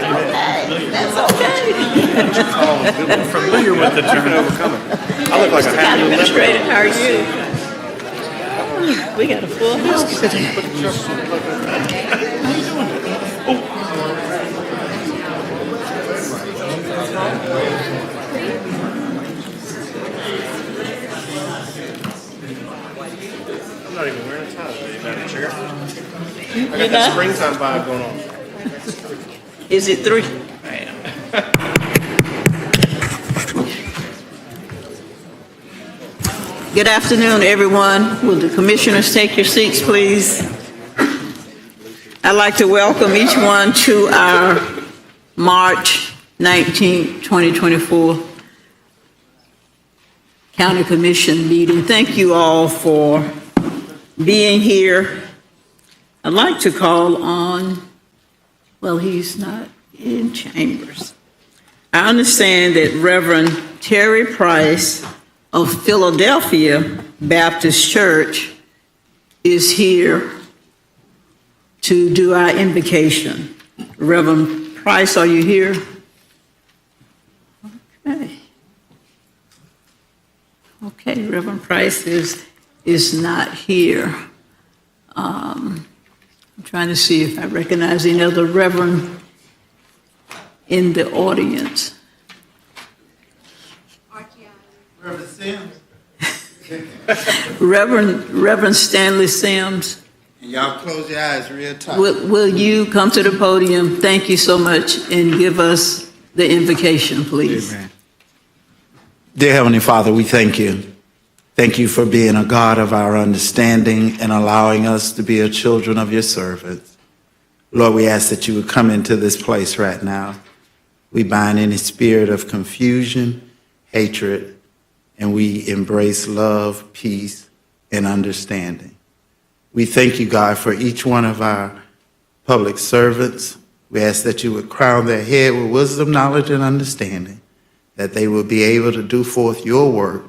That's okay. I'm familiar with the term. I look like a happy Administrator, how are you? We got a full house today. I'm not even wearing a tie today, Madam Chair. I You're got that not? springtime vibe going on. Is it 3? Good afternoon, everyone. Will the commissioners take your seats, please? I'd like to welcome each one to our March 19, 2024 County Commission meeting. Thank you all for being here. I'd like to call on, well, he's not in chambers. I understand that Reverend Terry Price of Philadelphia Baptist Church is here to do our invocation. Reverend Price, are you here? Okay. Okay, Reverend Price is not here. I'm trying to see if I recognize any other reverend in the audience. Reverend Sims. Reverend Stanley Sims, And y'all close your eyes real tight. will you come to the podium? Thank you so much, and give us the invocation, please. Amen. Dear Heavenly Father, we thank you. Thank you for being a God of our understanding and allowing us to be a children of your servants. Lord, we ask that you would come into this place right now. We bind any spirit of confusion, hatred, and we embrace love, peace, and understanding. We thank you, God, for each one of our public servants. We ask that you would crown their head with wisdom, knowledge, and understanding, that they will be able to do forth your work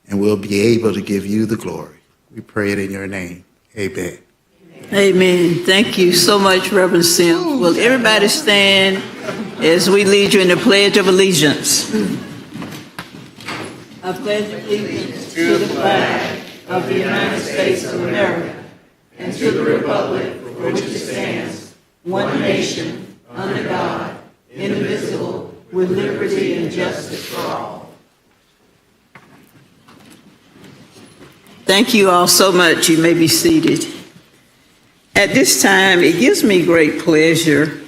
and will be able to give you the glory. We pray it in your name. Amen. Amen. Thank you so much, Reverend Sims. Will everybody stand as we lead you in the Pledge of Allegiance? I pledge allegiance to the flag of the United States of America and to the republic for which it stands, one nation, under God, indivisible, with liberty and justice for all. Thank you all so much. You may be seated. At this time, it gives me great pleasure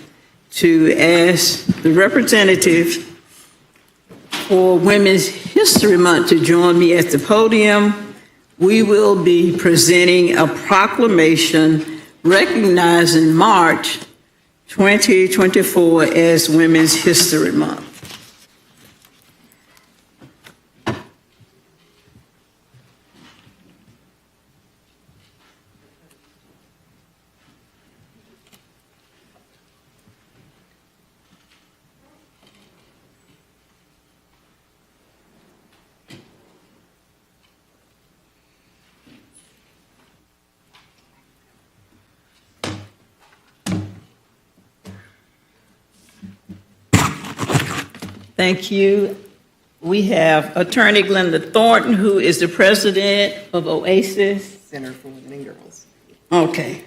to ask the representative for Women's History Month to join me at the podium. We will be presenting a proclamation recognizing March 2024 as Women's History Month. Thank you. We have Attorney Glenda Thornton, who is the president of OASIS Center for Women and Girls. Okay.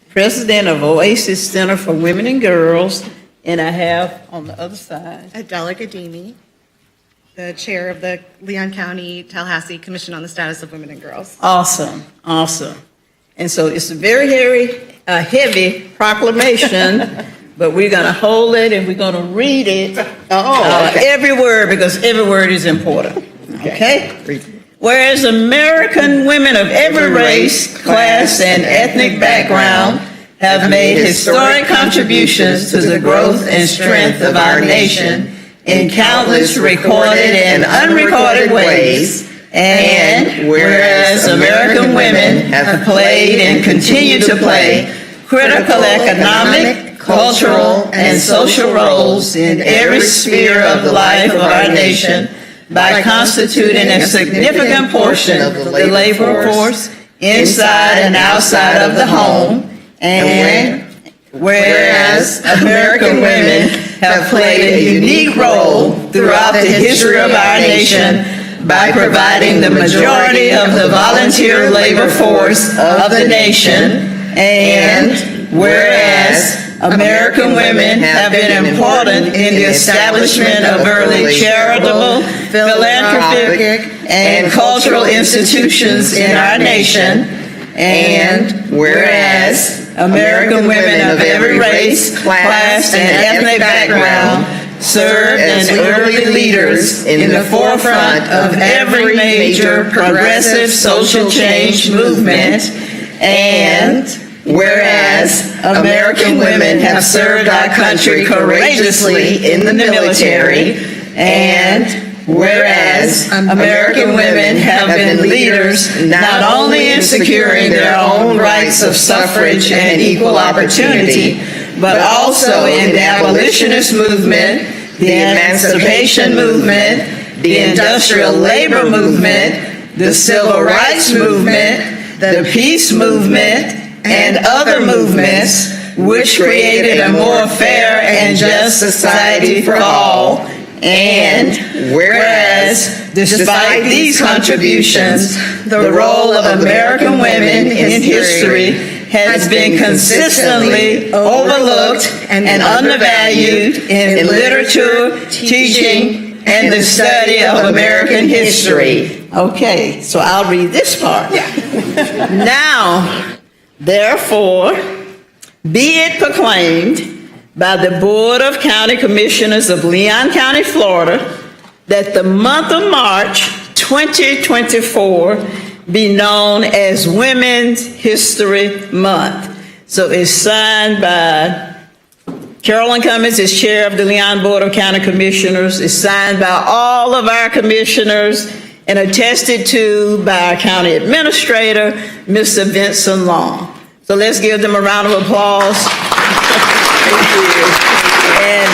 President of OASIS Center for Women and Girls. And I have on the other side, Adela Gadimi, the chair of the Leon County Tallahassee Commission on the Status of Women and Girls. awesome. And so it's a very heavy proclamation, but we're going to hold it and we're going to read it. Every word, because every word is important. Okay? Whereas American women of every race, class, and ethnic background have made historic contributions to the growth and strength of our nation in countless recorded and unrecorded ways. And whereas American women have played and continue to play critical economic, cultural, and social roles in every sphere of the life of our nation by constituting a significant portion of the labor force inside and outside of the home. And whereas American women have played a unique role throughout the history of our nation by providing the majority of the volunteer labor force of the nation. And whereas American women have been important in the establishment of early charitable, philanthropic, and cultural institutions in our nation. And whereas American women of every race, class, and ethnic background served as early leaders in the forefront of every major progressive social change movement. And whereas American women have served our country courageously in the military. And whereas American women have been leaders not only in securing their own rights of suffrage and equal opportunity, but also in the abolitionist movement, the emancipation movement, the industrial labor movement, the civil rights movement, the peace movement, and other movements which created a more fair and just society for all. And whereas, despite these contributions, the role of American women in history has been consistently overlooked and undervalued in literature, teaching, and the study of American history. Okay, so I'll read this part. Now, therefore, be it proclaimed by the Board of County Commissioners of Leon County, Florida, that the month of March 2024 be known as Women's History Month. So it's signed by Carolyn Cummings, is chair of the Leon Board of County Commissioners. It's signed by all of our commissioners and attested to by our county administrator, Mr. Vincent Long. So let's give them a round of applause. Thank you. And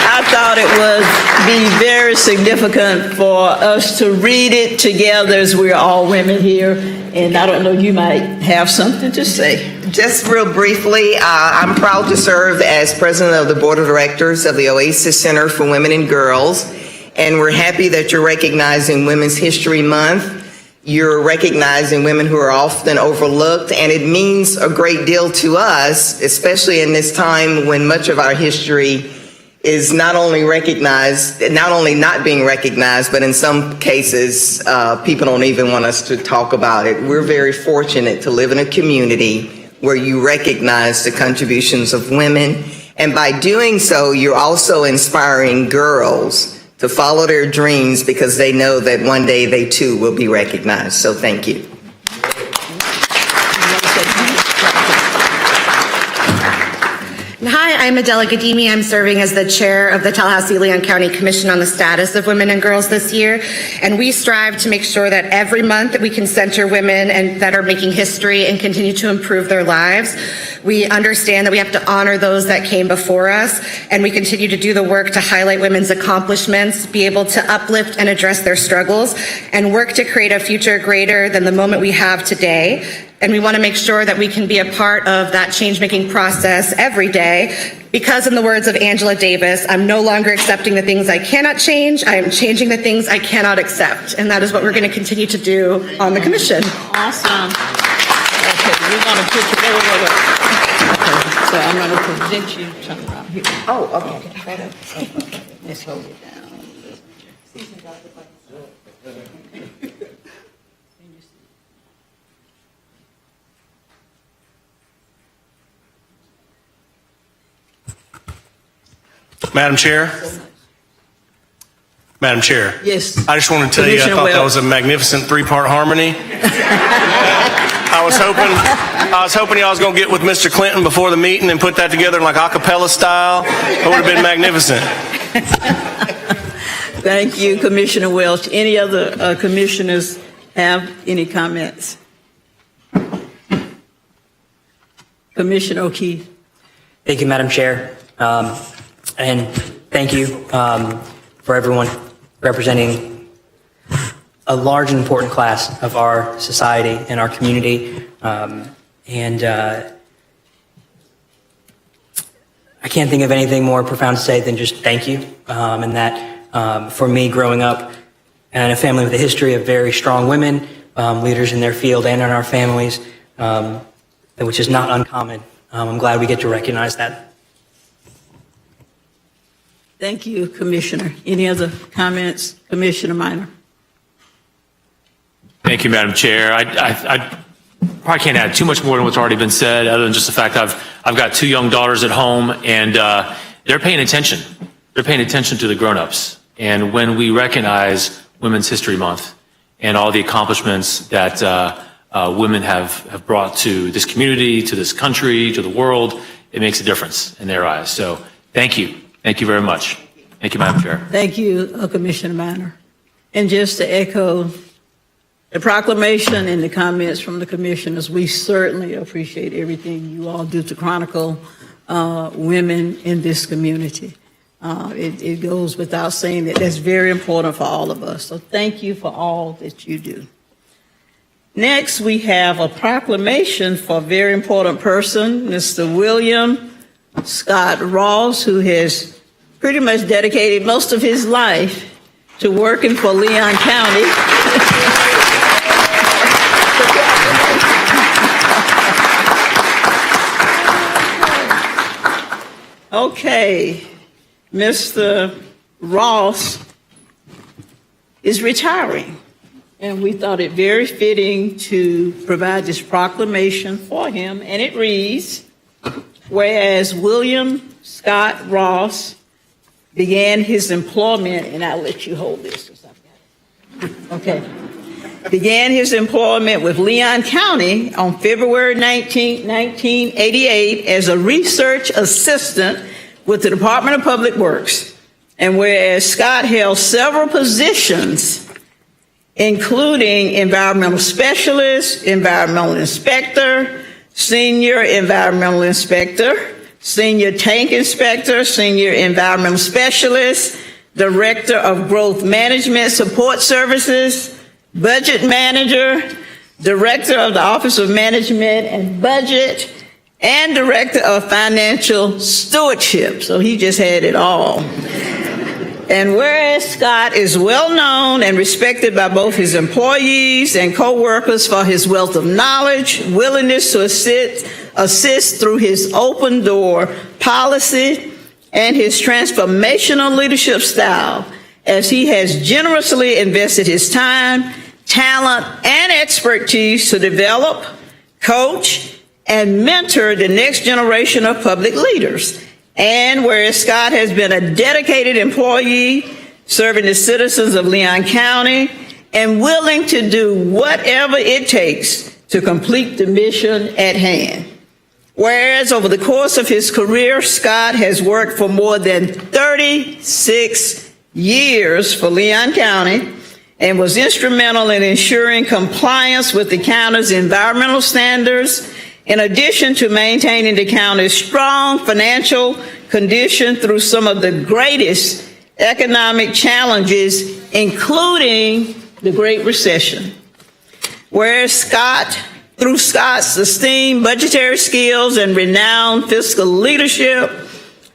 I thought it would be very significant for us to read it together as we're all women here. And I don't know, you might have something to say. Just real briefly, I'm proud to serve as president of the board of directors of the Oasis Center for Women and Girls. And we're happy that you're recognizing Women's History Month. You're recognizing women who are often overlooked, and it means a great deal to us, especially in this time when much of our history is not only recognized, not only not being recognized, but in some cases, people don't even want us to talk about it. We're very fortunate to live in a community where you recognize the contributions of women, and by doing so, you're also inspiring girls to follow their dreams because they know that one day they too will be recognized. So thank you. Hi, I'm Adela Gadimi. I'm serving as the chair of the Tallahassee-Leon County Commission on the Status of Women and Girls this year. And we strive to make sure that every month that we can center women and that are making history and continue to improve their lives. We understand that we have to honor those that came before us, and we continue to do the work to highlight women's accomplishments, be able to uplift and address their struggles, and work to create a future greater than the moment we have today. And we want to make sure that we can be a part of that change-making process every day, because in the words of Angela Davis, I'm no longer accepting the things I cannot change, I am changing the things I cannot accept. And that is what we're going to continue to do on the commission. Awesome. Okay, we're going to put you, wait. Okay, so I'm going to present you, turn around here. Oh, okay. Let's hold it down. Madam Chair? Madam Chair? Yes. I just want to tell you, I Commissioner thought that Welch. was a magnificent three-part harmony. I was hoping y'all was going to get with Mr. Clinton before the meeting and put that together in like a cappella style. It would have been magnificent. Thank you, Commissioner Welch. Any other commissioners have any comments? Commissioner O'Keefe. Thank you, Madam Chair. And thank you for everyone representing a large and important class of our society and our community. I can't think of anything more profound to say than just thank you. And that for me, growing up in a family with a history of very strong women, leaders in their field and in our families, which is not uncommon. I'm glad we get to recognize that. Thank you, Commissioner. Any other comments? Commissioner Minor. Thank you, Madam Chair. I probably can't add too much more than what's already been said, other than just the fact I've got 2 young daughters at home, and they're paying attention. They're paying attention to the grown-ups. And when we recognize Women's History Month and all the accomplishments that women have brought to this community, to this country, to the world, it makes a difference in their eyes. So thank you. Thank you very much. Thank you, Madam Chair. Thank you, Commissioner Minor. And just to echo the proclamation and the comments from the commissioners, we certainly appreciate everything you all do to chronicle women in this community. It goes without saying that that's very important for all of us. So thank you for all that you do. Next, we have a proclamation for a very important person, Mr. William Scott Ross, who has pretty much dedicated most of his life to working for Leon County. Okay, Mr. Ross is retiring, and we thought it very fitting to provide this proclamation for him, and it reads, whereas William Scott Ross began his employment, and I'll let you hold this, 'cause I've got it. Okay. Began his employment with Leon County on February 19, 1988 as a research assistant with the Department of Public Works. And whereas Scott held several positions, including environmental specialist, environmental inspector, senior environmental inspector, senior tank inspector, senior environmental specialist, director of growth management support services, budget manager, director of the Office of Management and Budget, and director of financial stewardship. So he just had it all. And whereas Scott is well known and respected by both his employees and co-workers for his wealth of knowledge, willingness to assist through his open door policy, and his transformational leadership style, as he has generously invested his time, talent, and expertise to develop, coach, and mentor the next generation of public leaders. And whereas Scott has been a dedicated employee serving the citizens of Leon County and willing to do whatever it takes to complete the mission at hand. Whereas over the course of his career, Scott has worked for more than 36 years for Leon County and was instrumental in ensuring compliance with the county's environmental standards, in addition to maintaining the county's strong financial condition through some of the greatest economic challenges, including the Great Recession. Whereas through Scott's esteemed budgetary skills and renowned fiscal leadership,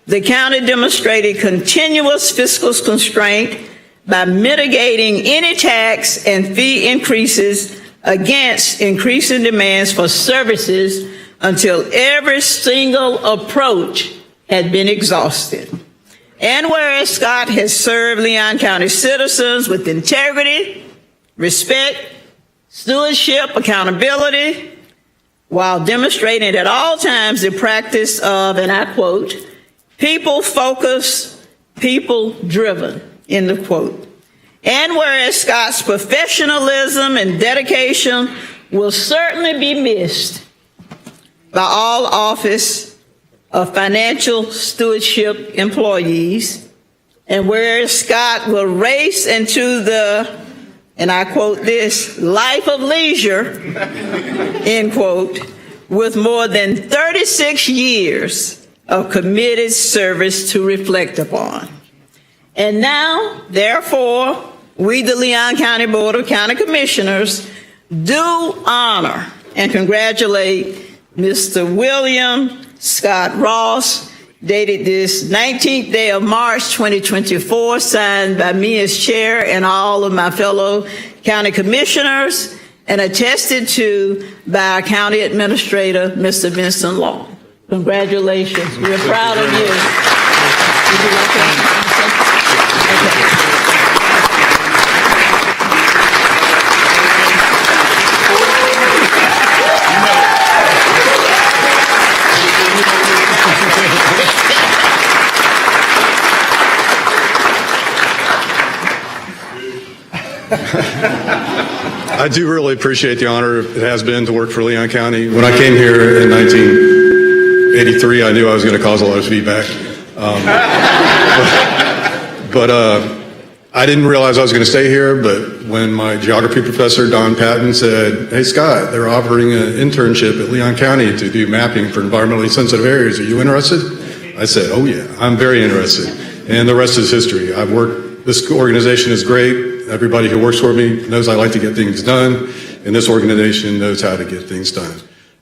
the county demonstrated continuous fiscal constraint by mitigating any tax and fee increases against increasing demands for services until every single approach had been exhausted. And whereas Scott has served Leon County citizens with integrity, respect, stewardship, accountability, while demonstrating at all times the practice of, and I quote, people-focused, people-driven, end of quote. And whereas Scott's professionalism and dedication will certainly be missed by all Office of Financial Stewardship employees, and whereas Scott will race into the, and I quote this, life of leisure, end quote, with more than 36 years of committed service to reflect upon. And now, therefore, we, the Leon County Board of County Commissioners, do honor and congratulate Mr. William Scott Ross, dated this 19th day of March 2024, signed by me as chair and all of my fellow county commissioners, and attested to by our county administrator, Mr. Vincent Long. Congratulations. We're proud of you. Would you like to- I do really appreciate the honor it has been to work for Leon County. When I came here in 1983, I knew I was going to cause a lot of feedback. But I didn't realize I was going to stay here, but when my geography professor, Don Patton, said, "Hey, Scott, they're offering an internship at Leon County to do mapping for environmentally sensitive areas. Are you interested?" I said, "Oh, yeah, I'm very interested." And the rest is history. This organization is great. Everybody who works for me knows I like to get things done, and this organization knows how to get things done.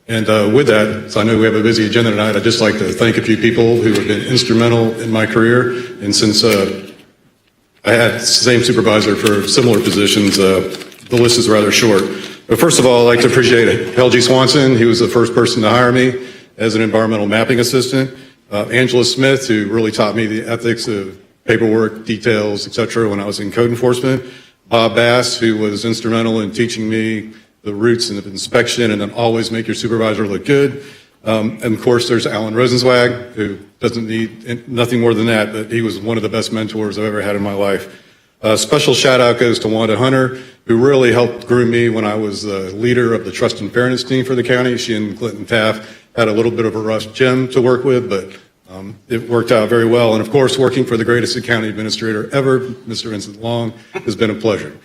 And with that, so I know we have a busy agenda tonight, I'd just like to thank a few people who have been instrumental in my career. And since I had the same supervisor for similar positions, the list is rather short. But first of all, I'd like to appreciate Helgi Swanson. He was the first person to hire me as an environmental mapping assistant. Angela Smith, who really taught me the ethics of paperwork, details, etc. when I was in code enforcement. Bob Bass, who was instrumental in teaching me the roots and the inspection and then always make your supervisor look good. And of course, there's Alan Rosenzweig, who doesn't need nothing more than that, but he was one of the best mentors I've ever had in my life. A special shout out goes to Wanda Hunter, who really helped groom me when I was the leader of the Trust and Fairness team for the county. She and Clinton Taft had a little bit of a rough gem to work with, but it worked out very well. And of course, working for the greatest county administrator ever, Mr. Vincent Long, has been a pleasure.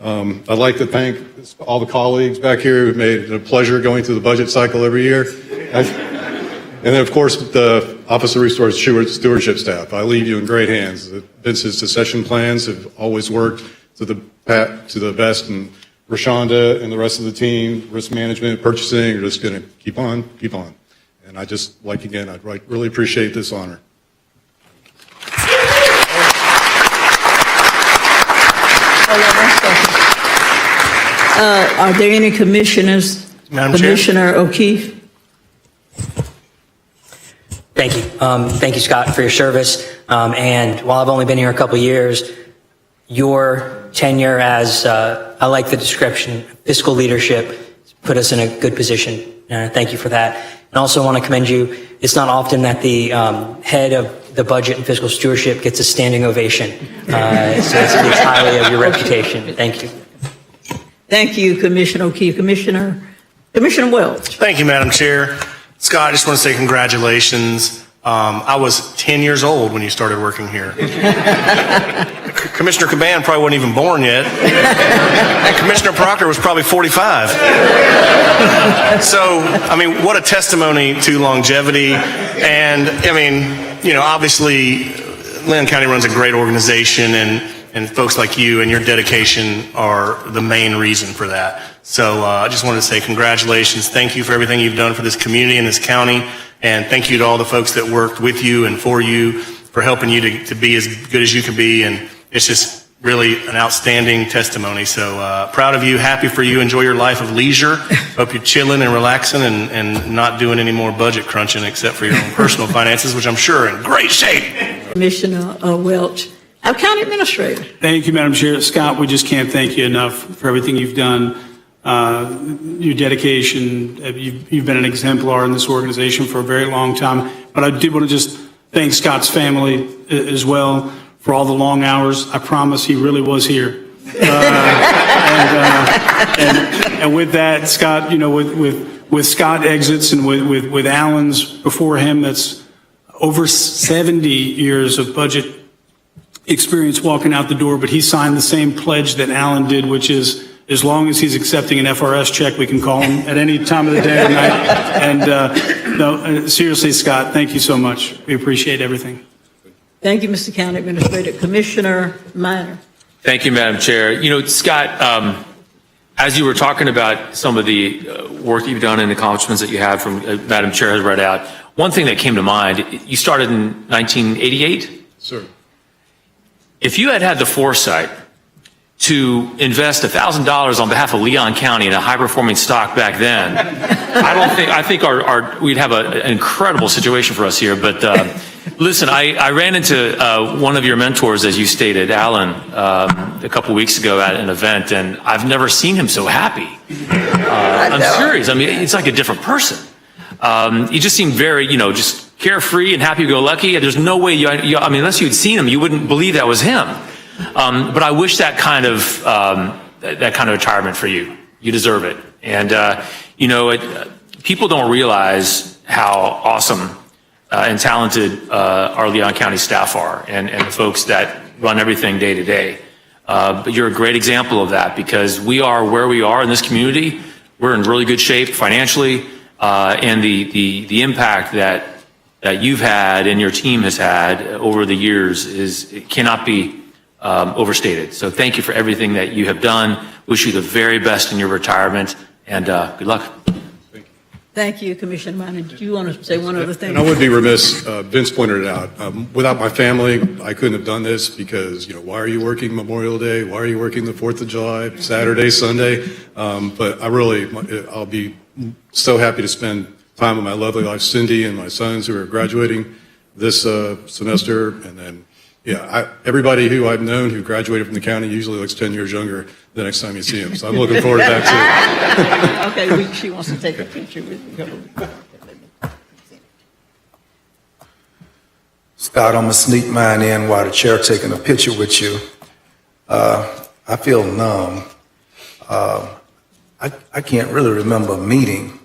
I'd like to thank all the colleagues back here who've made it a pleasure going through the budget cycle every year. And then, of course, the Office of Resource Stewardship staff. I leave you in great hands. Vince's succession plans have always worked to the best, and Rashonda and the rest of the team, risk management, purchasing, are just going to keep on. And I just, again, I'd really appreciate this honor. Are there any commissioners? Madam Chair? Commissioner O'Keefe? Thank you. Thank you, Scott, for your service. And while I've only been here a couple years, your tenure as, I like the description, fiscal leadership, put us in a good position. Thank you for that. And also want to commend you. It's not often that the head of the budget and fiscal stewardship gets a standing ovation. So it speaks highly of your reputation. Thank you. Thank you, Commissioner O'Keefe. Commissioner Welch. Thank you, Madam Chair. Scott, I just want to say congratulations. I was 10 years old when you started working here. Commissioner Caban probably wasn't even born yet. And Commissioner Proctor was probably 45. So, I mean, what a testimony to longevity. And, I mean, obviously, Leon County runs a great organization, and folks like you and your dedication are the main reason for that. So I just wanted to say congratulations. Thank you for everything you've done for this community and this county. And thank you to all the folks that worked with you and for you, for helping you to be as good as you can be. And it's just really an outstanding testimony. So proud of you, happy for you. Enjoy your life of leisure. Hope you're chilling and relaxing and not doing any more budget crunching except for your own personal finances, which I'm sure are in great shape. Commissioner Welch. Our county administrator. Thank you, Madam Chair. Scott, we just can't thank you enough for everything you've done. Your dedication, you've been an exemplar in this organization for a very long time. But I did want to just thank Scott's family as well for all the long hours. I promise he really was here. And with that, Scott, with Scott exits and with Alan's before him, that's over 70 years of budget experience walking out the door, but he signed the same pledge that Alan did, which is as long as he's accepting an FRS check, we can call him at any time of the day or night. And seriously, Scott, thank you so much. We appreciate everything. Thank you, Mr. County Administrator. Commissioner Minor. Thank you, Madam Chair. Scott, as you were talking about some of the work you've done and accomplishments that you have from Madam Chair has read out, one thing that came to mind, you started in 1988? Sir. If you had had the foresight to invest $1,000 on behalf of Leon County in a high-performing stock back then, I think we'd have an incredible situation for us here. But listen, I ran into one of your mentors, as you stated, Alan, a couple weeks ago at an event, and I've never seen him so happy. I'm serious. I mean, it's like a different person. He just seemed very, just carefree and happy-go-lucky. There's no way unless you'd seen him, you wouldn't believe that was him. But I wish that kind of retirement for you. You deserve it. And people don't realize how awesome and talented our Leon County staff are, and the folks that run everything day to day. But you're a great example of that, because we are where we are in this community. We're in really good shape financially, and the impact that you've had and your team has had over the years it cannot be overstated. So thank you for everything that you have done. Wish you the very best in your retirement, and good luck. Thank you, Commissioner Minor. Do you want to say one other thing? And I would be remiss, Vince pointed it out. Without my family, I couldn't have done this, because, why are you working Memorial Day? Why are you working the 4th of July, Saturday, Sunday? But I'll be so happy to spend time with my lovely wife, Cindy, and my sons who are graduating this semester. And then, everybody who I've known who graduated from the county usually looks 10 years younger the next time you see them. So I'm looking forward to that, too. Okay, she wants to take a picture with you. Scott, I'm going to sneak mine in while the chair taking a picture with you. I feel numb. I can't really remember a meeting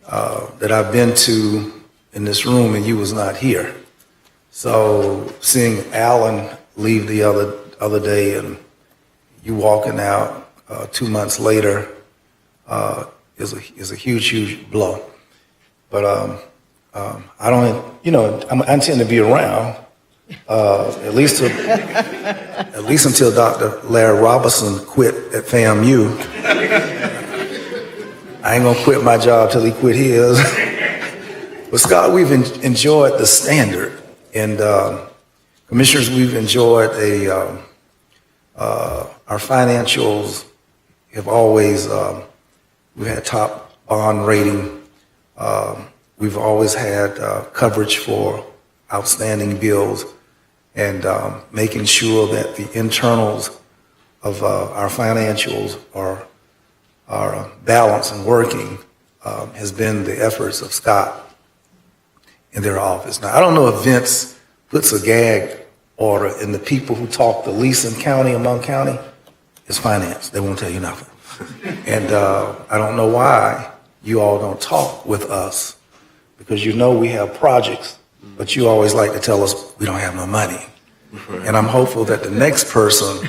that I've been to in this room and you was not here. So seeing Alan leave the other day and you walking out 2 months later is a huge blow. But I don't, I intend to be around at least until Dr. Larry Robertson quit at FAMU. I ain't gonna quit my job till he quit his. But Scott, we've enjoyed the standard, and commissioners, we've enjoyed our financials have always we had top bond rating. We've always had coverage for outstanding bills, and making sure that the internals of our financials are balanced and working has been the efforts of Scott in their office. Now, I don't know if Vince puts a gag order in the people who talk the least in county among county. It's finance. They won't tell you nothing. And I don't know why you all don't talk with us, because we have projects, but you always like to tell us we don't have no money. And I'm hopeful that the next person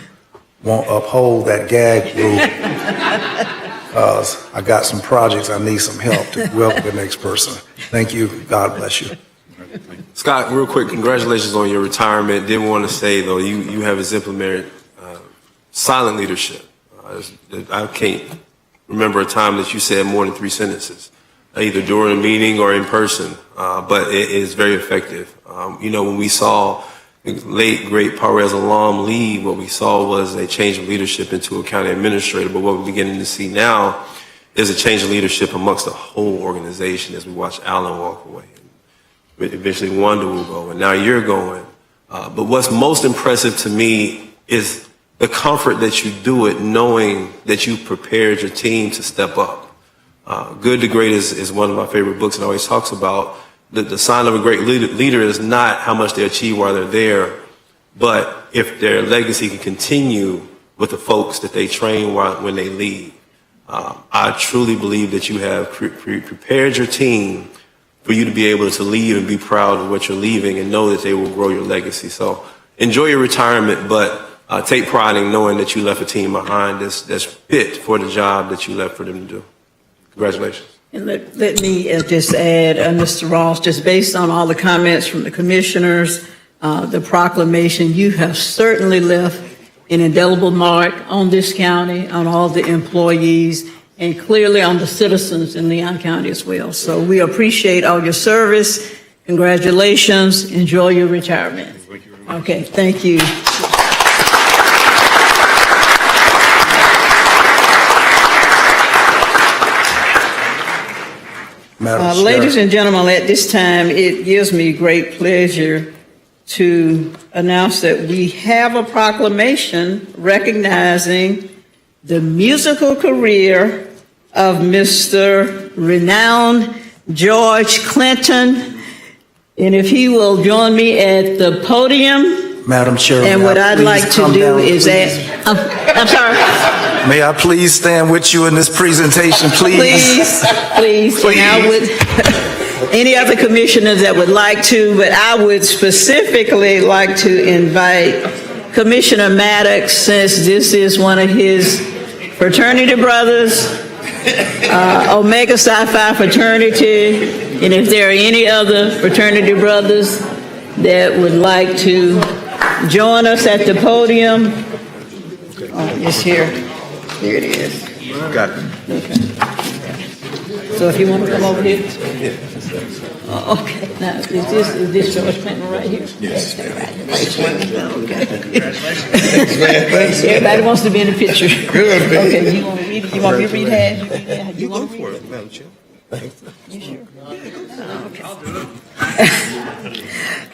won't uphold that gag rule, because I got some projects I need some help to welcome the next person. Thank you. God bless you. Scott, real quick, congratulations on your retirement. Didn't want to say, though, you have exemplified silent leadership. I can't remember a time that you said more than 3 sentences, either during a meeting or in person, but it is very effective. When we saw the late, great Perez Alam leave, what we saw was a change of leadership into a county administrator, but what we're beginning to see now is a change of leadership amongst the whole organization as we watch Alan walk away. Eventually Wanda will go, and now you're going. But what's most impressive to me is the comfort that you do it knowing that you prepared your team to step up. Good to Great is one of my favorite books, and always talks about the sign of a great leader is not how much they achieve while they're there, but if their legacy can continue with the folks that they train when they leave. I truly believe that you have prepared your team for you to be able to leave and be proud of what you're leaving and know that they will grow your legacy. So enjoy your retirement, but take pride in knowing that you left a team behind that's fit for the job that you left for them to do. Congratulations. And let me just add, Mr. Ross, just based on all the comments from the commissioners, the proclamation, you have certainly left an indelible mark on this county, on all the employees, and clearly on the citizens in Leon County as well. So we appreciate all your service. Congratulations. Enjoy your retirement. Okay, thank you. Madam Ladies Chair. and gentlemen, at this time, it gives me great pleasure to announce that we have a proclamation recognizing the musical career of Mr. renowned George Clinton. And if he will join me at the podium, Madam Chair. and may what I I'd please like to come do down, is please? ask, I'm sorry. May I please stand with you in this presentation, please? Please. And I would, any other commissioners that would like to, but I would specifically like to invite Commissioner Maddox, since this is one of his fraternity brothers, Omega Psi Phi fraternity, and if there are any other fraternity brothers that would like to join us at the podium. Oh, it's here. Here it is. Got it. So if you want to come over here. Oh, okay. Now, is this George Clinton right here? Yes. Okay. Everybody wants to be in the picture. Good. Okay, you want to read it? You want me to read half? You want to read it? Madam Chair. You sure?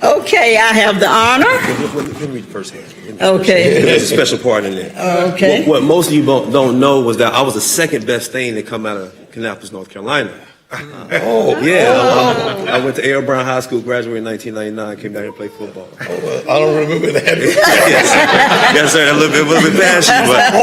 Okay, I have the honor. Let me read the first hand. Okay. There's a special part in there. Okay. What most of you don't know was that I was the second best thing to come out of Kannapolis, North Carolina. Oh, yeah. I went to A.L. Brown High School, graduated in 1999, came down here to play football. I don't remember that. Yes, sir. A little bit past you, but.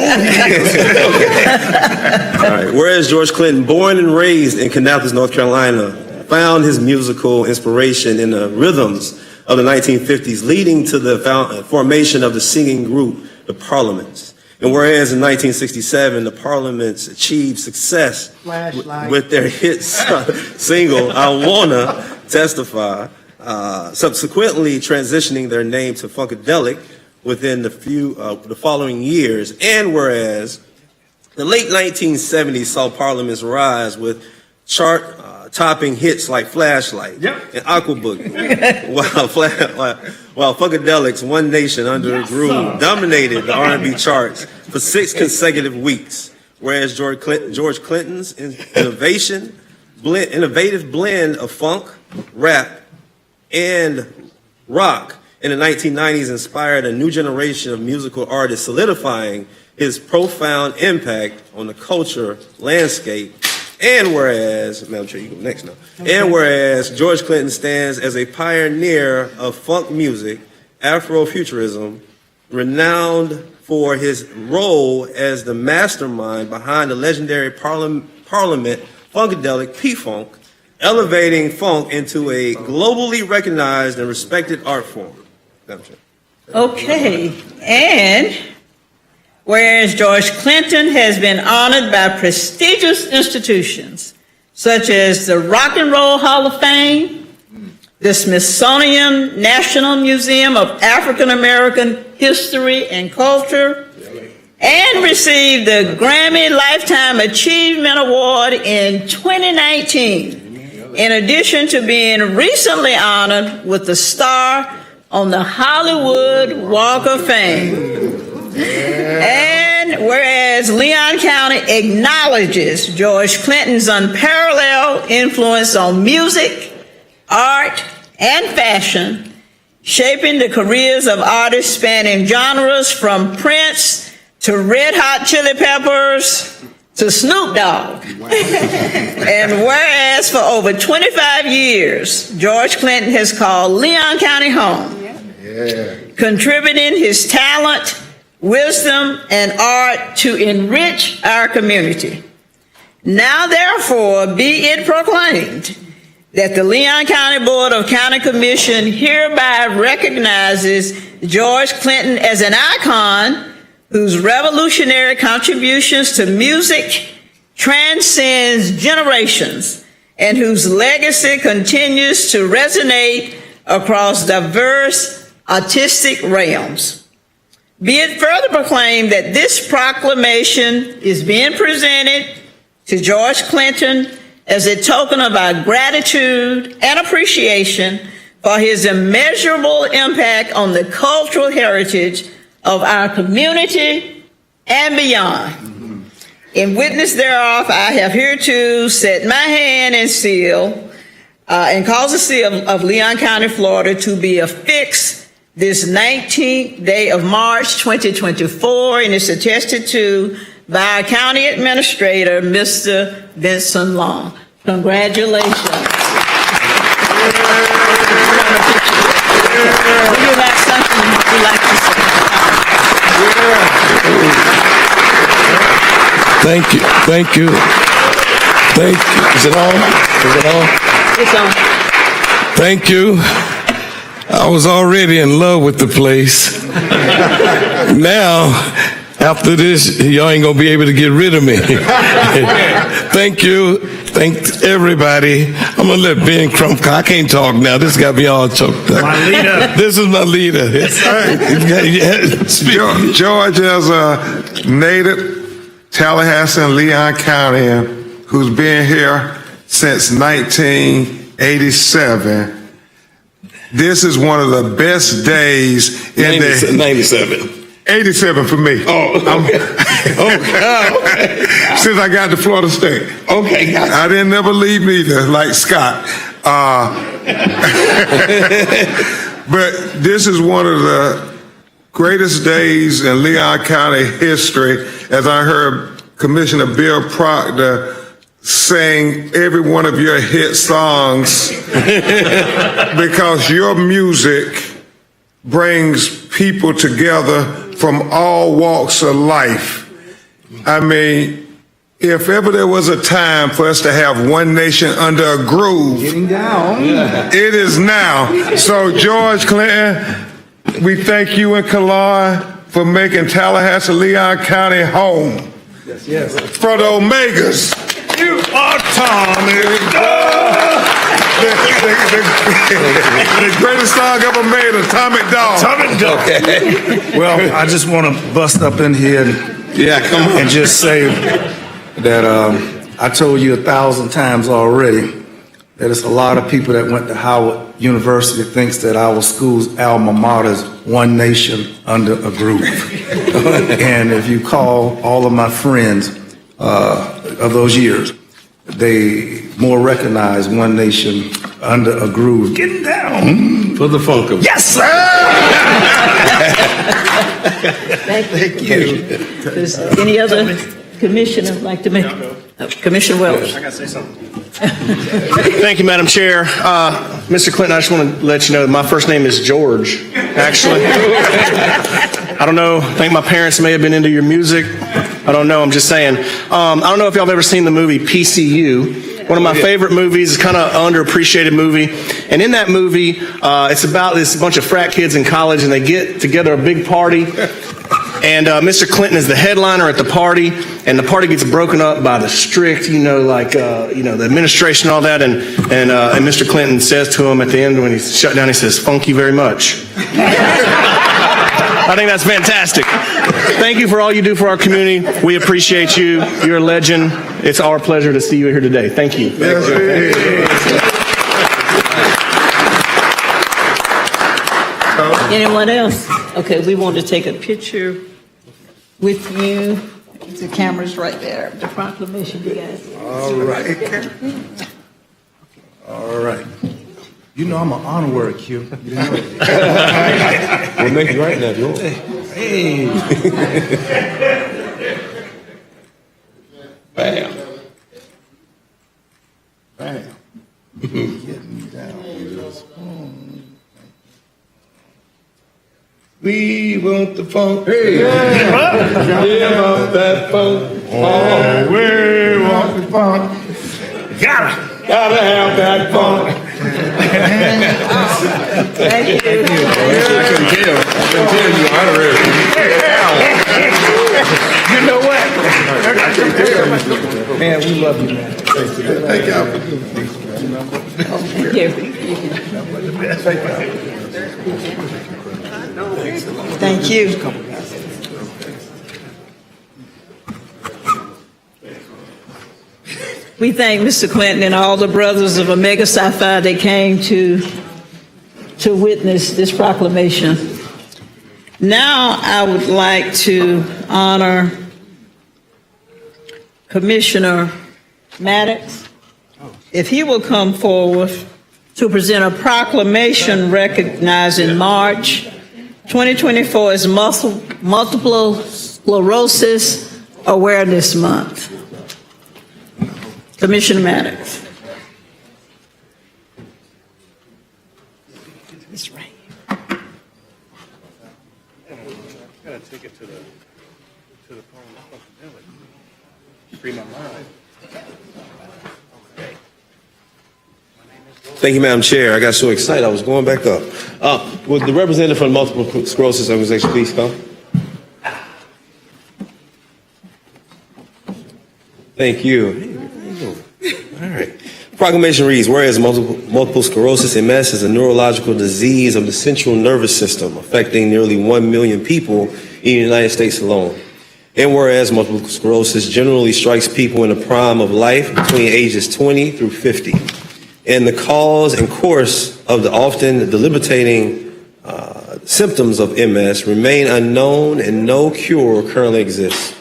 All right. Whereas George Clinton, born and raised in Kannapolis, North Carolina, found his musical inspiration in the rhythms of the 1950s, leading to the formation of the singing group, the Parliaments. And whereas in 1967, the Parliaments achieved success with their hit single, I Wanna Testify, subsequently transitioning their name to Funkadelic within the following years. And whereas the late 1970s saw Parliament's rise with chart-topping hits like Flashlight and Aqua Boogie, while Funkadelic's One Nation Under a Groove dominated the R&B charts for 6 consecutive weeks. Whereas George Clinton's innovative blend of funk, rap, and rock in the 1990s inspired a new generation of musical artists, solidifying his profound impact on the culture landscape. And whereas, Madam Chair, you go next now. Okay. And whereas George Clinton stands as a pioneer of funk music, Afrofuturism, renowned for his role as the mastermind behind the legendary Parliament Funkadelic P-Funk, elevating funk into a globally recognized and respected art form. Madam Chair. Okay, and whereas George Clinton has been honored by prestigious institutions such as the Rock and Roll Hall of Fame, the Smithsonian National Museum of African American History and Culture, and received the Grammy Lifetime Achievement Award in 2019, in addition to being recently honored with the star on the Hollywood Walk of Fame. And whereas Leon County acknowledges George Clinton's unparalleled influence on music, art, and fashion, shaping the careers of artists spanning genres from Prince to Red Hot Chili Peppers to Snoop Dogg. And whereas for over 25 years, George Clinton has called Leon County home, contributing his talent, wisdom, and art to enrich our community. Now, therefore, be it proclaimed that the Leon County Board of County Commission hereby recognizes George Clinton as an icon whose revolutionary contributions to music transcends generations and whose legacy continues to resonate across diverse artistic realms. Be it further proclaimed that this proclamation is being presented to George Clinton as a token of our gratitude and appreciation for his immeasurable impact on the cultural heritage of our community and beyond. In witness thereof, I have hereto set my hand and seal and cause the seal of Leon County, Florida to be affixed this 19th day of March 2024, and it's attested to by our county administrator, Mr. Vincent Long. Congratulations. Do you have something you'd like to say? Thank you. Thank you. Thank you. Is it on? Is it on? It's on. Thank you. I was already in love with the place. Now, after this, y'all ain't gonna be able to get rid of me. Thank you. Thank everybody. I'm gonna let Ben Crump. I can't talk now. This got me all choked up. My leader. This is my leader. George is a native Tallahassee and Leon County who's been here since 1987. This is one of the best days in 97. 87 for me. Oh, okay. Since I got to Florida State. Okay, gotcha. I didn't never leave either, like Scott. But this is one of the greatest days in Leon County history, as I heard Commissioner Bill Proctor sing every one of your hit songs because your music brings people together from all walks of life. I mean, if ever there was a time for us to have one nation under a groove, it is now. So George Clinton, we thank you and Kalon for making Tallahassee, Leon County home. Yes. For the Omegas. You are Tommy. The greatest song ever made, Atomic Dog. Atomic Dog. Okay. Well, I just want to bust up in here and just say that I told you 1,000 times already that it's a lot of people that went to Howard University thinks that our school's alma mater is one nation under a groove. And if you call all of my friends of those years, they more recognize one nation under a groove. Getting down For the funk of it. Yes, sir! Thank you. Does any other commissioner like to make? Commissioner Welch. I got to say something. Thank you, Madam Chair. Mr. Clinton, I just want to let you know that my first name is George, actually. I don't know. I think my parents may have been into your music. I don't know. I'm just saying. I don't know if y'all have ever seen the movie PCU. One of my favorite movies. It's kind of an underappreciated movie. And in that movie, it's about this bunch of frat kids in college, and they get together a big party. And Mr. Clinton is the headliner at the party, and the party gets broken up by the strict, the administration and all that. And Mr. Clinton says to him at the end when he's shut down, he says, "Thank you very much." I think that's fantastic. Thank you for all you do for our community. We appreciate you. You're a legend. It's our pleasure to see you here today. Thank you. Anyone else? Okay, we want to take a picture with you. The camera's right there. The proclamation, you guys. All right. All right. You know I'm an honorary Q. You know it. We'll make it right now, Joe. Hey. Bam. Bam. Getting down with this. We want the funk. Hey. Give up that funk. Oh, we want the funk. Gotta have that funk. Thank you. I couldn't tell you honorary. You know what? Man, we love you, man. Thank y'all. Thank you. We thank Mr. Clinton and all the brothers of Omega Psi Phi that came to witness this proclamation. Now I would like to honor Commissioner Maddox. If he will come forward to present a proclamation recognizing March 2024 as Multiple Sclerosis Awareness Month. Commissioner Maddox. It's right. Thank you, Madam Chair. I got so excited, I was going back up. Would the representative from the Multiple Sclerosis Organization please come? Thank you. All right. Proclamation reads, whereas multiple sclerosis, MS, is a neurological disease of the central nervous system affecting nearly 1 million people in the United States alone. And whereas multiple sclerosis generally strikes people in the prime of life between ages 20 through 50. And the cause and course of the often debilitating symptoms of MS remain unknown and no cure currently exists.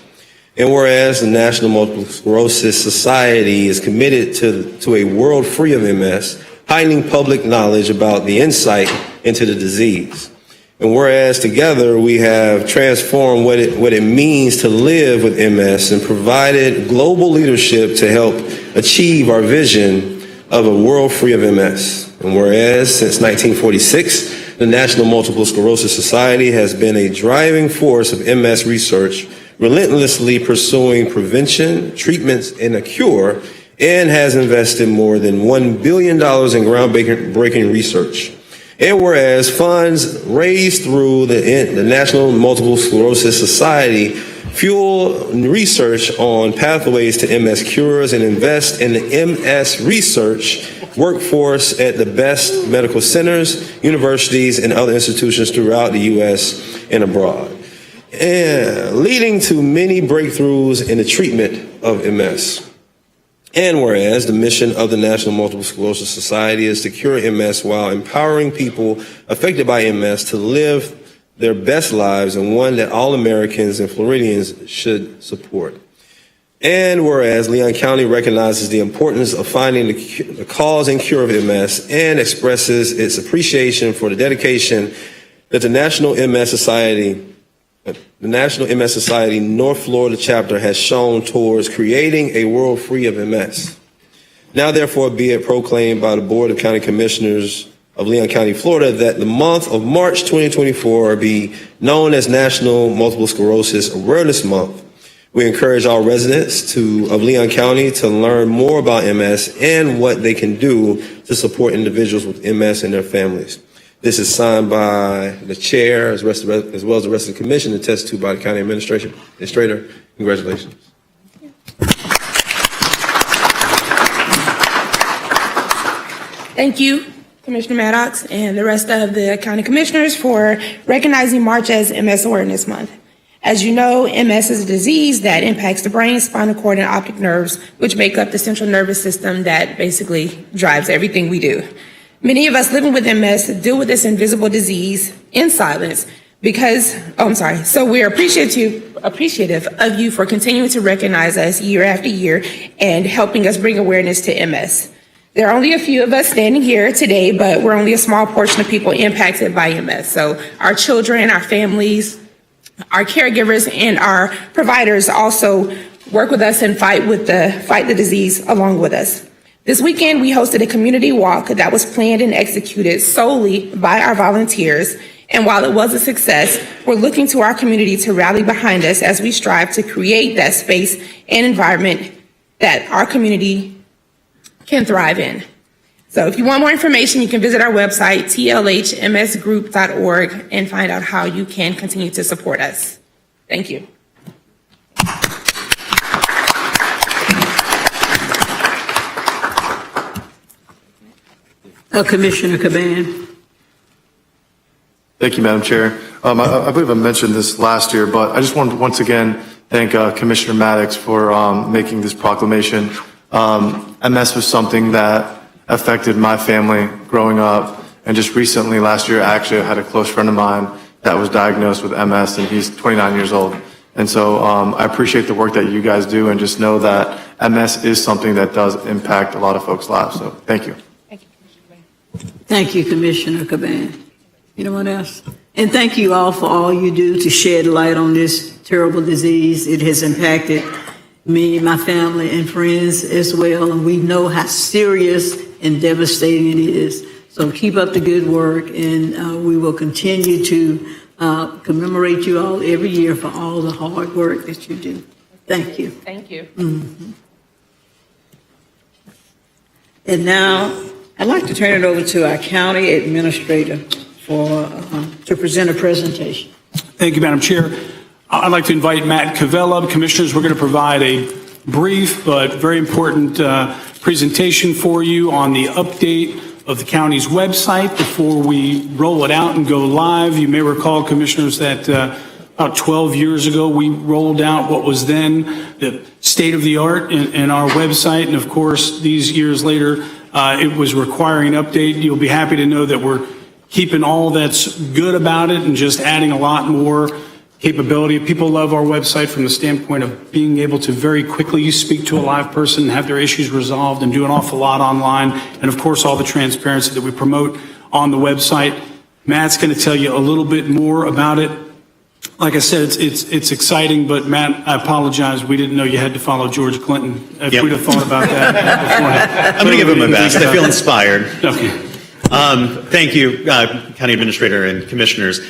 And whereas the National Multiple Sclerosis Society is committed to a world free of MS, heightening public knowledge about the insight into the disease. And whereas together we have transformed what it means to live with MS and provided global leadership to help achieve our vision of a world free of MS. And whereas since 1946, the National Multiple Sclerosis Society has been a driving force of MS research, relentlessly pursuing prevention, treatments, and a cure, and has invested more than $1 billion in groundbreaking research. And whereas funds raised through the National Multiple Sclerosis Society fuel research on pathways to MS cures and invest in the MS research workforce at the best medical centers, universities, and other institutions throughout the U.S. and abroad, and leading to many breakthroughs in the treatment of MS. And whereas the mission of the National Multiple Sclerosis Society is to cure MS while empowering people affected by MS to live their best lives, and one that all Americans and Floridians should support. And whereas Leon County recognizes the importance of finding the cause and cure of MS and expresses its appreciation for the dedication that the National MS Society North Florida chapter has shown towards creating a world free of MS. Now therefore be it proclaimed by the Board of County Commissioners of Leon County, Florida, that the month of March 2024 be known as National Multiple Sclerosis Awareness Month. We encourage all residents of Leon County to learn more about MS and what they can do to support individuals with MS and their families. This is signed by the chair as well as the rest of the commission, attested to by the county administrator. Congratulations. Thank you, Commissioner Maddox and the rest of the county commissioners for recognizing March as MS Awareness Month. As you know, MS is a disease that impacts the brain, spinal cord, and optic nerves, which make up the central nervous system that basically drives everything we do. Many of us living with MS deal with this invisible disease in silence so we're appreciative of you for continuing to recognize us year after year and helping us bring awareness to MS. There are only a few of us standing here today, but we're only a small portion of people impacted by MS. So our children, our families, our caregivers, and our providers also work with us and fight the disease along with us. This weekend, we hosted a community walk that was planned and executed solely by our volunteers. And while it was a success, we're looking to our community to rally behind us as we strive to create that space and environment that our community can thrive in. So if you want more information, you can visit our website, tlhmsgroup.org, and find out how you can continue to support us. Thank you. Commissioner Caban. Thank you, Madam Chair. I believe I mentioned this last year, but I just want to once again thank Commissioner Maddox for making this proclamation MS was something that affected my family growing up. And just recently, last year, I actually had a close friend of mine that was diagnosed with MS, and he's 29 years old. And so I appreciate the work that you guys do, and just know that MS is something that does impact a lot of folks' lives. So thank you. Thank you, Commissioner Caban. Anyone else? And thank you all for all you do to shed light on this terrible disease. It has impacted me, my family, and friends as well, and we know how serious and devastating it is. So keep up the good work, and we will continue to commemorate you all every year for all the hard work that you do. Thank you. Thank you. Mhm. And now, I'd like to turn it over to our county administrator to present a presentation. Thank you, Madam Chair. I'd like to invite Matt Cavella. Commissioners, we're going to provide a brief but very important presentation for you on the update of the county's website before we roll it out and go live. You may recall, Commissioners, that about 12 years ago, we rolled out what was then the state of the art in our website. And of course, these years later, it was requiring an update. You'll be happy to know that we're keeping all that's good about it and just adding a lot more capability. People love our website from the standpoint of being able to very quickly speak to a live person and have their issues resolved, and do an awful lot online. And of course, all the transparency that we promote on the website. Matt's going to tell you a little bit more about it. Like I said, it's exciting, but Matt, I apologize. We didn't know you had to follow George Clinton. If we'd have thought about that beforehand. I'm going to give him my best. I feel inspired. Okay. Thank you, County Administrator and Commissioners.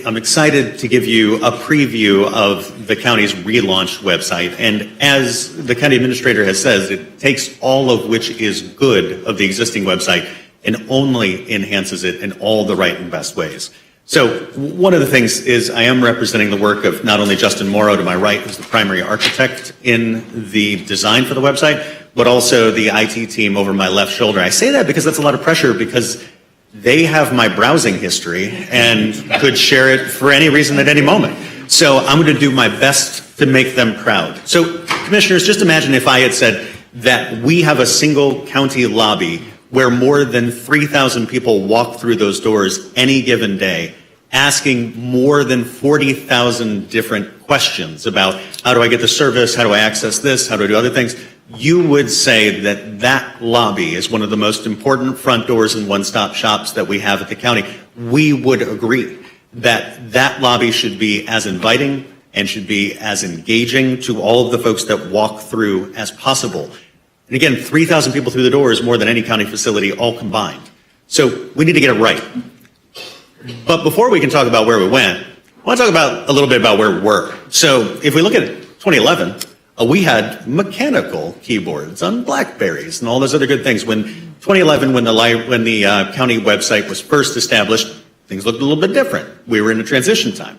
I'm excited to give you a preview of the county's relaunched website. And as the County Administrator has said, it takes all of which is good of the existing website and only enhances it in all the right and best ways. So one of the things is I am representing the work of not only Justin Morrow to my right, who's the primary architect in the design for the website, but also the IT team over my left shoulder. I say that because that's a lot of pressure, because they have my browsing history and could share it for any reason at any moment. So I'm going to do my best to make them proud. So Commissioners, just imagine if I had said that we have a single county lobby where more than 3,000 people walk through those doors any given day, asking more than 40,000 different questions about how do I get the service, how do I access this, how do I do other things. You would say that that lobby is one of the most important front doors and one-stop shops that we have at the county. We would agree that that lobby should be as inviting and should be as engaging to all of the folks that walk through as possible. And again, 3,000 people through the door is more than any county facility all combined. So we need to get it right. But before we can talk about where we went, I want to talk about a little bit about where we were. So if we look at 2011, we had mechanical keyboards on BlackBerries and all those other good things. When 2011, when the county website was first established, things looked a little bit different. We were in a transition time.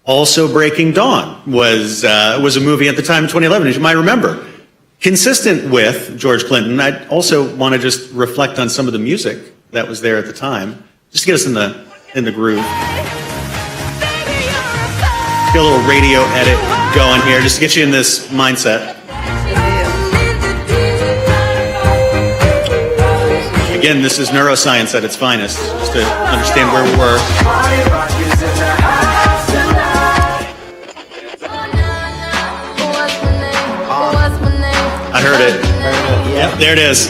Also, Breaking Dawn was a movie at the time in 2011, as you might remember. Consistent with George Clinton, I also want to just reflect on some of the music that was there at the time, just to get us in the groove. Get a little radio edit going here, just to get you in this mindset. Again, this is neuroscience at its finest, just to understand where we were. I heard it. Yep, there it is.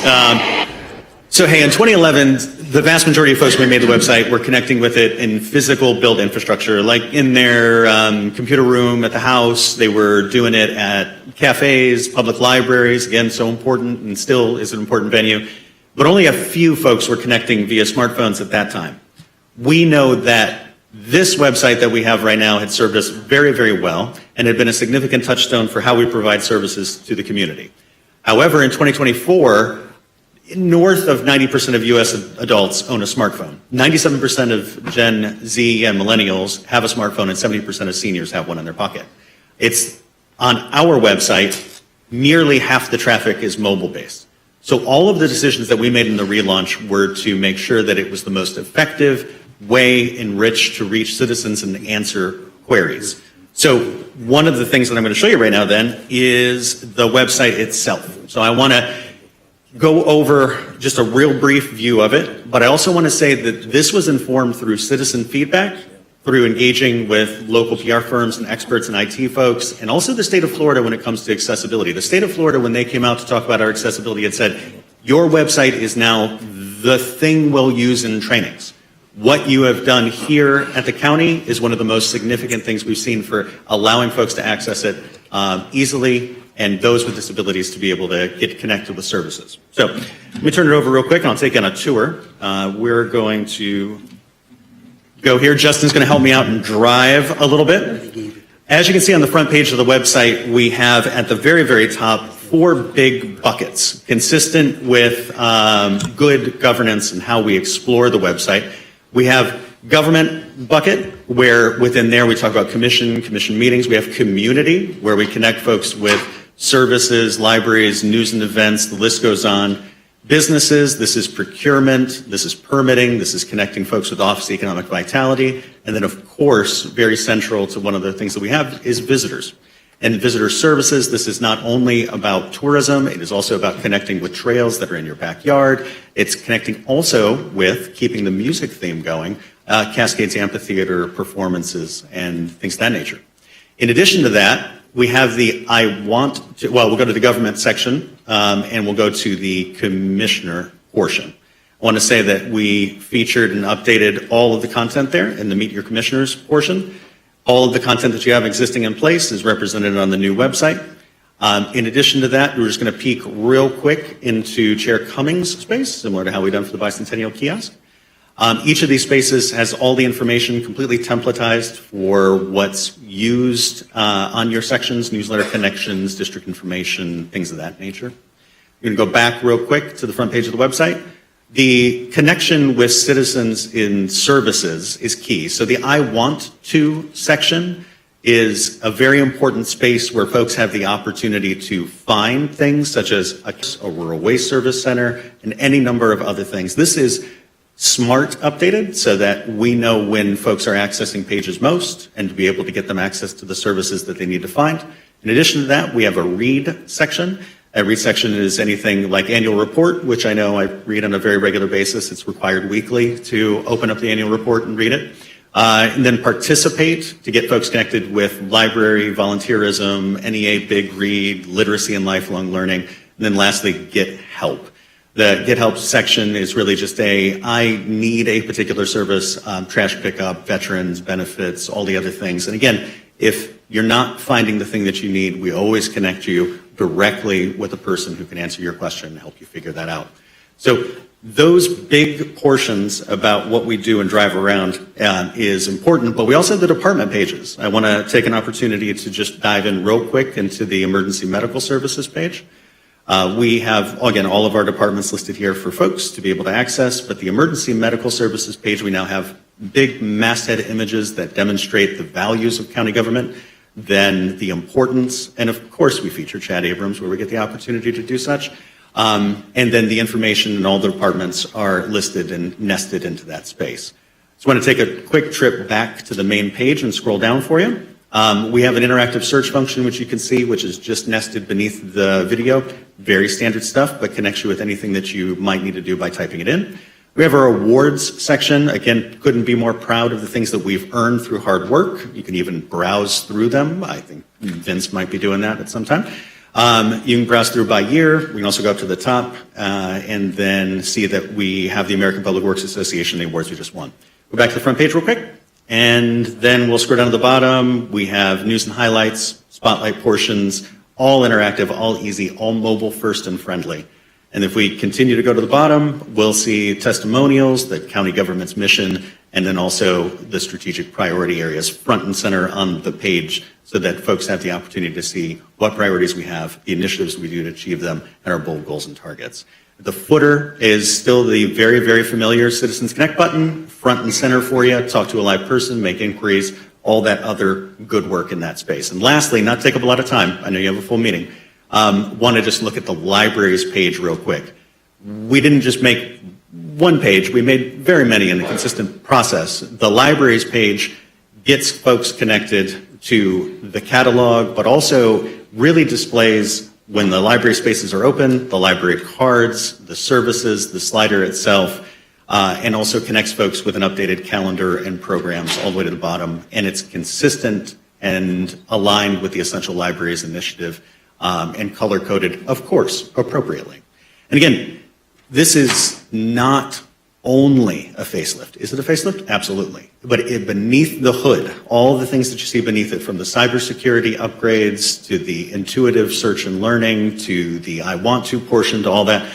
So hey, in 2011, the vast majority of folks when we made the website were connecting with it in physical built infrastructure, like in their computer room at the house. They were doing it at cafes, public libraries, again, so important and still is an important venue. But only a few folks were connecting via smartphones at that time. We know that this website that we have right now had served us very, very well and had been a significant touchstone for how we provide services to the community. However, in 2024, north of 90% of U.S. adults own a smartphone. 97% of Gen Z and millennials have a smartphone, and 70% of seniors have one in their pocket. It's on our website, nearly half the traffic is mobile-based. So all of the decisions that we made in the relaunch were to make sure that it was the most effective way in which to reach citizens and answer queries. So one of the things that I'm going to show you right now then is the website itself. So I want to go over just a real brief view of it, but I also want to say that this was informed through citizen feedback, through engaging with local PR firms and experts and IT folks, and also the state of Florida when it comes to accessibility. The state of Florida, when they came out to talk about our accessibility, had said, your website is now the thing we'll use in trainings. What you have done here at the county is one of the most significant things we've seen for allowing folks to access it easily, and those with disabilities to be able to get connected with services. So let me turn it over real quick and I'll take on a tour. We're going to go here. Justin's going to help me out and drive a little bit. As you can see on the front page of the website, we have at the very, very top 4 big buckets, consistent with good governance and how we explore the website. We have government bucket, where within there we talk about commission meetings. We have community, where we connect folks with services, libraries, news and events, the list goes on. Businesses, this is procurement, this is permitting, this is connecting folks with Office of Economic Vitality. And then of course, very central to one of the things that we have is visitors. And visitor services, this is not only about tourism, it is also about connecting with trails that are in your backyard. It's connecting also with keeping the music theme going, Cascades Amphitheater performances and things of that nature. In addition to that, we have the we'll go to the government section and we'll go to the commissioner portion. I want to say that we featured and updated all of the content there in the Meet Your Commissioners portion. All of the content that you have existing in place is represented on the new website. In addition to that, we're just going to peek real quick into Chair Cummings' space, similar to how we've done for the bicentennial kiosk. Each of these spaces has all the information completely templatized for what's used on your sections, newsletter connections, district information, things of that nature. We're going to go back real quick to the front page of the website. The connection with citizens in services is key. So the I want to section is a very important space where folks have the opportunity to find things such as a rural waste service center and any number of other things. This is smart updated so that we know when folks are accessing pages most and to be able to get them access to the services that they need to find. In addition to that, we have a read section. A read section is anything like annual report, which I know I read on a very regular basis. It's required weekly to open up the annual report and read it. And then participate to get folks connected with library, volunteerism, NEA Big Read, literacy and lifelong learning. And then lastly, get help. The Get Help section is really just I need a particular service, trash pickup, veterans, benefits, all the other things. And again, if you're not finding the thing that you need, we always connect you directly with a person who can answer your question and help you figure that out. So those big portions about what we do and drive around is important, but we also have the department pages. I want to take an opportunity to just dive in real quick into the emergency medical services page. We have, again, all of our departments listed here for folks to be able to access, but the emergency medical services page, we now have big masthead images that demonstrate the values of county government, then the importance, and of course we feature Chad Abrams where we get the opportunity to do such, and then the information in all the departments are listed and nested into that space. So I want to take a quick trip back to the main page and scroll down for you. We have an interactive search function, which you can see, which is just nested beneath the video. Very standard stuff, but connects you with anything that you might need to do by typing it in. We have our awards section. Again, couldn't be more proud of the things that we've earned through hard work. You can even browse through them. I think Vince might be doing that at some time. You can browse through by year. We can also go up to the top and then see that we have the American Public Works Association, the awards we just won. Go back to the front page real quick. And then we'll scroll down to the bottom. We have news and highlights, spotlight portions, all interactive, all easy, all mobile first and friendly. And if we continue to go to the bottom, we'll see testimonials, the county government's mission, and then also the strategic priority areas front and center on the page so that folks have the opportunity to see what priorities we have, the initiatives we do to achieve them, and our bold goals and targets. The footer is still the very, very familiar Citizens Connect button, front and center for you, talk to a live person, make inquiries, all that other good work in that space. And lastly, not take up a lot of time, I know you have a full meeting, want to just look at the libraries page real quick. We didn't just make one page, we made very many in a consistent process. The libraries page gets folks connected to the catalog, but also really displays when the library spaces are open, the library cards, the services, the slider itself, and also connects folks with an updated calendar and programs all the way to the bottom. And it's consistent and aligned with the Essential Libraries Initiative, and color-coded, of course, appropriately. And again, this is not only a facelift. Is it a facelift? Absolutely. But beneath the hood, all the things that you see beneath it, from the cybersecurity upgrades to the intuitive search and learning to the I want to portion to all that,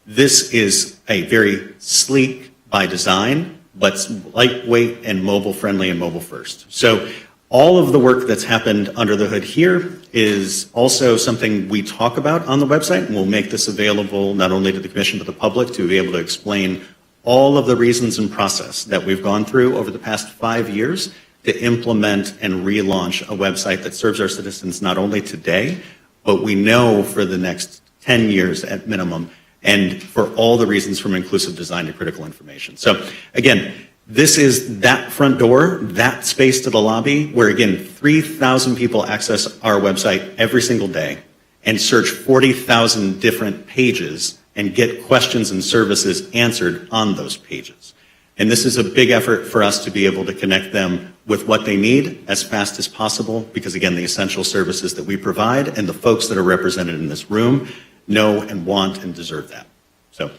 this is a very sleek by design, but lightweight and mobile friendly and mobile first. So all of the work that's happened under the hood here is also something we talk about on the website, and we'll make this available not only to the Commission but the public to be able to explain all of the reasons and process that we've gone through over the past 5 years to implement and relaunch a website that serves our citizens not only today, but we know for the next 10 years at minimum, and for all the reasons from inclusive design to critical information. So again, this is that front door, that space to the lobby, where again, 3,000 people access our website every single day and search 40,000 different pages and get questions and services answered on those pages. And this is a big effort for us to be able to connect them with what they need as fast as possible, because again, the essential services that we provide and the folks that are represented in this room know and want and deserve that. So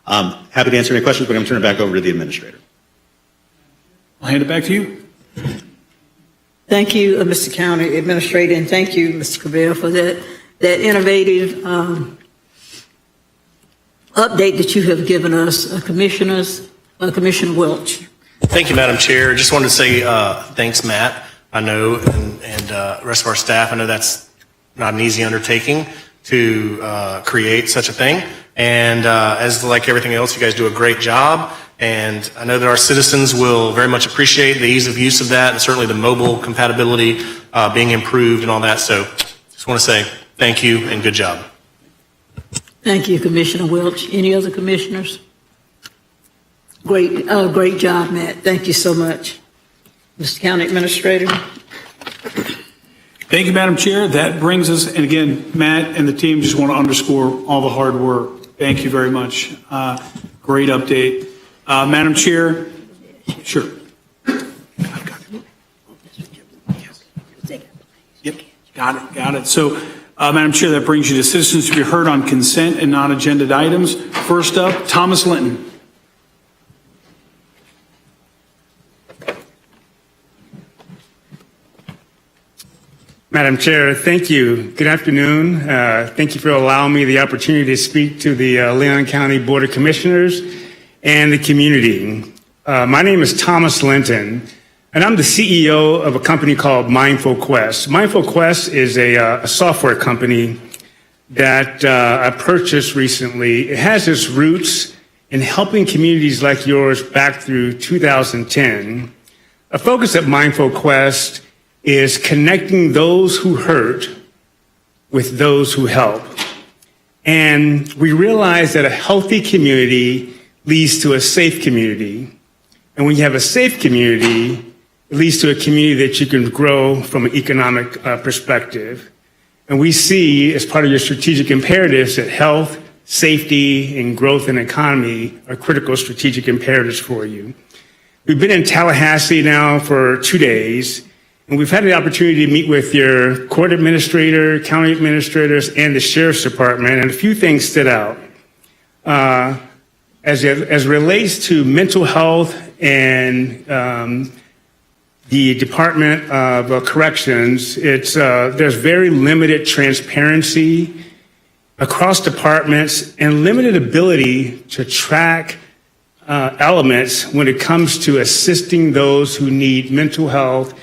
happy to answer any questions, but I'm going to turn it back over to the administrator. I'll hand it back to you. Thank you, Mr. County Administrator, and thank you, Mr. Cabell, for that innovative update that you have given us, Commissioner Welch. Thank you, Madam Chair. Just wanted to say thanks, Matt. I know, and the rest of our staff, I know that's not an easy undertaking to create such a thing. And as like everything else, you guys do a great job. And I know that our citizens will very much appreciate the ease of use of that, and certainly the mobile compatibility being improved and all that. So just want to say thank you and good job. Thank you, Commissioner Welch. Any other commissioners? Great job, Matt. Thank you so much. Mr. County Administrator. Thank you, Madam Chair. That brings us, and again, Matt and the team just want to underscore all the hard work. Thank you very much. Great update. Madam Chair, sure. Yep, got it. So, Madam Chair, that brings you to citizens to be heard on consent and non-agenda items. First up, Thomas Linton. Madam Chair, thank you. Good afternoon. Thank you for allowing me the opportunity to speak to the Leon County Board of Commissioners and the community. My name is Thomas Linton, and I'm the CEO of a company called Mindful Quest. Mindful Quest is a software company that I purchased recently. It has its roots in helping communities like yours back through 2010. A focus at Mindful Quest is connecting those who hurt with those who help. And we realize that a healthy community leads to a safe community. And when you have a safe community, it leads to a community that you can grow from an economic perspective. And we see, as part of your strategic imperatives, that health, safety, and growth and economy are critical strategic imperatives for you. We've been in Tallahassee now for 2 days, and we've had the opportunity to meet with your court administrator, county administrators, and the sheriff's department, and a few things stood out. As it relates to mental health and the Department of Corrections, there's very limited transparency across departments and limited ability to track elements when it comes to assisting those who need mental health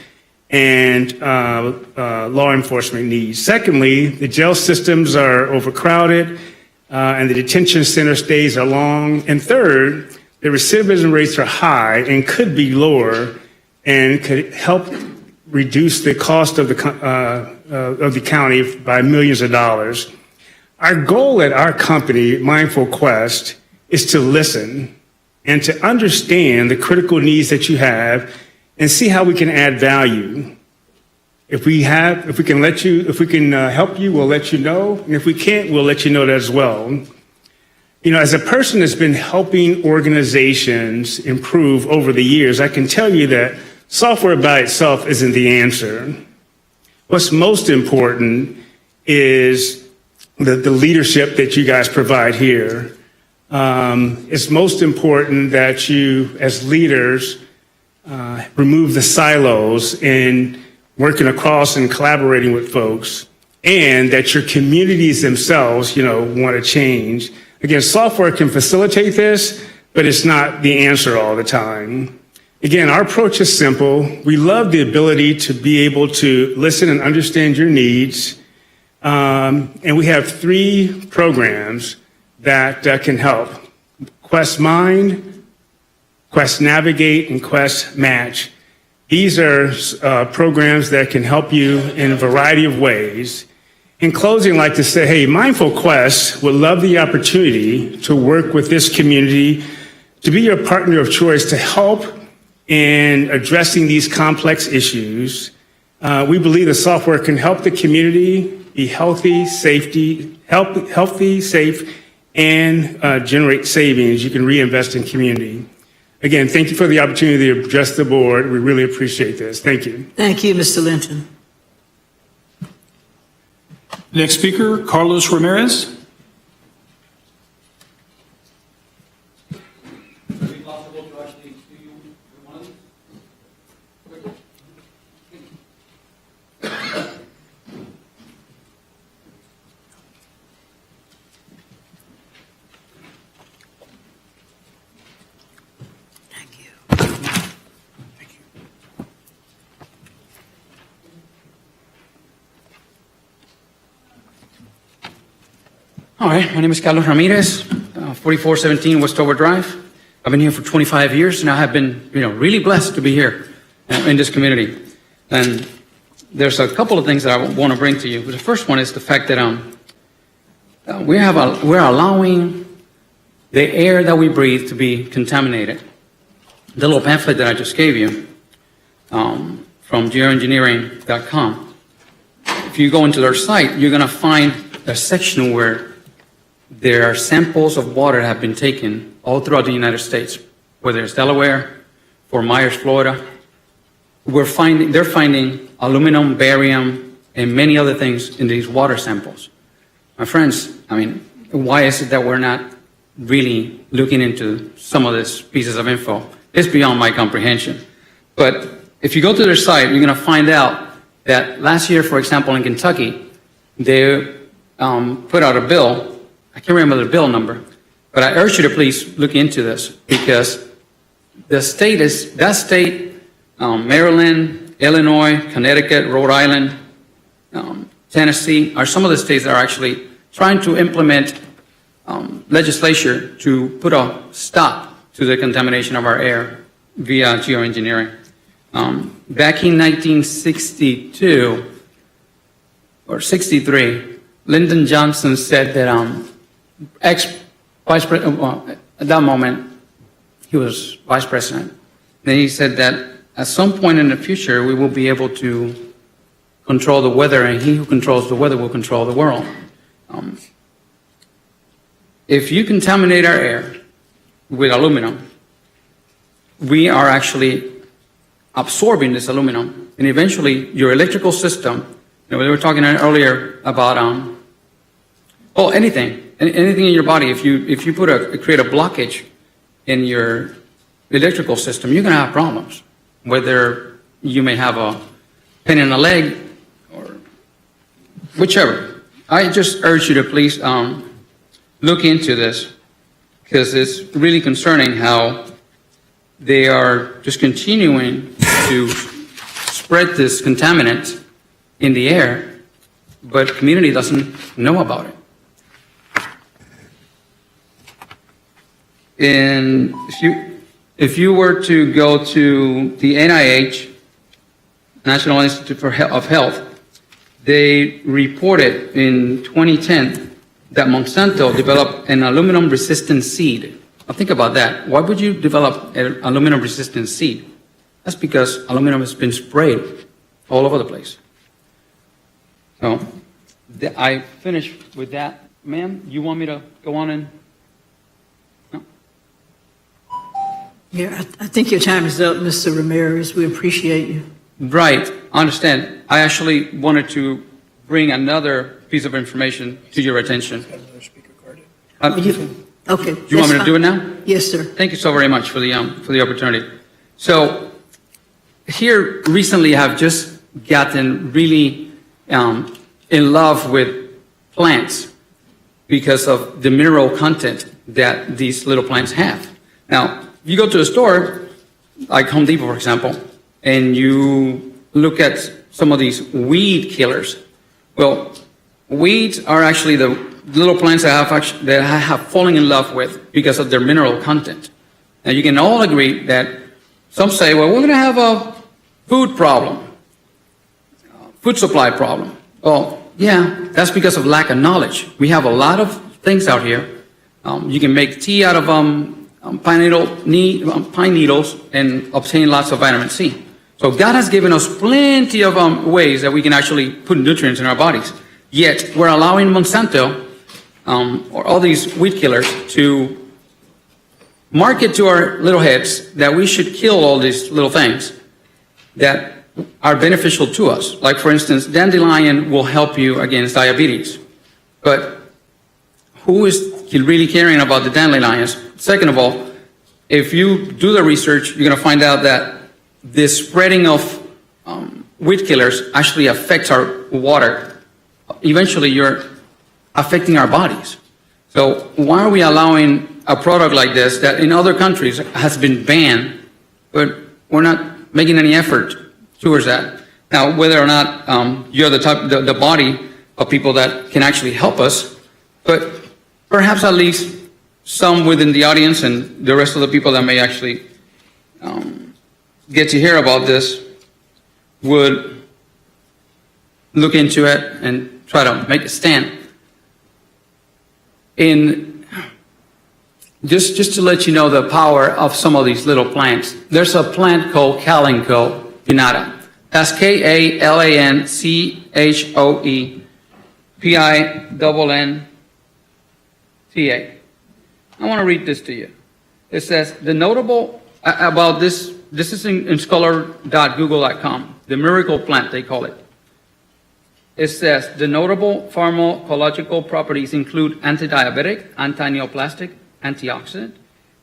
and law enforcement needs. Secondly, the jail systems are overcrowded and the detention center stays are long. And third, the recidivism rates are high and could be lower and could help reduce the cost of the county by millions of dollars. Our goal at our company, Mindful Quest, is to listen and to understand the critical needs that you have and see how we can add value. If we can help you, we'll let you know. And if we can't, we'll let you know that as well. You know, as a person that's been helping organizations improve over the years, I can tell you that software by itself isn't the answer. What's most important is the leadership that you guys provide here. It's most important that you, as leaders, remove the silos in working across and collaborating with folks, and that your communities themselves, want to change. Again, software can facilitate this, but it's not the answer all the time. Again, our approach is simple. We love the ability to be able to listen and understand your needs. And we have 3 programs that can help. Quest Mind, Quest Navigate, and Quest Match. These are programs that can help you in a variety of ways. In closing, I'd like to say, hey, Mindful Quest would love the opportunity to work with this community, to be your partner of choice to help in addressing these complex issues. We believe the software can help the community be healthy, safe, and generate savings you can reinvest in community. Again, thank you for the opportunity to address the board. We really appreciate this. Thank you. Thank you, Mr. Linton. Next speaker, Carlos Ramirez. All right, my name is Carlos Ramirez, 4417 Westover Drive. I've been here for 25 years, and I have been, really blessed to be here in this community. And there's a couple of things that I want to bring to you. The first one is the fact that we're allowing the air that we breathe to be contaminated. The little pamphlet that I just gave you from geoengineering.com. If you go into their site, you're going to find a section where there are samples of water that have been taken all throughout the United States, whether it's Delaware, Fort Myers, Florida. They're finding aluminum, barium, and many other things in these water samples. My friends, why is it that we're not really looking into some of these pieces of info? It's beyond my comprehension. But if you go to their site, you're going to find out that last year, for example, in Kentucky, they put out a bill. I can't remember the bill number, but I urge you to please look into this, because that state, Maryland, Illinois, Connecticut, Rhode Island, Tennessee, are some of the states that are actually trying to implement legislation to put a stop to the contamination of our air via geoengineering. Back in 1962 or 63, Lyndon Johnson said that ex-vice president, at that moment, he was vice president. Then he said that at some point in the future, we will be able to control the weather, and he who controls the weather will control the world. If you contaminate our air with aluminum, we are actually absorbing this aluminum, and eventually your electrical system, we were talking earlier about anything in your body. If you create a blockage in your electrical system, you're going to have problems. Whether you may have a pain in the leg or whichever. I just urge you to please look into this, because it's really concerning how they are just continuing to spread this contaminant in the air, but the community doesn't know about it. And if you were to go to the NIH, National Institute of Health, they reported in 2010 that Monsanto developed an aluminum-resistant seed. Now think about that. Why would you develop an aluminum-resistant seed? That's because aluminum has been sprayed all over the place. So I finished with that. Ma'am, you want me to go on and? No? Yeah, I think your time is up, Mr. Ramirez. We appreciate you. Right, I understand. I actually wanted to bring another piece of information to your attention. Okay. Do you want me to do it now? Yes, sir. Thank you so very much for the opportunity. So here recently I have just gotten really in love with plants because of the mineral content that these little plants have. Now, you go to a store, like Home Depot, for example, and you look at some of these weed killers. Well, weeds are actually the little plants that I have fallen in love with because of their mineral content. Now, you can all agree that some say, well, we're going to have a food problem, food supply problem. Well, yeah, that's because of lack of knowledge. We have a lot of things out here. You can make tea out of pine needles and obtain lots of vitamin C. So God has given us plenty of ways that we can actually put nutrients in our bodies. Yet we're allowing Monsanto or all these weed killers to market to our little heads that we should kill all these little things that are beneficial to us. Like, for instance, dandelion will help you against diabetes. But who is really caring about the dandelions? Second of all, if you do the research, you're going to find out that the spreading of weed killers actually affects our water. Eventually, you're affecting our bodies. So why are we allowing a product like this that in other countries has been banned, but we're not making any effort towards that? Now, whether or not you're the body of people that can actually help us, but perhaps at least some within the audience and the rest of the people that may actually get to hear about this would look into it and try to make a stand. Just to let you know the power of some of these little plants, there's a plant called Kalanchoe pinnata. That's Kalanchoe PINNTA. I want to read this to you. It says, the notable about this is in scholar.google.com, the miracle plant, they call it. It says, the notable pharmacological properties include anti-diabetic, anti-neoplastic, antioxidant,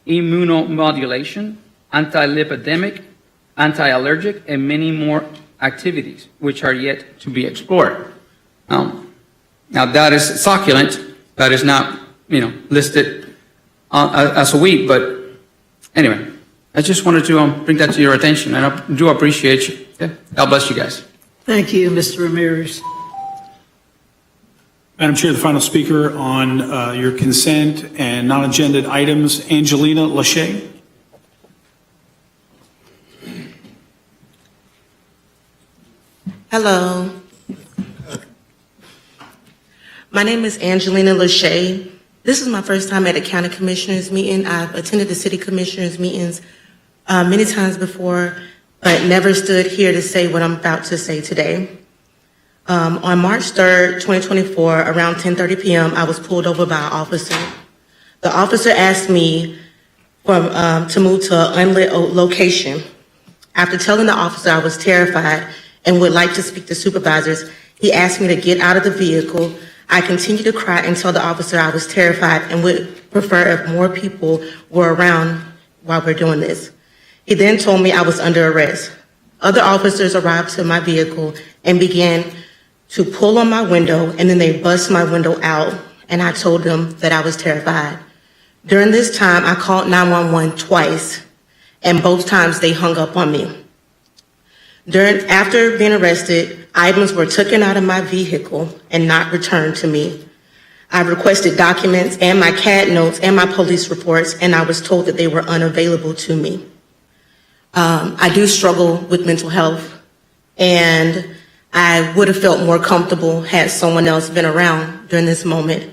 immunomodulation, anti-lipidemic, anti-allergic, and many more activities, which are yet to be explored. Now that is succulent, that is not, listed as a weed, but anyway, I just wanted to bring that to your attention, and I do appreciate you. Okay? God bless you guys. Thank you, Mr. Ramirez. Madam Chair, the final speaker on your consent and non-agenda items, Angelina Lachey. Hello. My name is Angelina Lachey. This is my first time at a county commissioners meeting. I've attended the city commissioners meetings many times before, but never stood here to say what I'm about to say today. On March 3rd, 2024, around 10:30 p.m., I was pulled over by an officer. The officer asked me to move to an unlit location. After telling the officer I was terrified and would like to speak to supervisors, he asked me to get out of the vehicle. I continued to cry and tell the officer I was terrified and would prefer if more people were around while we're doing this. He then told me I was under arrest. Other officers arrived to my vehicle and began to pull on my window, and then they bust my window out, and I told them that I was terrified. During this time, I called 911 twice, and both times they hung up on me. After being arrested, items were taken out of my vehicle and not returned to me. I requested documents and my CAD notes and my police reports, and I was told that they were unavailable to me. I do struggle with mental health, and I would have felt more comfortable had someone else been around during this moment.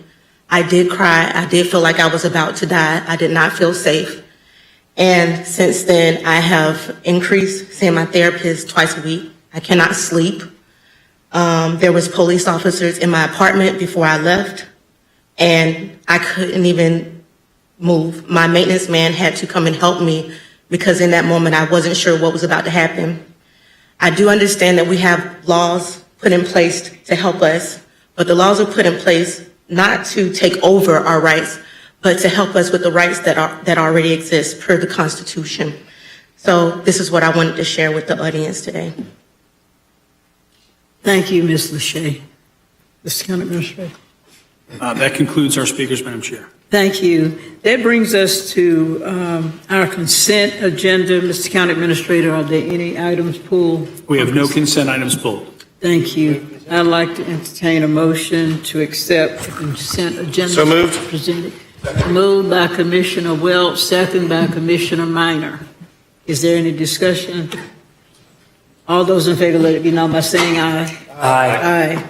I did cry. I did feel like I was about to die. I did not feel safe. And since then, I have increased seeing my therapist twice a week. I cannot sleep. There was police officers in my apartment before I left, and I couldn't even move. My maintenance man had to come and help me because in that moment I wasn't sure what was about to happen. I do understand that we have laws put in place to help us, but the laws are put in place not to take over our rights, but to help us with the rights that already exist per the Constitution. So this is what I wanted to share with the audience today. Thank you, Ms. Lachey. Mr. County Administrator. That concludes our speakers, Madam Chair. Thank you. That brings us to our consent agenda. Mr. County Administrator, are there any items pulled? We have no consent items pulled. Thank you. I'd like to entertain a motion to accept the consent agenda. So moved. Presented. Moved by Commissioner Welch, second by Commissioner Minor. Is there any discussion? All those in favor, let it be known by saying aye. Aye. Aye.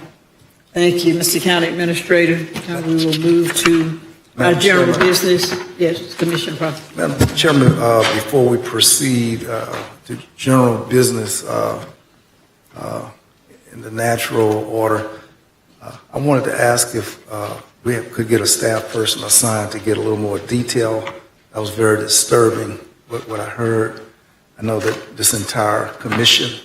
Thank you, Mr. County Administrator. Now we will move to our Madam general Chairman. business. Yes, Commissioner Proctor. Madam Chairman, before we proceed to general business in the natural order, I wanted to ask if we could get a staff person assigned to get a little more detail. That was very disturbing, what I heard. I know that this entire commission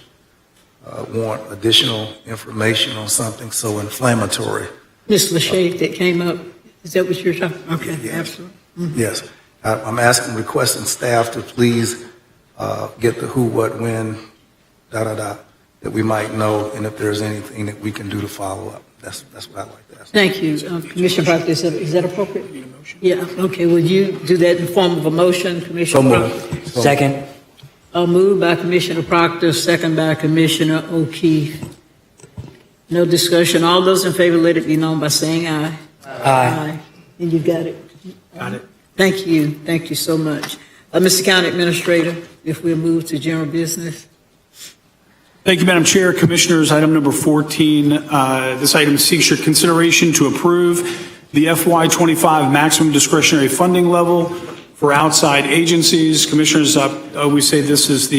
want additional information on something so inflammatory. Ms. Lachey, that came up. Is that what you're talking? Okay, Yes. absolutely. Yes, I'm asking, requesting staff to please get the who, what, when, that we might know, and if there's anything that we can do to follow up. That's what I'd like to ask. Thank you. Commissioner Proctor, is that appropriate? Yeah, okay. Would you do that in form of a motion, Commissioner Proctor? Second. Moved by Commissioner Proctor, second by Commissioner O'Keefe. No discussion. All those in favor, let it be known by saying aye. Aye. And you got it? Got it. Thank you. Thank you so much. Mr. County Administrator, if we'll move to general business. Thank you, Madam Chair. Commissioners, item number 14. This item seeks your consideration to approve the FY25 maximum discretionary funding level for outside agencies. Commissioners, we say this is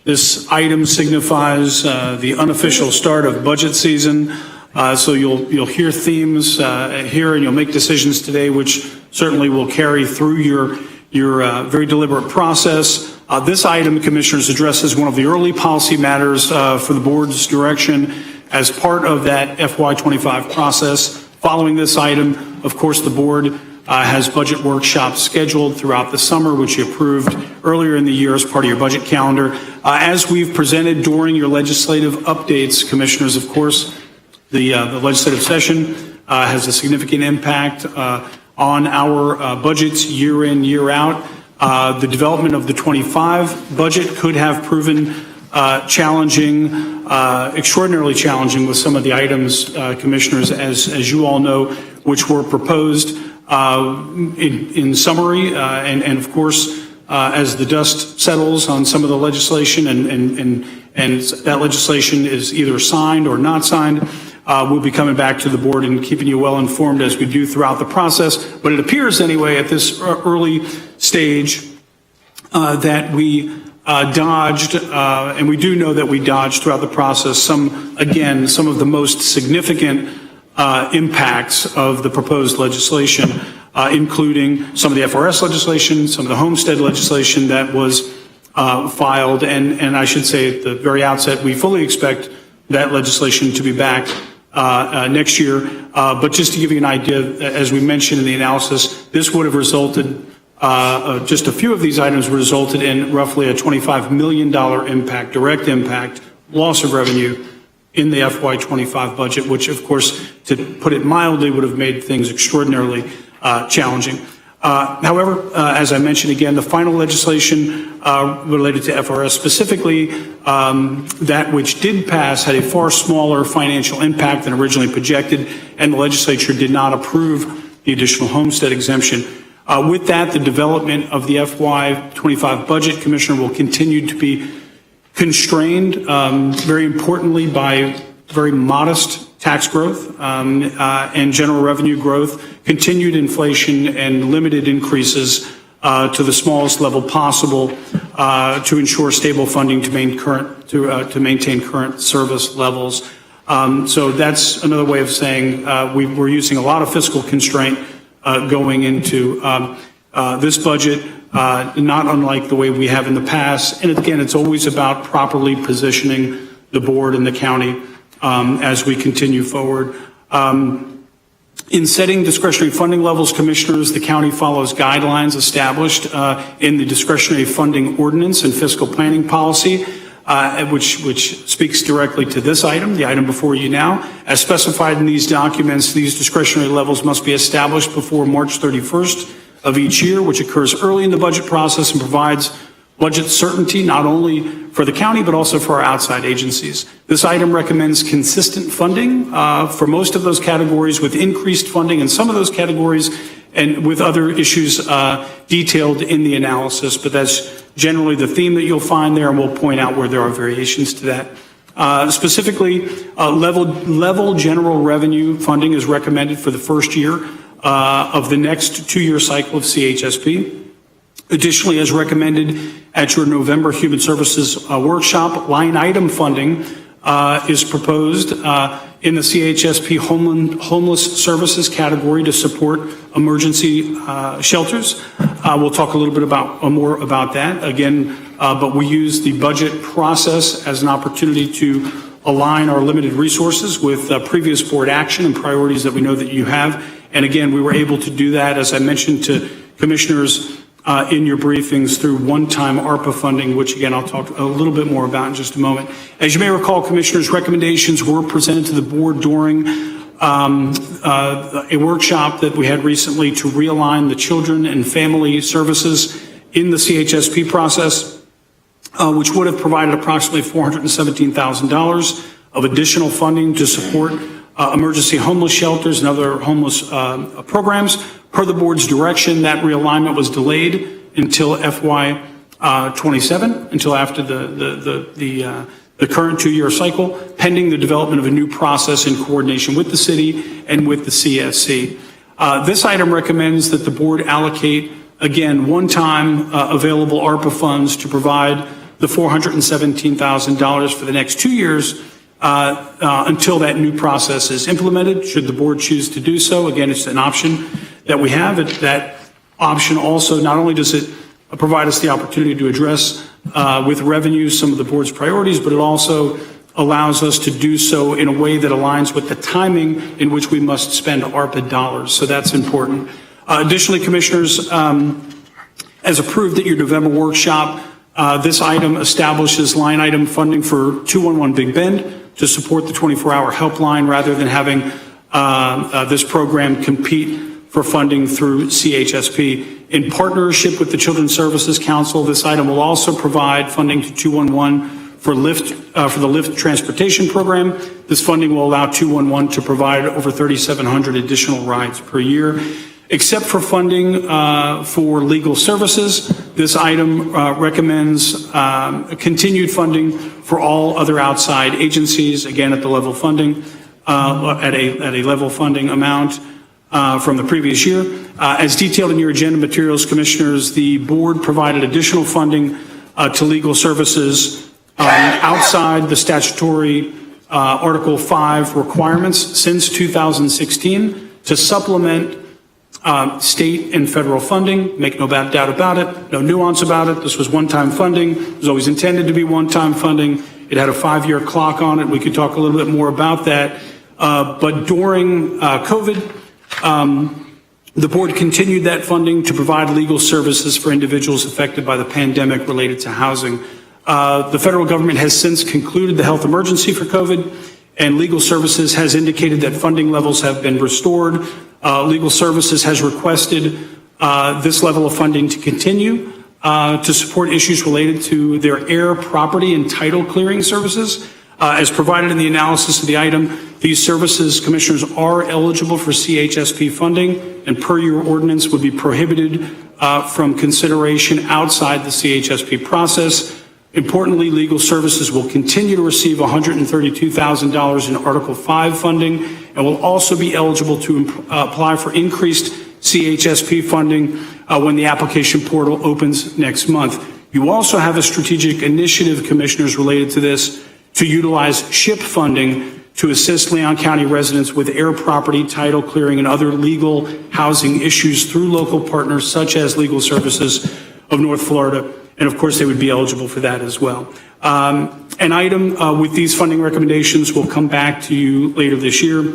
this item signifies the unofficial start of budget season. So you'll hear themes here, and you'll make decisions today, which certainly will carry through your very deliberate process. This item, Commissioners, addresses one of the early policy matters for the board's direction as part of that FY25 process. Following this item, of course, the board has budget workshops scheduled throughout the summer, which you approved earlier in the year as part of your budget calendar. As we've presented during your legislative updates, Commissioners, of course, the legislative session has a significant impact on our budgets year in, year out. The development of the 25 budget could have proven challenging, extraordinarily challenging with some of the items, Commissioners, as you all know, which were proposed in summary. And of course, as the dust settles on some of the legislation and that legislation is either signed or not signed, we'll be coming back to the board and keeping you well informed as we do throughout the process. But it appears anyway at this early stage that we dodged, and we do know that we dodged throughout the process some of the most significant impacts of the proposed legislation, including some of the FRS legislation, some of the homestead legislation that was filed. And I should say at the very outset, we fully expect that legislation to be back next year. But just to give you an idea, as we mentioned in the analysis, this would have resulted, just a few of these items resulted in roughly a $25 million impact, direct impact, loss of revenue in the FY25 budget, which of course, to put it mildly, would have made things extraordinarily challenging. However, as I mentioned again, the final legislation related to FRS specifically, that which did pass had a far smaller financial impact than originally projected, and the legislature did not approve the additional homestead exemption. With that, the development of the FY25 budget, Commissioner, will continue to be constrained, very importantly, by very modest tax growth and general revenue growth, continued inflation, and limited increases to the smallest level possible to ensure stable funding to maintain current service levels. So that's another way of saying we're using a lot of fiscal constraint going into this budget, not unlike the way we have in the past. And again, it's always about properly positioning the board and the county as we continue forward. In setting discretionary funding levels, commissioners, the county follows guidelines established in the discretionary funding ordinance and fiscal planning policy, which speaks directly to this item, the item before you now. As specified in these documents, these discretionary levels must be established before March 31st of each year, which occurs early in the budget process and provides budget certainty not only for the county but also for our outside agencies. This item recommends consistent funding for most of those categories, with increased funding in some of those categories and with other issues detailed in the analysis, but that's generally the theme that you'll find there, and we'll point out where there are variations to that. Specifically, level general revenue funding is recommended for the first year of the next two-year cycle of CHSP. Additionally, as recommended at your November Human Services Workshop, line item funding is proposed in the CHSP homeless services category to support emergency shelters. We'll talk a little bit more about that again, but we use the budget process as an opportunity to align our limited resources with previous board action and priorities that we know that you have. And again, we were able to do that, as I mentioned to commissioners in your briefings, through one-time ARPA funding, which again, I'll talk a little bit more about in just a moment. As you may recall, commissioners, recommendations were presented to the board during a workshop that we had recently to realign the children and family services in the CHSP process, which would have provided approximately $417,000 of additional funding to support emergency homeless shelters and other homeless programs. Per the board's direction, that realignment was delayed until FY 27, until after the current two-year cycle, pending the development of a new process in coordination with the city and with the CSC. This item recommends that the board allocate, again, one-time available ARPA funds to provide the $417,000 for the next 2 years until that new process is implemented, should the board choose to do so. Again, it's an option that we have. That option also, not only does it provide us the opportunity to address with revenue some of the board's priorities, but it also allows us to do so in a way that aligns with the timing in which we must spend ARPA dollars. So that's important. Additionally, commissioners, as approved at your November workshop, this item establishes line item funding for 211 Big Bend to support the 24-hour helpline rather than having this program compete for funding through CHSP. In partnership with the Children's Services Council, this item will also provide funding to 211 for the Lyft transportation program. This funding will allow 211 to provide over 3,700 additional rides per year. Except for funding for legal services, this item recommends continued funding for all other outside agencies, again at the level funding, at a level funding amount from the previous year. As detailed in your agenda materials, commissioners, the board provided additional funding to legal services outside the statutory Article 5 requirements since 2016 to supplement state and federal funding. Make no doubt about it, no nuance about it. This was one-time funding. It was always intended to be one-time funding. It had a 5-year clock on it. We could talk a little bit more about that. But during COVID, the board continued that funding to provide legal services for individuals affected by the pandemic related to housing. The federal government has since concluded the health emergency for COVID, and legal services has indicated that funding levels have been restored. Legal services has requested this level of funding to continue to support issues related to their air, property, and title clearing services. As provided in the analysis of the item, these services, commissioners, are eligible for CHSP funding, and per your ordinance would be prohibited from consideration outside the CHSP process. Importantly, legal services will continue to receive $132,000 in Article 5 funding and will also be eligible to apply for increased CHSP funding when the application portal opens next month. You also have a strategic initiative, commissioners, related to this to utilize SHIP funding to assist Leon County residents with air property, title clearing, and other legal housing issues through local partners such as Legal Services of North Florida. And of course, they would be eligible for that as well. An item with these funding recommendations will come back to you later this year.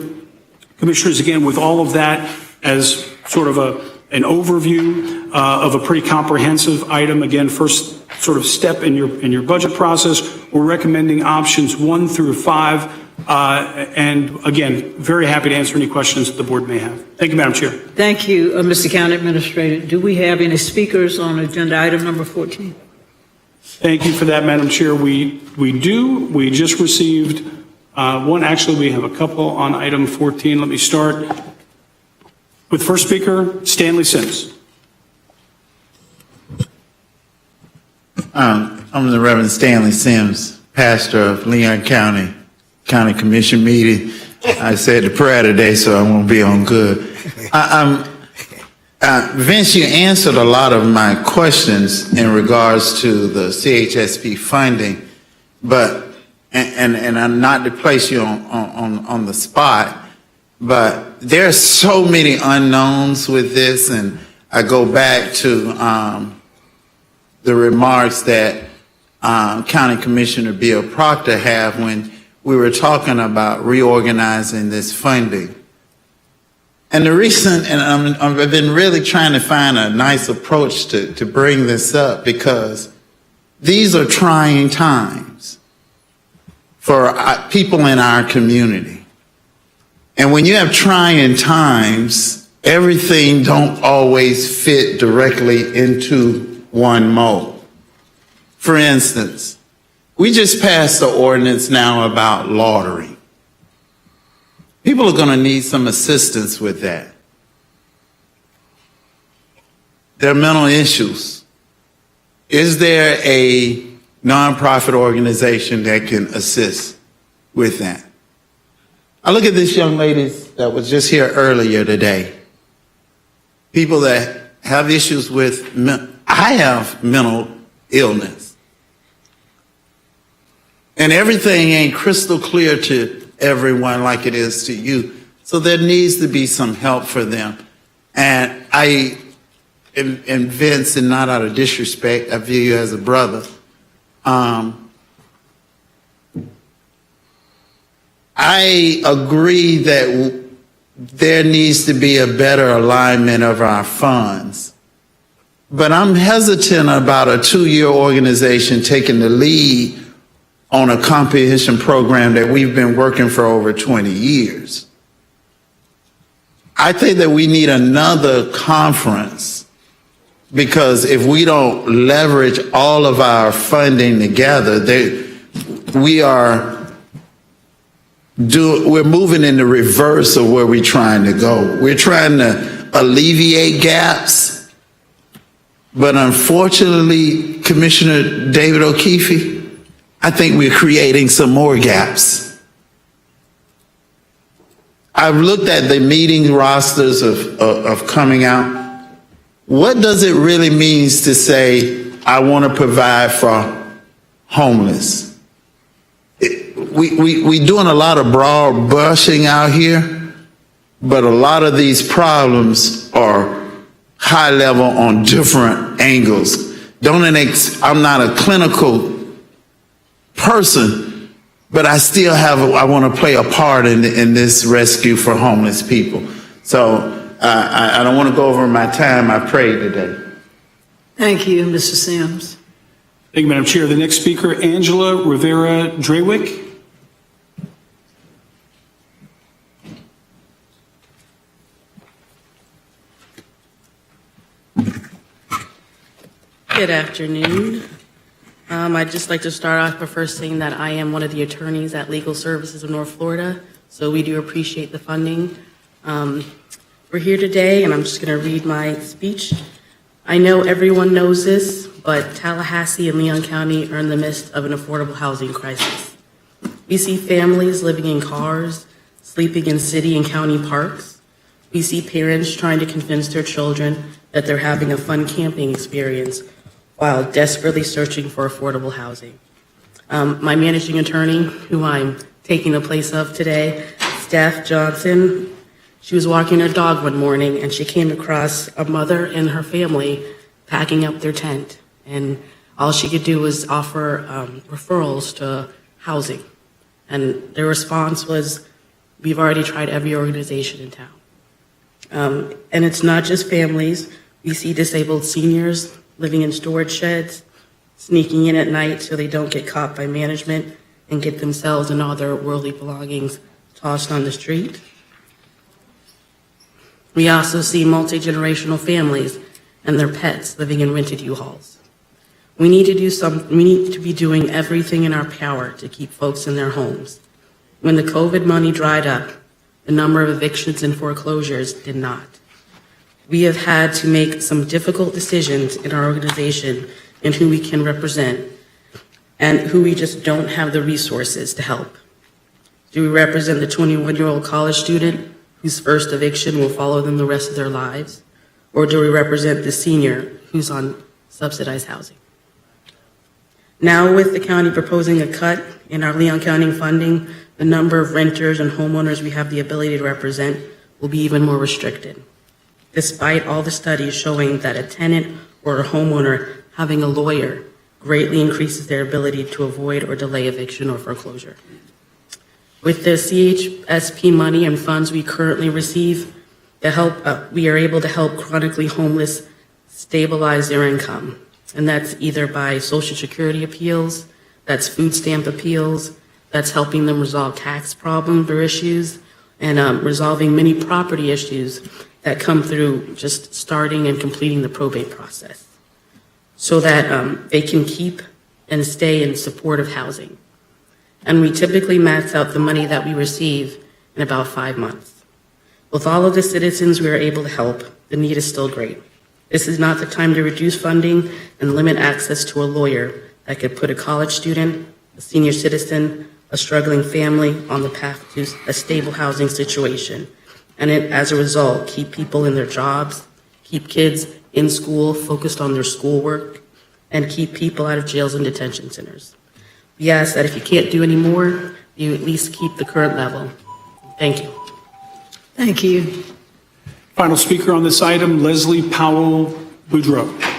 Commissioners, again, with all of that as sort of an overview of a pretty comprehensive item, again, first sort of step in your budget process, we're recommending options 1 through 5. And again, very happy to answer any questions that the board may have. Thank you, Madam Chair. Thank you, Mr. County Administrator. Do we have any speakers on agenda item number 14? Thank you for that, Madam Chair. We do. We just received one. Actually, we have a couple on item 14. Let me start with first speaker, Stanley Sims. I'm the Reverend Stanley Sims, pastor of Leon County Commission meeting. I said the prayer today, so I won't be on good. Vince, you answered a lot of my questions in regards to the CHSP funding, but and I'm not to place you on the spot, but there are so many unknowns with this, and I go back to the remarks that County Commissioner Bill Proctor had when we were talking about reorganizing this funding. And the reason, and I've been really trying to find a nice approach to bring this up, because these are trying times for people in our community. And when you have trying times, everything don't always fit directly into one mold. For instance, we just passed the ordinance now about lottery. People are going to need some assistance with that. There are mental issues. Is there a nonprofit organization that can assist with that? I look at this young lady that was just here earlier today. People that have issues with, I have mental illness. And everything ain't crystal clear to everyone like it is to you. So there needs to be some help for them. And and Vince, and not out of disrespect, I view you as a brother. I agree that there needs to be a better alignment of our funds. But I'm hesitant about a 2-year organization taking the lead on a comprehension program that we've been working for over 20 years. I think that we need another conference, because if we don't leverage all of our funding together, we're moving in the reverse of where we're trying to go. We're trying to alleviate gaps, but unfortunately, Commissioner David O'Keefe, I think we're creating some more gaps. I've looked at the meeting rosters of coming out. What does it really mean to say, I want to provide for homeless? We doing a lot of broad brushing out here, but a lot of these problems are high level on different angles. I'm not a clinical person, but I still I want to play a part in this rescue for homeless people. So I don't want to go over my time. I prayed today. Thank you, Mr. Sims. Thank you, Madam Chair. The next speaker, Angela Rivera Draywick. Good afternoon. I'd just like to start off by first saying that I am one of the attorneys at Legal Services of North Florida, so we do appreciate the funding. We're here today, and I'm just going to read my speech. I know everyone knows this, but Tallahassee and Leon County are in the midst of an affordable housing crisis. We see families living in cars, sleeping in city and county parks. We see parents trying to convince their children that they're having a fun camping experience while desperately searching for affordable housing. My managing attorney, who I'm taking the place of today, Steph Johnson, she was walking her dog one morning and she came across a mother and her family packing up their tent. And all she could do was offer referrals to housing. And their response was, we've already tried every organization in town. And it's not just families. We see disabled seniors living in storage sheds, sneaking in at night so they don't get caught by management and get themselves and all their worldly belongings tossed on the street. We also see multi-generational families and their pets living in rented U-Hauls. We need to be doing everything in our power to keep folks in their homes. When the COVID money dried up, the number of evictions and foreclosures did not. We have had to make some difficult decisions in our organization and who we can represent and who we just don't have the resources to help. Do we represent the 21-year-old college student whose first eviction will follow them the rest of their lives? Or do we represent the senior who's on subsidized housing? Now, with the county proposing a cut in our Leon County funding, the number of renters and homeowners we have the ability to represent will be even more restricted, despite all the studies showing that a tenant or a homeowner having a lawyer greatly increases their ability to avoid or delay eviction or foreclosure. With the CHSP money and funds we currently receive, we are able to help chronically homeless stabilize their income. And that's either by Social Security appeals, that's food stamp appeals, that's helping them resolve tax problems or issues, and resolving many property issues that come through just starting and completing the probate process, so that they can keep and stay in supportive housing. And we typically max out the money that we receive in about 5 months. With all of the citizens we are able to help, the need is still great. This is not the time to reduce funding and limit access to a lawyer that could put a college student, a senior citizen, a struggling family on the path to a stable housing situation. And as a result, keep people in their jobs, keep kids in school focused on their schoolwork, and keep people out of jails and detention centers. We ask that if you can't do any more, you at least keep the current level. Thank you. Thank you. Final speaker on this item, Leslie Powell Boudreau.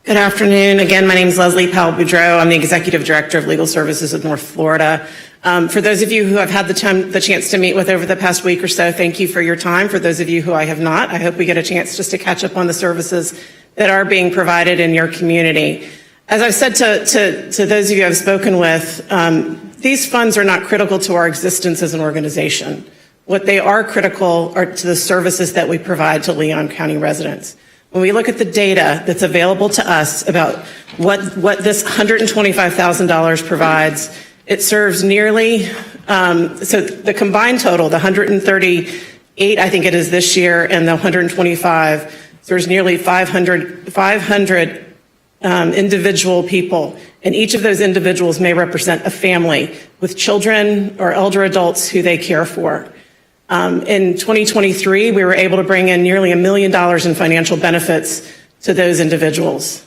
Good afternoon. Again, my name is Leslie Powell Boudreau. I'm the Executive Director of Legal Services of North Florida. For those of you who I've had the chance to meet with over the past week or so, thank you for your time. For those of you who I have not, I hope we get a chance just to catch up on the services that are being provided in your community. As I've said to those of you I've spoken with, these funds are not critical to our existence as an organization. What they are critical are to the services that we provide to Leon County residents. When we look at the data that's available to us about what this $125,000 provides, it serves nearly, so the combined total, the 138, I think it is this year, and the 125, serves nearly 500 individual people. And each of those individuals may represent a family with children or elder adults who they care for. In 2023, we were able to bring in nearly $1 million in financial benefits to those individuals.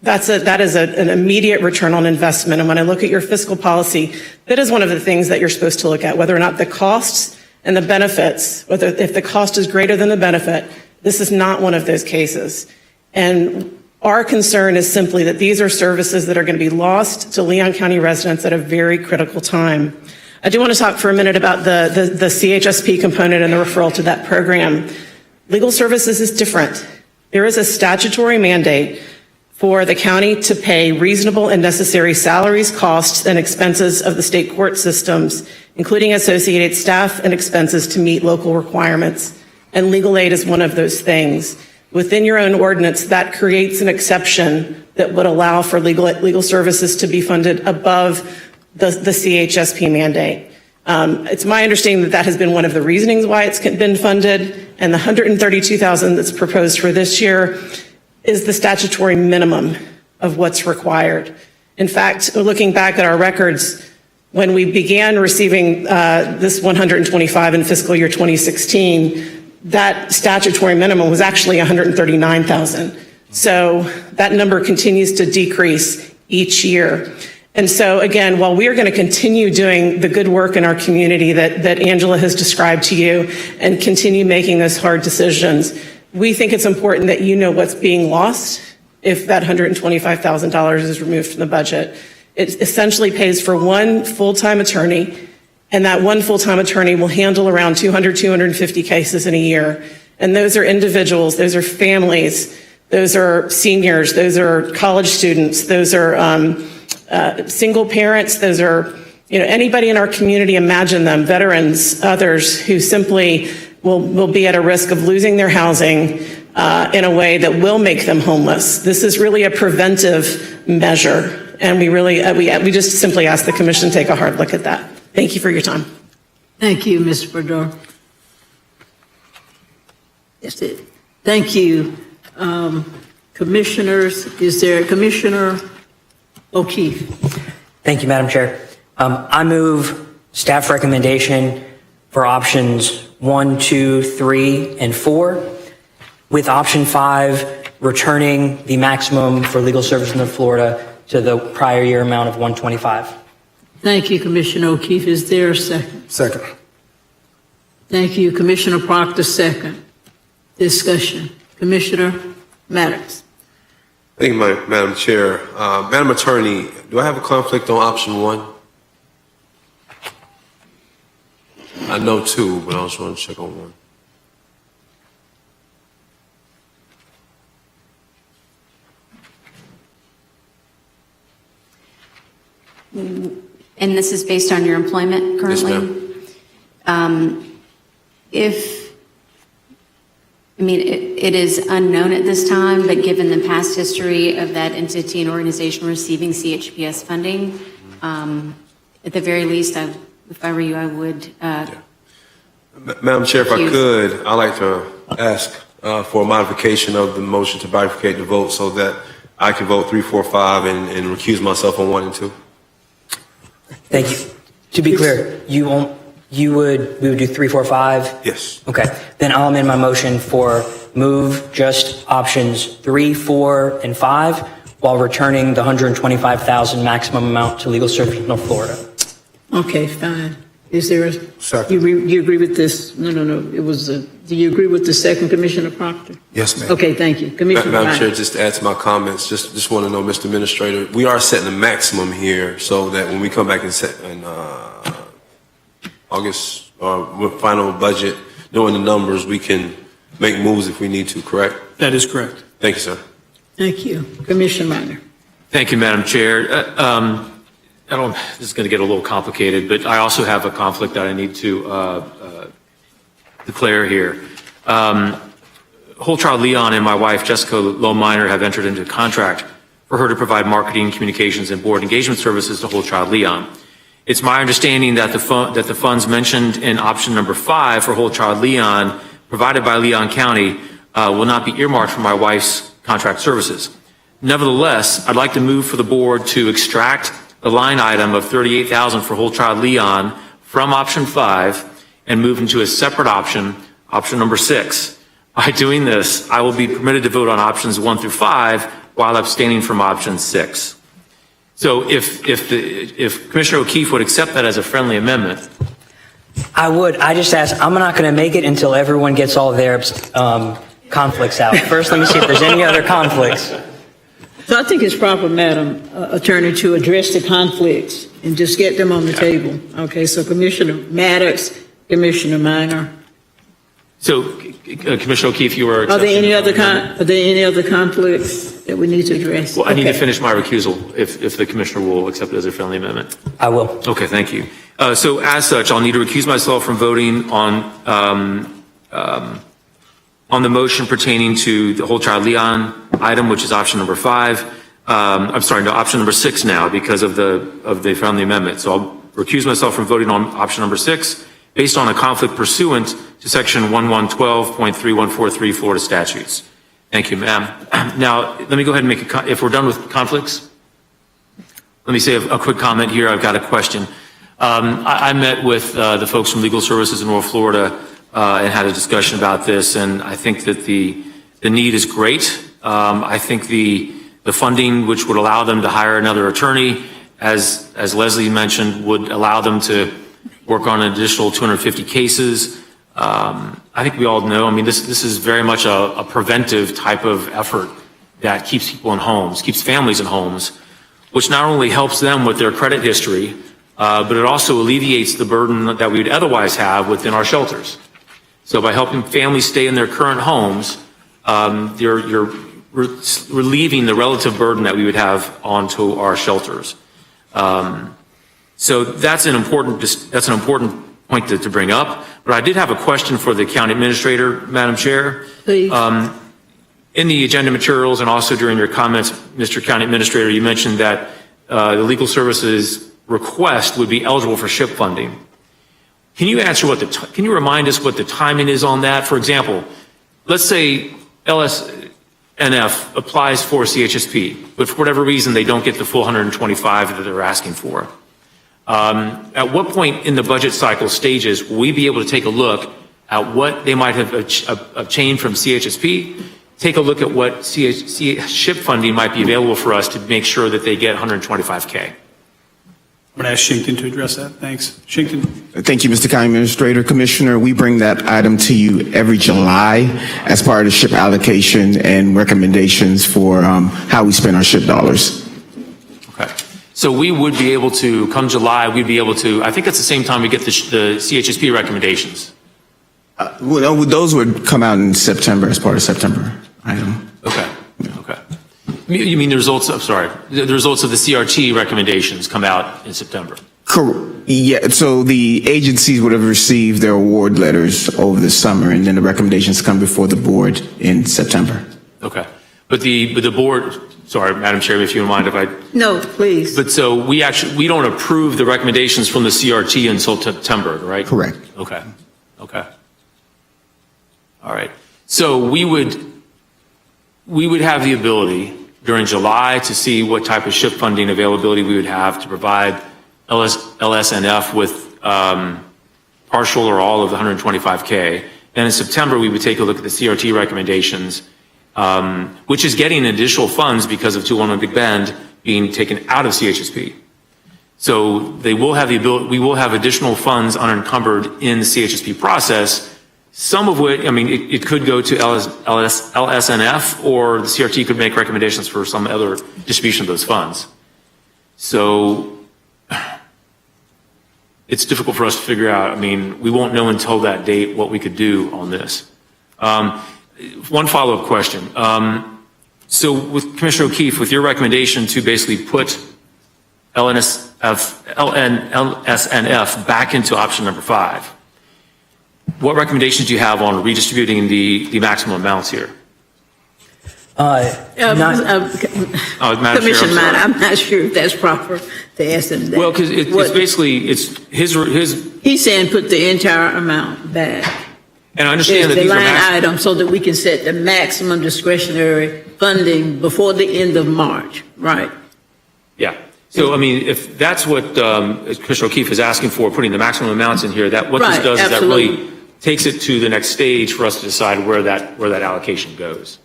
That is an immediate return on investment. And when I look at your fiscal policy, that is one of the things that you're supposed to look at, whether or not the costs and the benefits, if the cost is greater than the benefit. This is not one of those cases. And our concern is simply that these are services that are going to be lost to Leon County residents at a very critical time. I do want to talk for a minute about the CHSP component and the referral to that program. Legal services is different. There is a statutory mandate for the county to pay reasonable and necessary salaries, costs, and expenses of the state court systems, including associated staff and expenses to meet local requirements. And legal aid is one of those things. Within your own ordinance, that creates an exception that would allow for legal services to be funded above the CHSP mandate. It's my understanding that that has been one of the reasonings why it's been funded, and the $132,000 that's proposed for this year is the statutory minimum of what's required. In fact, looking back at our records, when we began receiving this 125 in fiscal year 2016, that statutory minimum was actually 139,000. So that number continues to decrease each year. And so again, while we are going to continue doing the good work in our community that Angela has described to you and continue making those hard decisions, we think it's important that you know what's being lost if that $125,000 is removed from the budget. It essentially pays for one full-time attorney, and that one full-time attorney will handle around 250 cases in a year. And those are individuals, those are families, those are seniors, those are college students, those are single parents, those are, anybody in our community, imagine them, veterans, others who simply will be at a risk of losing their housing in a way that will make them homeless. This is really a preventive measure. And we just simply ask the commission to take a hard look at that. Thank you for your time. Thank you, Ms. Brodeur. That's it. Thank you. Commissioners, is there Commissioner O'Keefe? Thank you, Madam Chair. I move staff recommendation for options 1, 2, 3, and 4, with option 5 returning the maximum for legal service in Florida to the prior year amount of 125. Thank you, Commissioner O'Keefe. Is there a second? Second. Thank you, Commissioner Proctor, second. Discussion. Commissioner Maddox. Thank you, Madam Chair. Madam Attorney, do I have a conflict on option 1? I know 2, but I just want to check on 1. And this is based on your employment currently? Yes, ma'am. It is unknown at this time, but given the past history of that entity and organization receiving CHPS funding, at the very least, if I were you, I would. Madam Chair, if I could, I'd like to ask for a modification of the motion to bifurcate the vote so that I can vote 3, 4, 5 and recuse myself on 1 and 2. Thank you. To be clear, we would do 3, 4, 5? Yes. Okay. Then I'll amend my motion for move just options 3, 4, and 5 while returning the $125,000 maximum amount to Legal Services of North Florida. Okay, fine. Is there a Second. You agree with this? No. It was do you agree with the second, Commissioner Proctor? Yes, ma'am. Okay, thank you. Commissioner Madam Chair, Ryan. just to add to my comments, just want to know, Mr. Administrator, we are setting a maximum here so that when we come back in August with final budget, knowing the numbers, we can make moves if we need to, correct? That is correct. Thank you, sir. Thank you. Commissioner Minor. Thank you, Madam Chair. This is going to get a little complicated, but I also have a conflict that I need to declare here. Whole Child Leon and my wife, Jessica Lowe Minor, have entered into a contract for her to provide marketing, communications, and board engagement services to Whole Child Leon. It's my understanding that the funds mentioned in option number 5 for Whole Child Leon, provided by Leon County, will not be earmarked for my wife's contract services. Nevertheless, I'd like to move for the board to extract the line item of $38,000 for Whole Child Leon from option 5 and move into a separate option, option number 6. By doing this, I will be permitted to vote on options 1 through 5 while abstaining from option 6. So if Commissioner O'Keefe would accept that as a friendly amendment. I would. I just ask, I'm not going to make it until everyone gets all their conflicts out. First, let me see if there's any other conflicts. So I think it's proper, Madam Attorney, to address the conflicts and just get them on the table. Okay, so Commissioner Maddox, Commissioner Minor. So, Commissioner O'Keefe, you are. Are there any other conflicts that we need to address? Well, I need to finish my recusal if the Commissioner will accept it as a friendly amendment. I will. Okay, thank you. So as such, I'll need to recuse myself from voting on the motion pertaining to the Whole Child Leon item, which is option number 5. I'm sorry, no, option number 6 now because of the friendly amendment. So I'll recuse myself from voting on option number 6 based on a conflict pursuant to section 1112.3143 Florida statutes. Thank you, ma'am. Now, let me go ahead and if we're done with conflicts. let me say a quick comment here. I've got a question. I met with the folks from Legal Services in North Florida and had a discussion about this, and I think that the need is great. I think the funding, which would allow them to hire another attorney, as Leslie mentioned, would allow them to work on an additional 250 cases. I think we all know, I mean, this is very much a preventive type of effort that keeps people in homes, keeps families in homes, which not only helps them with their credit history, but it also alleviates the burden that we would otherwise have within our shelters. So by helping families stay in their current homes, you're relieving the relative burden that we would have onto our shelters. So that's an important point to bring up. But I did have a question for the county administrator, Madam Chair. Please. In the agenda materials and also during your comments, Mr. County Administrator, you mentioned that the legal services request would be eligible for SHIP funding. Can you answer can you remind us what the timing is on that? For example, let's say LSNF applies for CHSP, but for whatever reason they don't get the full 125 that they're asking for. At what point in the budget cycle stages will we be able to take a look at what they might have obtained from CHSP, take a look at what SHIP funding might be available for us to make sure that they get 125K? I'm going to ask Shinkton to address that. Thanks. Shinkton. Thank you, Mr. County Administrator. Commissioner, we bring that item to you every July as part of the SHIP allocation and recommendations for how we spend our SHIP dollars. Okay. So we would be able to, come July, we'd be able to, I think it's the same time we get the CHSP recommendations. Well, those would come out in September as part of September item. Okay. Okay. You mean the results of, the results of the CRT recommendations come out in September? Yeah, so the agencies would have received their award letters over the summer, and then the recommendations come before the board in September. Okay. But the board, sorry, Madam Chair, if you don't mind if I. No, please. But so we don't approve the recommendations from the CRT until September, right? Correct. Okay. Okay. All right. So we would have the ability during July to see what type of SHIP funding availability we would have to provide LSNF with partial or all of the 125K. Then in September, we would take a look at the CRT recommendations, which is getting additional funds because of 211 Big Bend being taken out of CHSP. So they will have the ability, we will have additional funds unencumbered in the CHSP process, some of which, I mean, it could go to LSNF, or the CRT could make recommendations for some other distribution of those funds. So it's difficult for us to figure out. I mean, we won't know until that date what we could do on this. One follow-up question. So with Commissioner O'Keefe, with your recommendation to basically put LSNF back into option number 5, what recommendations do you have on redistributing the maximum amounts here? Commissioner Minor, I'm not sure if that's proper to ask him that. Well, because it's basically, it's his. He's saying put the entire amount back. And I understand that the these line are item so that we can set the maximum discretionary funding before the end of March, right? Yeah. So, I mean, if that's what Commissioner O'Keefe is asking for, putting the maximum amounts in here, that what this does is that really takes it to the next stage for us to decide where that allocation goes.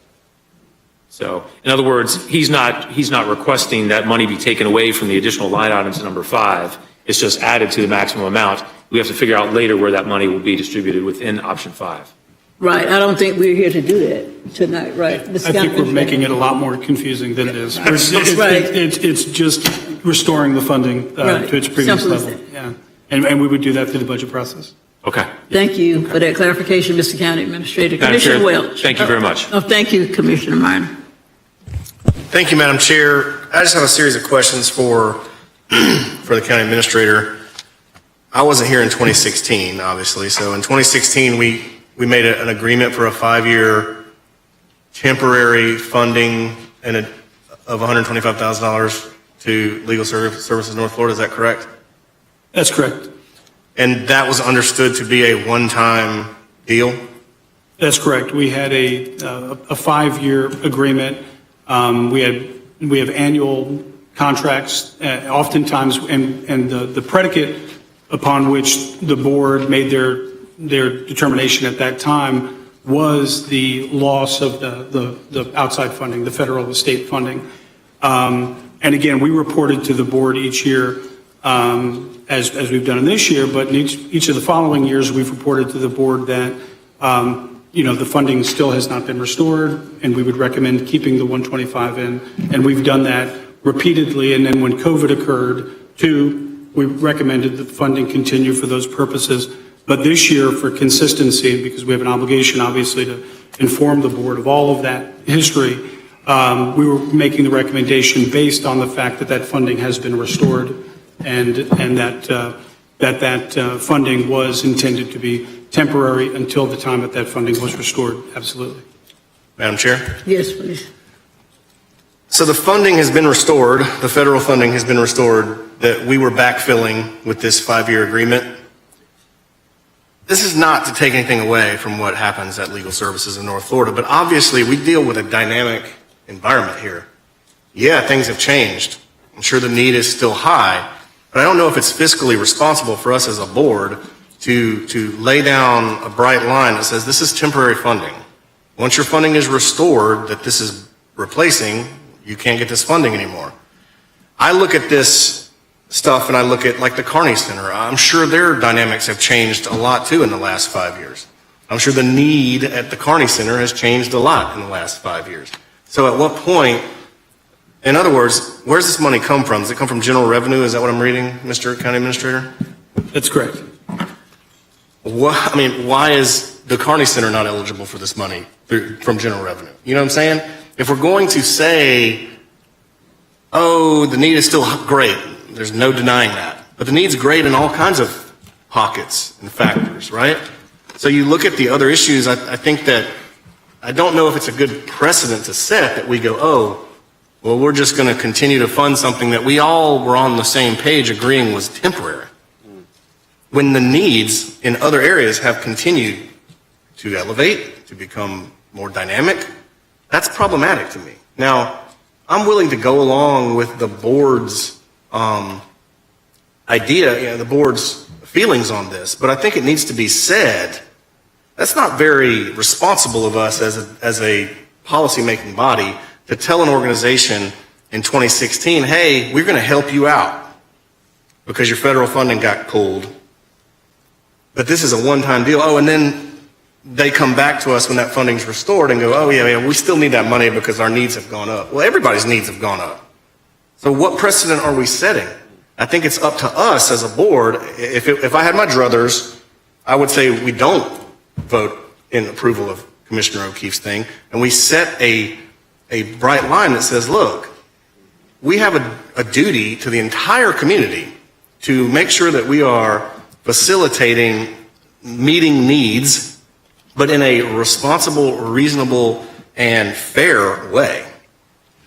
So, in other words, he's not requesting that money be taken away from the additional line items in number 5. It's just added to the maximum amount. We have to figure out later where that money will be distributed within option 5. Right. I don't think we're here to do that tonight, right? I think we're making it a lot more confusing than it is. It's just restoring the funding to its previous level. Yeah. And we would do that through the budget process. Okay. Thank you for that clarification, Mr. County Administrator. Commissioner Welch. Thank you very much. Oh, thank you, Commissioner Minor. Thank you, Madam Chair. I just have a series of questions for the County Administrator. I wasn't here in 2016, obviously. So in 2016, we made an agreement for a 5-year temporary funding of $125,000 to Legal Services North Florida. Is that correct? That's correct. And that was understood to be a one-time deal? That's correct. We had a 5-year agreement. We have annual contracts, oftentimes, and the predicate upon which the board made their determination at that time was the loss of the outside funding, the federal and state funding. And again, we reported to the board each year, as we've done in this year, but in each of the following years, we've reported to the board that, the funding still has not been restored, and we would recommend keeping the 125 in. And we've done that repeatedly. And then when COVID occurred, too, we recommended that the funding continue for those purposes. But this year, for consistency, because we have an obligation, obviously, to inform the board of all of that history, we were making the recommendation based on the fact that that funding has been restored and that funding was intended to be temporary until the time that funding was restored. Absolutely. Madam Chair? Yes, please. So the funding has been restored, the federal funding has been restored that we were backfilling with this 5-year agreement. This is not to take anything away from what happens at Legal Services in North Florida, but obviously we deal with a dynamic environment here. Yeah, things have changed. I'm sure the need is still high, but I don't know if it's fiscally responsible for us as a board to lay down a bright line that says this is temporary funding. Once your funding is restored, that this is replacing, you can't get this funding anymore. I look at this stuff and I look at like the Carney Center. I'm sure their dynamics have changed a lot too in the last 5 years. I'm sure the need at the Carney Center has changed a lot in the last 5 years. So at what point, in other words, where's this money come from? Does it come from general revenue? Is that what I'm reading, Mr. County Administrator? That's correct. Why is the Carney Center not eligible for this money from general revenue? You know what I'm saying? If we're going to say, oh, the need is still great, there's no denying that. But the need's great in all kinds of pockets and factors, right? So you look at the other issues, I think that, I don't know if it's a good precedent to set that we go, oh, well, we're just going to continue to fund something that we all were on the same page agreeing was temporary. When the needs in other areas have continued to elevate, to become more dynamic, that's problematic to me. Now, I'm willing to go along with the board's idea, the board's feelings on this, but I think it needs to be said. That's not very responsible of us as a policy-making body to tell an organization in 2016, hey, we're going to help you out because your federal funding got pulled. But this is a one-time deal. Oh, and then they come back to us when that funding's restored and go, oh, yeah, we still need that money because our needs have gone up. Well, everybody's needs have gone up. So what precedent are we setting? I think it's up to us as a board. If I had my druthers, I would say we don't vote in approval of Commissioner O'Keefe's thing, and we set a bright line that says, look, we have a duty to the entire community to make sure that we are facilitating meeting needs, but in a responsible, reasonable, and fair way.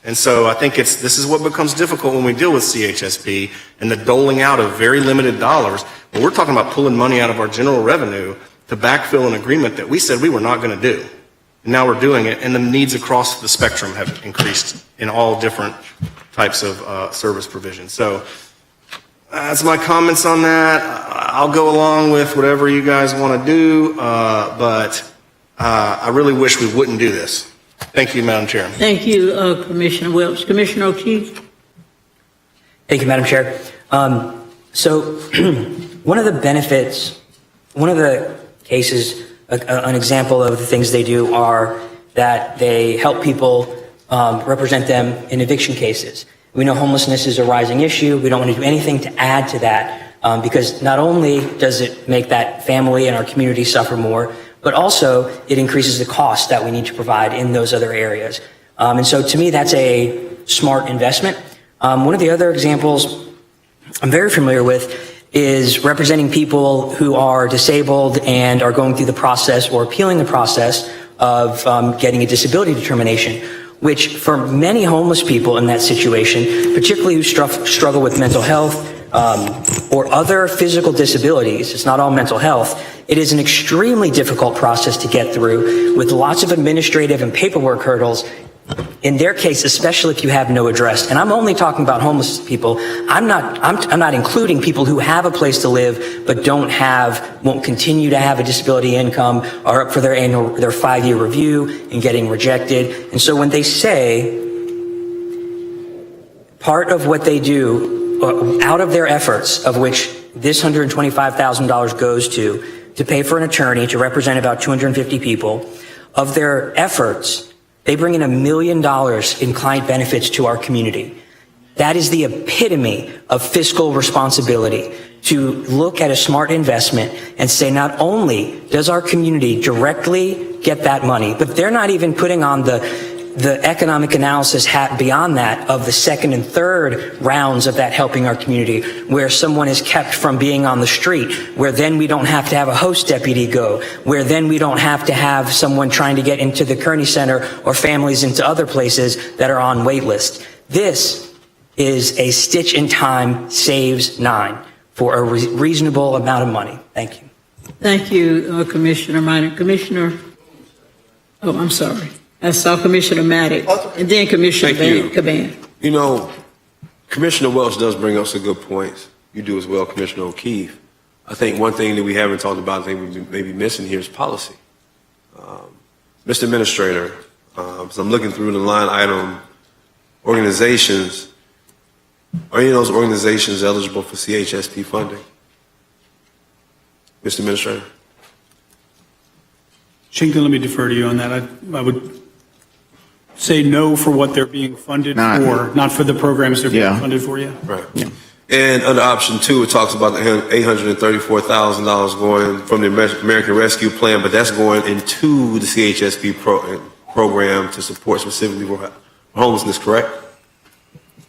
And so I think this is what becomes difficult when we deal with CHSP and the doling out of very limited dollars. When we're talking about pulling money out of our general revenue to backfill an agreement that we said we were not going to do. And now we're doing it, and the needs across the spectrum have increased in all different types of service provision. So that's my comments on that. I'll go along with whatever you guys want to do, but I really wish we wouldn't do this. Thank you, Madam Chair. Thank you, Commissioner Welch. Commissioner O'Keefe? Thank you, Madam Chair. So one of the benefits, one of the cases, an example of the things they do are that they help people represent them in eviction cases. We know homelessness is a rising issue. We don't want to do anything to add to that because not only does it make that family and our community suffer more, but also it increases the cost that we need to provide in those other areas. And so to me, that's a smart investment. One of the other examples I'm very familiar with is representing people who are disabled and are going through the process or appealing the process of getting a disability determination, which for many homeless people in that situation, particularly who struggle with mental health or other physical disabilities, it's not all mental health, it is an extremely difficult process to get through with lots of administrative and paperwork hurdles in their case, especially if you have no address, and I'm only talking about homeless people, I'm not including people who have a place to live but won't continue to have a disability income, are up for their 5-year review and getting rejected. And so when they say part of what they do out of their efforts, of which this $125,000 goes to pay for an attorney to represent about 250 people, of their efforts, they bring in $1 million in client benefits to our community. That is the epitome of fiscal responsibility, to look at a smart investment and say not only does our community directly get that money, but they're not even putting on the economic analysis hat beyond that of the second and third rounds of that helping our community, where someone is kept from being on the street, where then we don't have to have a host deputy go, where then we don't have to have someone trying to get into the Kearney Center or families into other places that are on wait list. This is a stitch in time saves 9 for a reasonable amount of money. Thank you. Thank you, Commissioner Minor. Commissioner, I'm sorry. I saw Commissioner Maddox and then Commissioner Caban. You know, Commissioner Welch does bring up some good points. You do as well, Commissioner O'Keefe. I think one thing that we haven't talked about, I think we may be missing here, is policy. Mr. Administrator, as I'm looking through the line item organizations, are any of those organizations eligible for CHSP funding? Mr. Administrator? Shington, let me defer to you on that. I would say no for what they're being funded for, not for the programs they're being funded for yet. Right. Yeah. And under option 2, it talks about the $834,000 going from the American Rescue Plan, but that's going into the CHSP program to support specifically for homelessness, correct?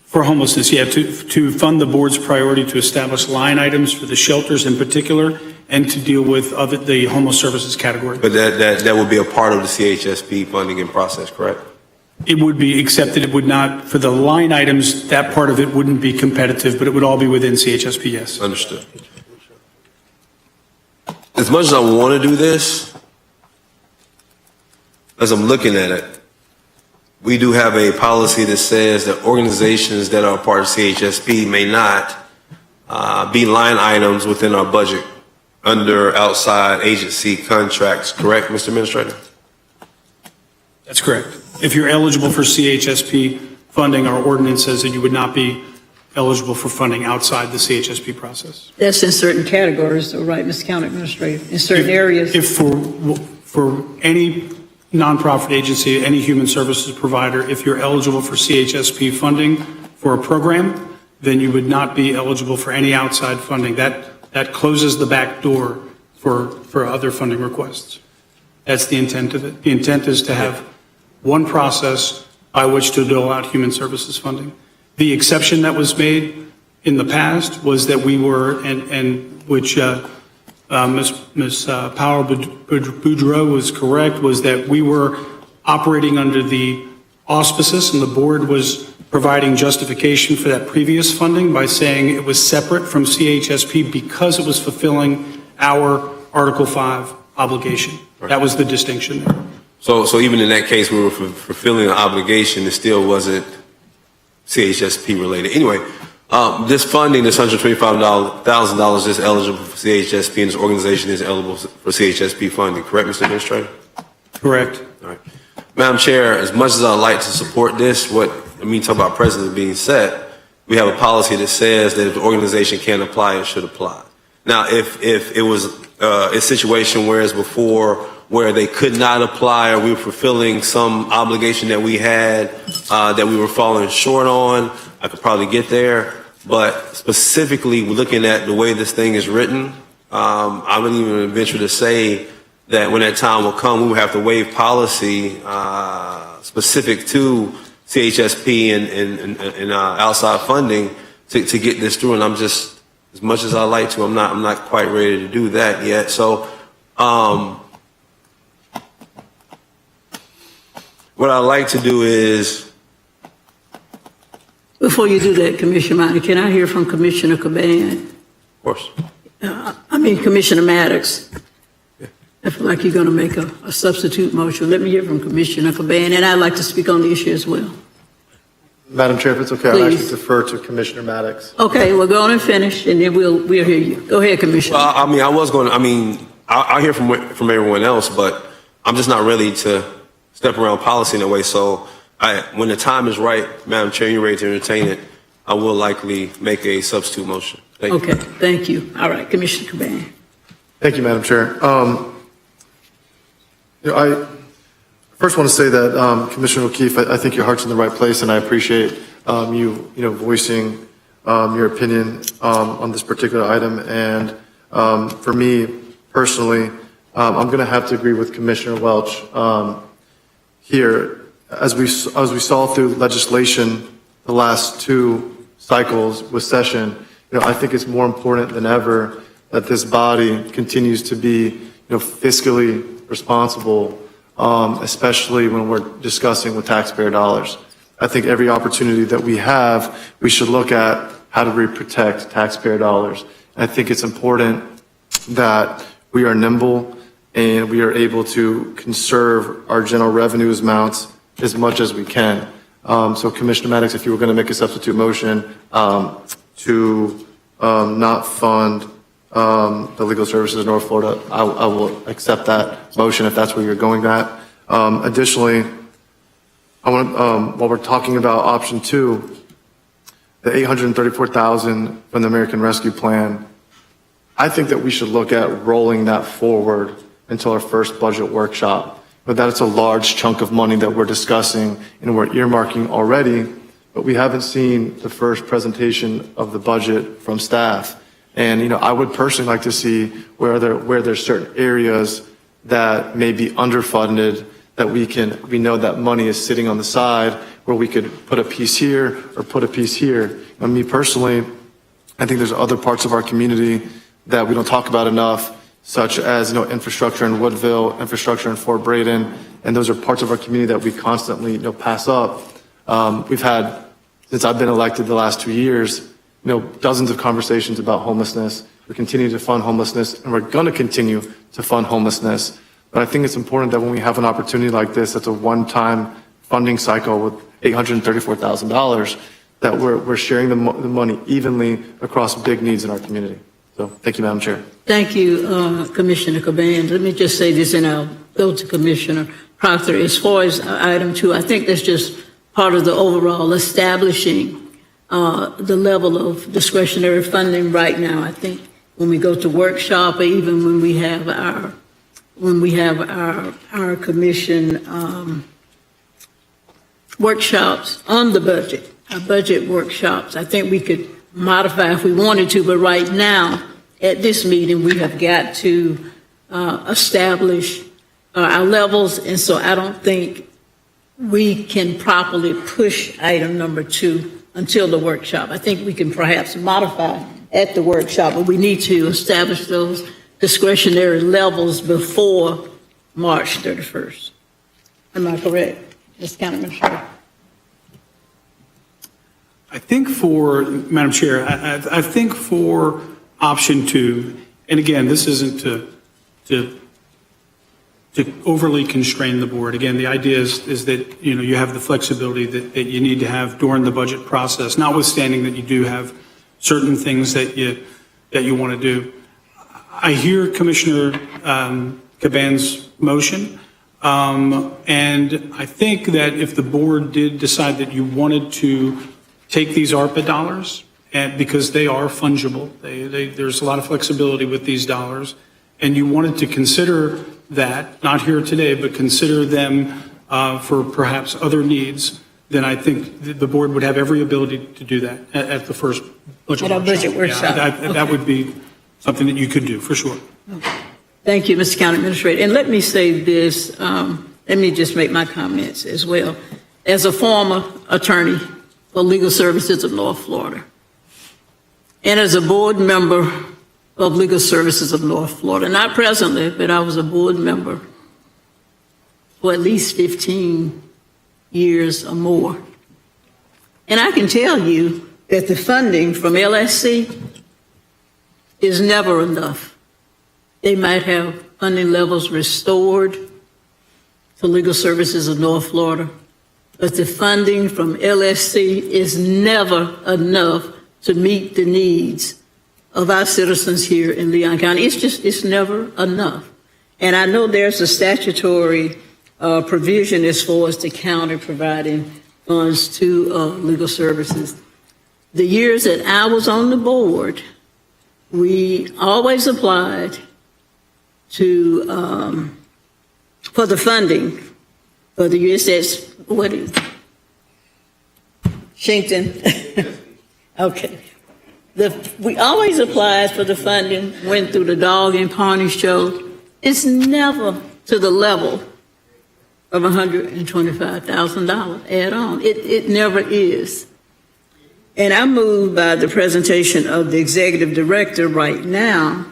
For homelessness, yeah, to fund the board's priority to establish line items for the shelters in particular and to deal with the homeless services category. But that would be a part of the CHSP funding and process, correct? It would be, except that it would not, for the line items, that part of it wouldn't be competitive, but it would all be within CHSP, yes. Understood. As much as I want to do this, as I'm looking at it, we do have a policy that says that organizations that are part of CHSP may not be line items within our budget under outside agency contracts, correct, Mr. Administrator? That's correct. If you're eligible for CHSP funding, our ordinance says that you would not be eligible for funding outside the CHSP process. That's in certain categories, though, right, Mr. County Administrator? In certain areas? If for any nonprofit agency, any human services provider, if you're eligible for CHSP funding for a program, then you would not be eligible for any outside funding. That closes the back door for other funding requests. That's the intent of it. The intent is to have one process by which to dole out human services funding. The exception that was made in the past was that we were, and which Ms. Powell Boudreau was correct, was that we were operating under the auspices, and the board was providing justification for that previous funding by saying it was separate from CHSP because it was fulfilling our Article 5 obligation. Right. That was the distinction there. So even in that case, we were fulfilling an obligation, it still wasn't CHSP related. Anyway, this funding, this $125,000 is eligible for CHSP, and this organization is eligible for CHSP funding, correct, Mr. Administrator? Correct. All right. Madam Chair, as much as I'd like to support this, talk about precedent being set, we have a policy that says that if the organization can apply, it should apply. Now, if it was a situation whereas before where they could not apply or we were fulfilling some obligation that we had that we were falling short on, I could probably get there. But specifically looking at the way this thing is written, I wouldn't even venture to say that when that time will come, we will have to waive policy specific to CHSP and outside funding to get this through. And I'm just, as much as I like to, I'm not quite ready to do that yet. So what I'd like to do is, before you do that, Commissioner Minor, can I hear from Commissioner Caban? of course, Commissioner Maddox. I feel like you're going to make a substitute motion. Let me hear from Commissioner Caban, and I'd like to speak on the issue as well. Madam Chair, if it's okay, I'll Please. actually defer to Commissioner Maddox. Okay, we'll go on and finish, and then we'll hear you. Go ahead, Commissioner. Well, I hear from everyone else, but I'm just not ready to step around policy in a way. So when the time is right, Madam Chair, you're ready to entertain it, I will likely make a substitute motion. Thank you. Okay, thank you. All right, Commissioner Caban. Thank you, Madam Chair. I first want to say that Commissioner O'Keefe, I think your heart's in the right place, and I appreciate you voicing your opinion on this particular item. And for me personally, I'm going to have to agree with Commissioner Welch here. As we saw through legislation the last two cycles with session, I think it's more important than ever that this body continues to be fiscally responsible, especially when we're discussing with taxpayer dollars. I think every opportunity that we have, we should look at how do we protect taxpayer dollars. I think it's important that we are nimble and we are able to conserve our general revenues amounts as much as we can. So Commissioner Maddox, if you were going to make a substitute motion to not fund the legal services in North Florida, I will accept that motion if that's where you're going at. Additionally, I want while we're talking about option 2, the $834,000 from the American Rescue Plan, I think that we should look at rolling that forward until our first budget workshop. But that's a large chunk of money that we're discussing and we're earmarking already, but we haven't seen the first presentation of the budget from staff. And, I would personally like to see where there's certain areas that may be underfunded that we know that money is sitting on the side where we could put a piece here or put a piece here. And me personally, I think there's other parts of our community that we don't talk about enough, such as, infrastructure in Woodville, infrastructure in Fort Braden, and those are parts of our community that we constantly, pass up. We've had, since I've been elected the last 2 years, dozens of conversations about homelessness. We continue to fund homelessness, and we're going to continue to fund homelessness. But I think it's important that when we have an opportunity like this, that's a one-time funding cycle with $834,000, that we're sharing the money evenly across big needs in our community. So thank you, Madam Chair. Thank you, Commissioner Caban. Let me just say this, and I'll go to Commissioner Proctor. As far as item 2, I think that's just part of the overall establishing the level of discretionary funding right now. I think when we go to workshop, or even when we have our commission workshops on the budget, our budget workshops, I think we could modify if we wanted to, but right now, at this meeting, we have got to establish our levels, and so I don't think we can properly push item number 2 until the workshop. I think we can perhaps modify at the workshop, but we need to establish those discretionary levels before March 31st. Am I correct, Ms. County Administrator? I think Madam Chair, I think for option 2, and again, this isn't to overly constrain the board. Again, the idea is that, you have the flexibility that you need to have during the budget process, notwithstanding that you do have certain things that you want to do. I hear Commissioner Caban's motion, and I think that if the board did decide that you wanted to take these ARPA dollars, and because they are fungible, there's a lot of flexibility with these dollars, and you wanted to consider that, not here today, but consider them for perhaps other needs, then I think the board would have every ability to do that at the first budget workshop. At our budget workshop. Yeah, that would be something that you could do, for sure. Okay. Thank you, Mr. County Administrator. And let me say this, let me just make my comments as well. As a former attorney for Legal Services of North Florida, and as a board member of Legal Services of North Florida, not presently, but I was a board member for at least 15 years or more. And I can tell you that the funding from LSC is never enough. they might have funding levels restored to Legal Services of North Florida, but the funding from LSC is never enough to meet the needs of our citizens here in Leon County. It's never enough. And I know there's a statutory provision as far as the county providing funds to legal services. The years that I was on the board, we always applied to for the funding for the USS, what is it? Shinkton. Okay. We always applied for the funding, went through the dog and pony show. It's never to the level of $125,000 add on. It never is. And I'm moved by the presentation of the executive director right now,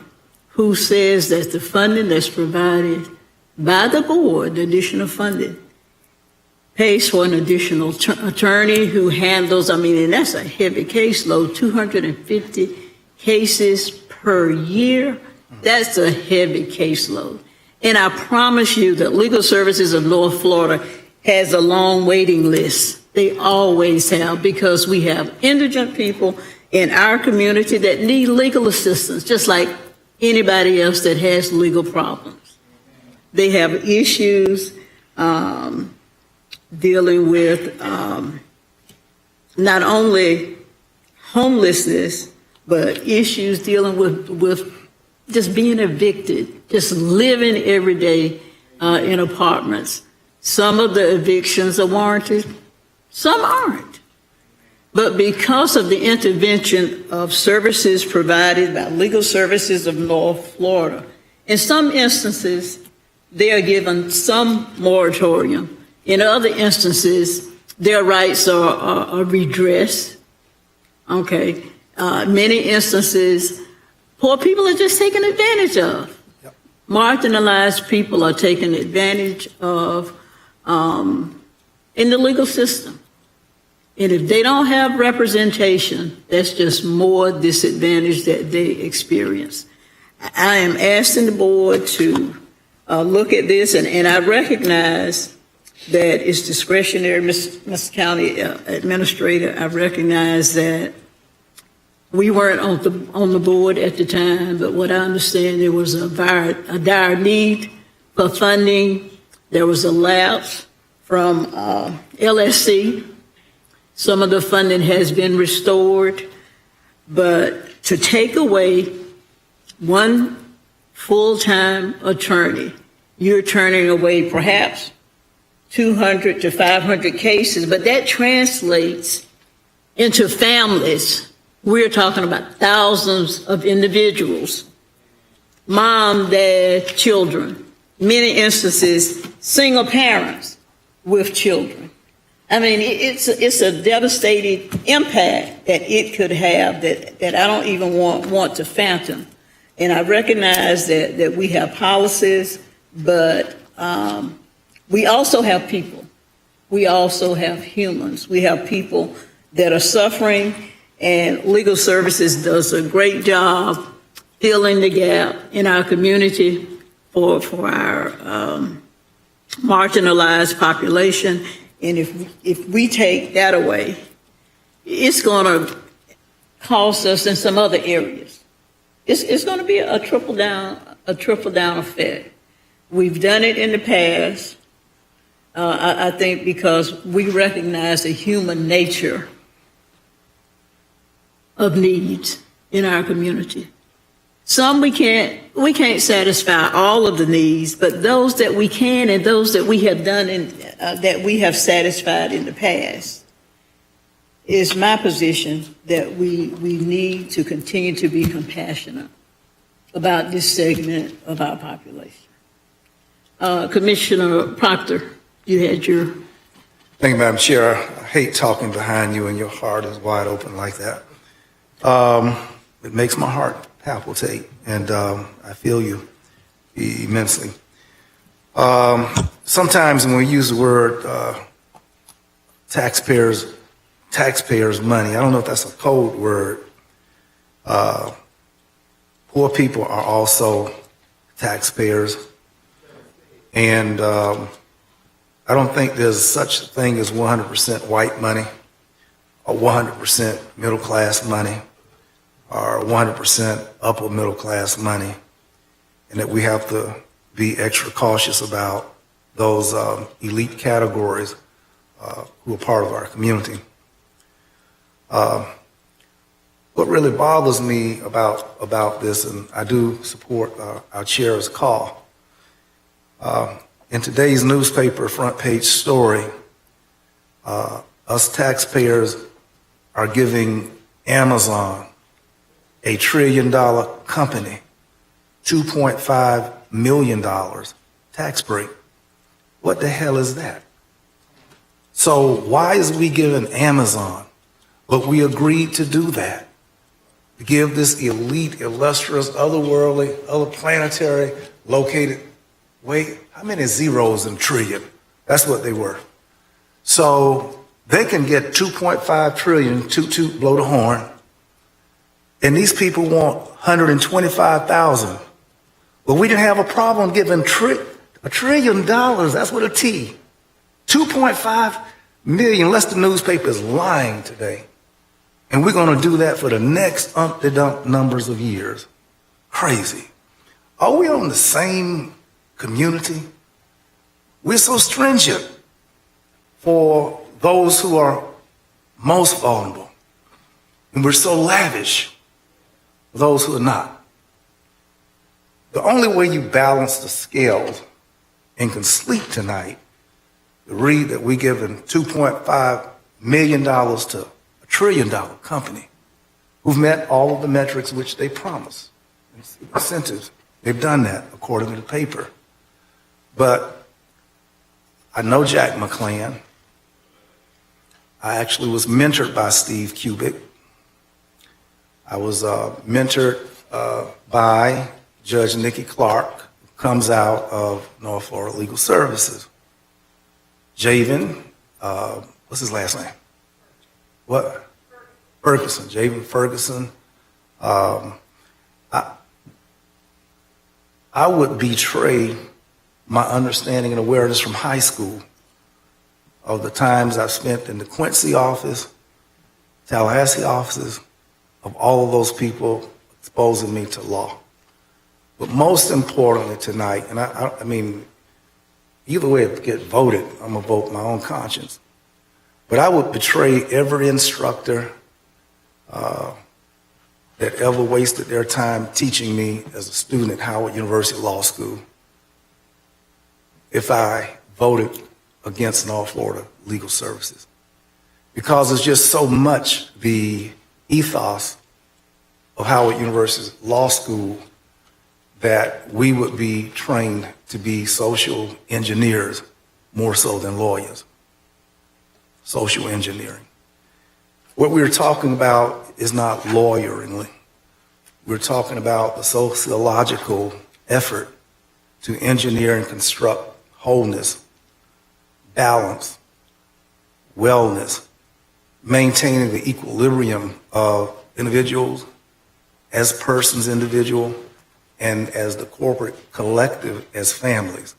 who says that the funding that's provided by the board, the additional funding, pays for an additional attorney who handles, and that's a heavy caseload, 250 cases per year. That's a heavy caseload. And I promise you that Legal Services of North Florida has a long waiting list. They always have, because we have indigent people in our community that need legal assistance, just like anybody else that has legal problems. They have issues dealing with not only homelessness, but issues dealing with just being evicted, just living every day in apartments. Some of the evictions are warranted, some aren't. But because of the intervention of services provided by Legal Services of North Florida, in some instances, they are given some moratorium. In other instances, their rights are redressed. Okay. Many instances, poor people are just taken advantage of. Yep. Marginalized people are taken advantage of in the legal system. And if they don't have representation, that's just more disadvantage that they experience. I am asking the board to look at this, and I recognize that it's discretionary, Mr. County Administrator. I recognize that we weren't on the board at the time, but what I understand, there was a dire need for funding. There was a lapse from LSC. Some of the funding has been restored, but to take away one full-time attorney, you're turning away perhaps 200 to 500 cases, but that translates into families. We're talking about thousands of individuals, mom, dad, children, many instances, single parents with children. It's a devastating impact that it could have that I don't even want to fathom. And I recognize that we have policies, but we also have people. We also have humans. We have people that are suffering, and Legal Services does a great job filling the gap in our community for our marginalized population. And if we take that away, it's going to cost us in some other areas. It's going to be a trickle down effect. We've done it in the past. I think because we recognize the human nature of needs in our community. Some we can't satisfy all of the needs, but those that we can and those that we have done that we have satisfied in the past, is my position that we need to continue to be compassionate about this segment of our population. Commissioner Proctor, you had your... Thank you, Madam Chair. I hate talking behind you and your heart is wide open like that. It makes my heart palpitate, and I feel you immensely. Sometimes when we use the word taxpayers' money, I don't know if that's a code word. Poor people are also taxpayers. And I don't think there's such a thing as 100% white money or 100% middle class money or 100% upper middle class money, and that we have to be extra cautious about those elite categories who are part of our community. What really bothers me about this, and I do support our chair's call, in today's newspaper front page story, us taxpayers are giving Amazon, a $1 trillion company, $2.5 million tax break. What the hell is that? So why is we giving Amazon, but we agreed to do that, to give this elite, illustrious, otherworldly, other planetary located, wait, how many zeros in trillion? That's what they were. So they can get 2.5 trillion, toot, blow the horn, and these people want 125,000. But we didn't have a problem giving $1 trillion, that's with a T. 2.5 million, unless the newspaper is lying today. And we're going to do that for the next umpty-dump numbers of years. Crazy. Are we on the same community? We're so stringent for those who are most vulnerable. And we're so lavish for those who are not. The only way you balance the scales and can sleep tonight, to read that we're giving $2.5 million to a $1 trillion company who've met all of the metrics which they promised, incentives. They've done that according to the paper. But I know Jack McClan. I actually was mentored by Steve Kubik. I was mentored by Judge Nikki Clark, who comes out of North Florida Legal Services. Javen, what's his last name? What? Ferguson, Javen Ferguson. I would betray my understanding and awareness from high school of the times I've spent in the Quincy office, Tallahassee offices, of all of those people exposing me to law. But most importantly tonight, and I mean, either way it get voted, I'm gonna vote my own conscience. But I would betray every instructor that ever wasted their time teaching me as a student at Howard University Law School if I voted against North Florida Legal Services. Because it's just so much the ethos of Howard University's law school that we would be trained to be social engineers more so than lawyers. Social engineering. What we're talking about is not lawyering. We're talking about the sociological effort to engineer and construct wholeness, balance, wellness, maintaining the equilibrium of individuals as persons individual and as the corporate collective as families,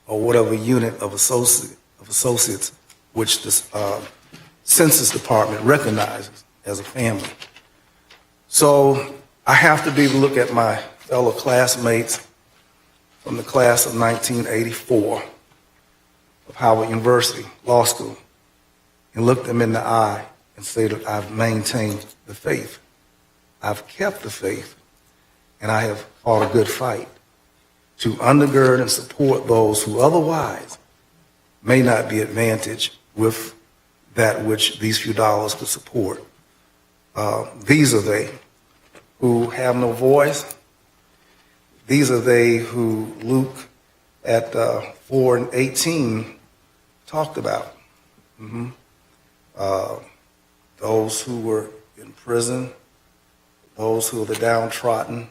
or whatever unit of associates which the Census Department recognizes as a family. So I have to be able to look at my fellow classmates from the class of 1984 of Howard University Law School and look them in the eye and say that I've maintained the faith. I've kept the faith, and I have fought a good fight to undergird and support those who otherwise may not be advantaged with that which these few dollars could support. These are they who have no voice. These are they who Luke at 4:18 talked about. Those who were in prison, those who are the downtrodden,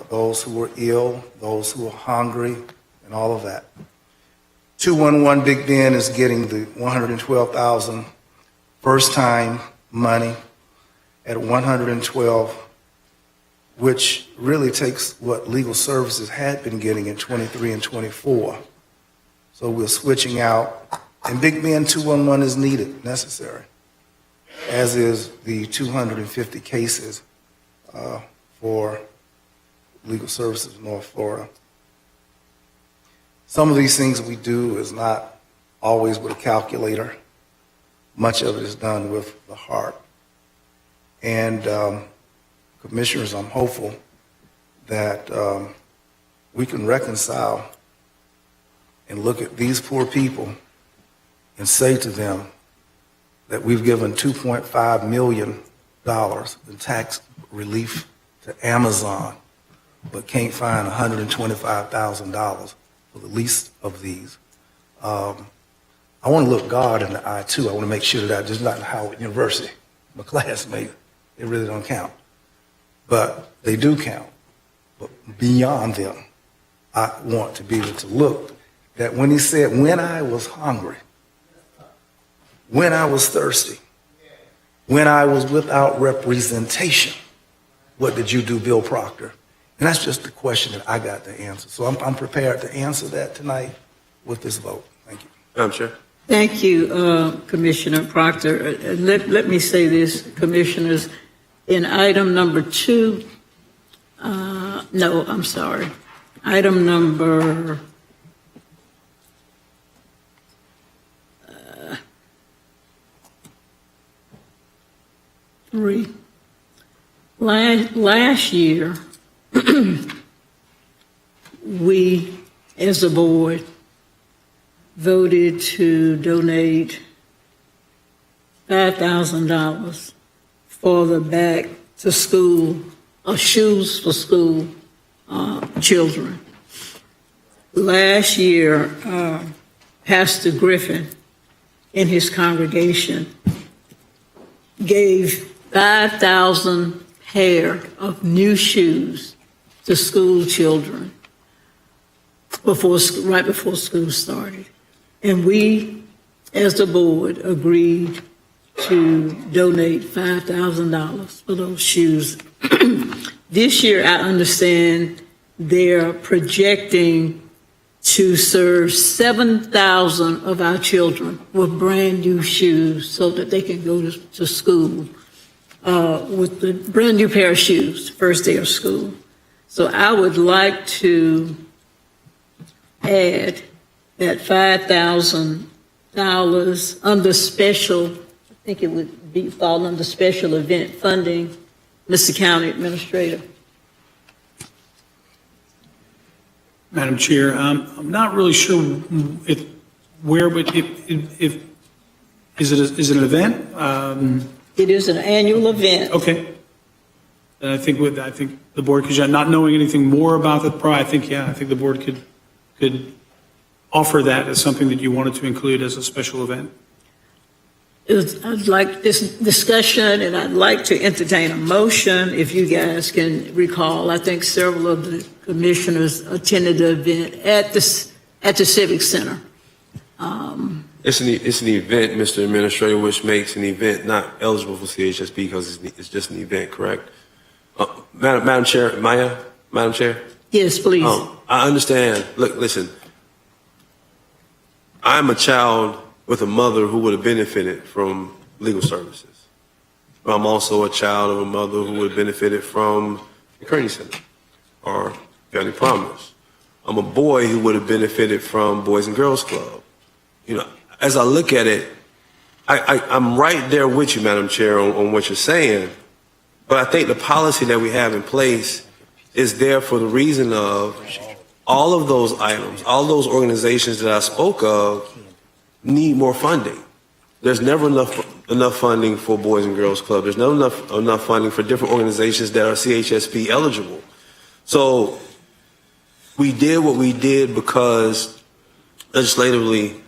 those who were ill, those who are hungry, and all of that. 211 Big Ben is getting the $112,000 first time money at $112 which really takes what legal services had been getting in 23 and 24. So we're switching out, and Big Bend 211 is needed, necessary, as is the 250 cases for legal services in North Florida. Some of these things we do is not always with a calculator. Much of it is done with the heart. And commissioners, I'm hopeful that we can reconcile and look at these poor people and say to them that we've given $2.5 million in tax relief to Amazon, but can't find $125,000 for the least of these. I want to look God in the eye too. I want to make sure that I'm just not in Howard University, my classmate. They really don't count. But they do count. But beyond them, I want to be able to look that when he said, when I was hungry, when I was thirsty, when I was without representation, what did you do, Bill Proctor? And that's just the question that I got to answer. So I'm prepared to answer that tonight with this vote. Thank you. Madam Chair. Thank you, Commissioner Proctor. Let me say this, Commissioners. In item number 2, no, I'm sorry. Item number 3. Last year, we, as a board, voted to donate $5,000 for the back to school, or shoes for school children. Last year, Pastor Griffin and his congregation gave 5,000 pair of new shoes to school children right before school started. And we, as the board, agreed to donate $5,000 for those shoes. This year, I understand they're projecting to serve 7,000 of our children with brand new shoes so that they can go to school with the brand new pair of shoes, first day of school. So I would like to add that $5,000 under special, I think it would fall under special event funding. Mr. County Administrator. Madam Chair, I'm not really sure is it an event? It is an annual event. Okay. And I think the board could, not knowing anything more about the I think the board could offer that as something that you wanted to include as a special event. I'd like this discussion, and I'd like to entertain a motion, if you guys can recall. I think several of the commissioners attended the event at the Civic Center. It's an event, Mr. Administrator, which makes an event not eligible for CHSP because it's just an event, correct? Madam Chair, Madam Chair? Yes, please. I understand. Look, listen. I'm a child with a mother who would have benefited from legal services. But I'm also a child of a mother who would have benefited from the Kearney Center or Family Promise. I'm a boy who would have benefited from Boys and Girls Club. You know, as I look at it, I'm right there with you, Madam Chair, on what you're saying. But I think the policy that we have in place is there for the reason of all of those items, all those organizations that I spoke of need more funding. There's never enough funding for Boys and Girls Club. There's never enough funding for different organizations that are CHSP eligible. So we did what we did because legislatively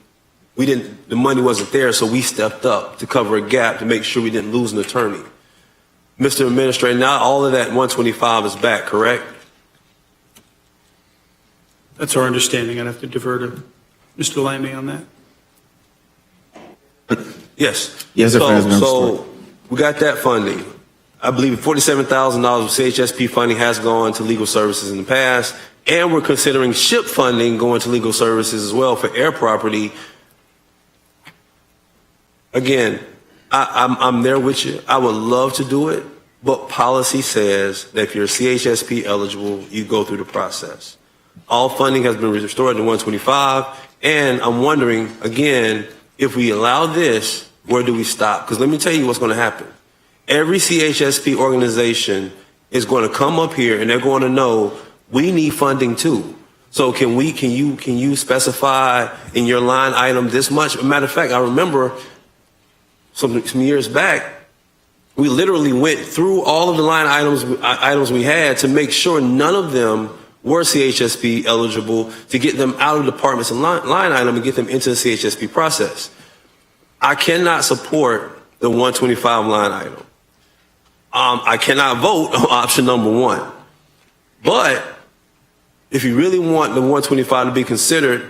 the money wasn't there, so we stepped up to cover a gap to make sure we didn't lose an attorney. Mr. Administrator, now all of that 125 is back, correct? That's our understanding. I'd have to defer to Mr. Lamy on that. Yes. Yes, sir, President. So we got that funding. I believe $47,000 of CHSP funding has gone to legal services in the past, and we're considering SHIP funding going to legal services as well for air property. Again, I'm there with you. I would love to do it, but policy says that if you're CHSP eligible, you go through the process. All funding has been restored to 125, and I'm wondering, again, if we allow this, where do we stop? Because let me tell you what's going to happen. Every CHSP organization is going to come up here and they're going to know we need funding too. So can you specify in your line item this much? Matter of fact, I remember some years back, we literally went through all of the line items we had to make sure none of them were CHSP eligible, to get them out of departments and line item and get them into the CHSP process. I cannot support the 125 line item. I cannot vote on option number 1. But if you really want the 125 to be considered,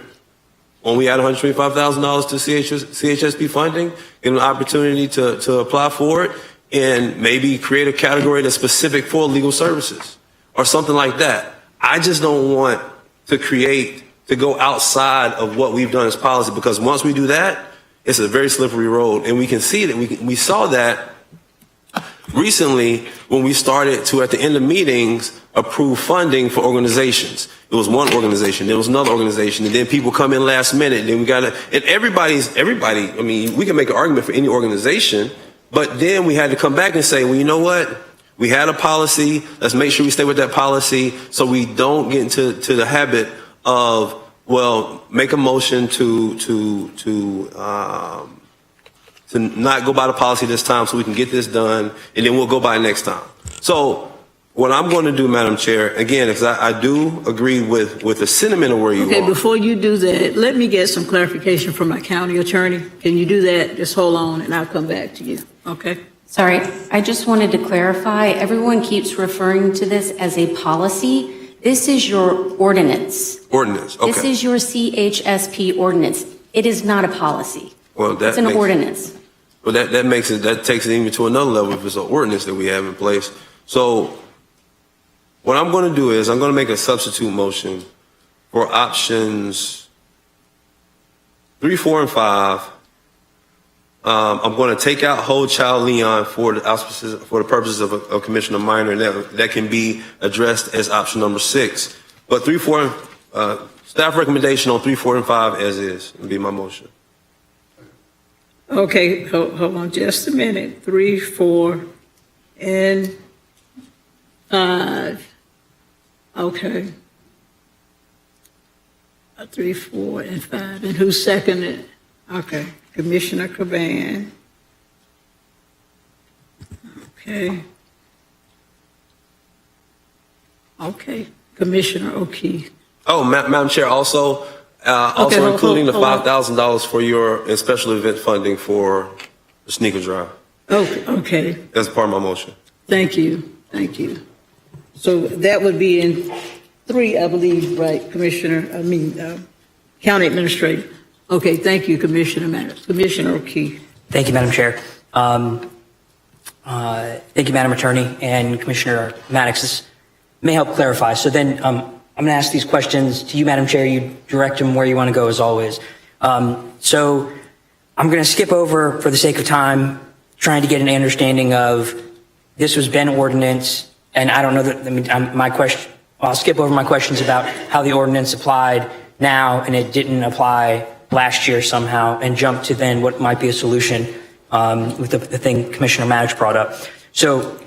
when we add $125,000 to CHSP funding, and an opportunity to apply for it, and maybe create a category that's specific for legal services or something like that. I just don't want to go outside of what we've done as policy, because once we do that, it's a very slippery road. And we can see that we saw that recently when we started to, at the end of meetings, approve funding for organizations. It was one organization, there was another organization, and then people come in last minute, and then and everybody, I mean, we can make an argument for any organization, but then we had to come back and say, well, you know what? We had a policy, let's make sure we stay with that policy so we don't get into the habit of, well, make a motion to not go by the policy this time so we can get this done, and then we'll go by next time. So what I'm going to do, Madam Chair, again, because I do agree with the sentiment of where you are. Okay, before you do that, let me get some clarification from my county attorney. Can you do that? Just hold on and I'll come back to you, okay? Sorry, I just wanted to clarify. Everyone keeps referring to this as a policy. This is your ordinance. Ordinance, okay. This is your CHSP ordinance. It is not a policy. Well, It's an ordinance. Well, that takes it even to another level if it's an ordinance that we have in place. So what I'm going to do is I'm going to make a substitute motion for options 3, 4, and 5. I'm going to take out Whole Child Leon for the purposes of Commissioner Minor, and that can be addressed as option number 6. But 3, 4, staff recommendation on 3, 4, and 5 as is would be my motion. Okay, hold on just a minute. 3, 4, and 5. Okay. 3, 4, and 5. And who seconded it? Okay, Commissioner Caban. Okay. Okay, Commissioner O'Keefe. Oh, Madam Chair, also including the $5,000 for your special event funding for the sneaker drive. Okay. That's part of my motion. Thank you. So that would be in 3, I believe, right, County Administrator. Okay, thank you, Commissioner O'Keefe. Thank you, Madam Chair. Thank you, Madam Attorney, and Commissioner Maddox. This may help clarify. So then I'm going to ask these questions to you, Madam Chair. You direct them where you want to go, as always. So I'm going to skip over, for the sake of time, trying to get an understanding of this was Ben ordinance, and I don't know that I'll skip over my questions about how the ordinance applied now and it didn't apply last year somehow, and jump to then what might be a solution with the thing Commissioner Maddox brought up. So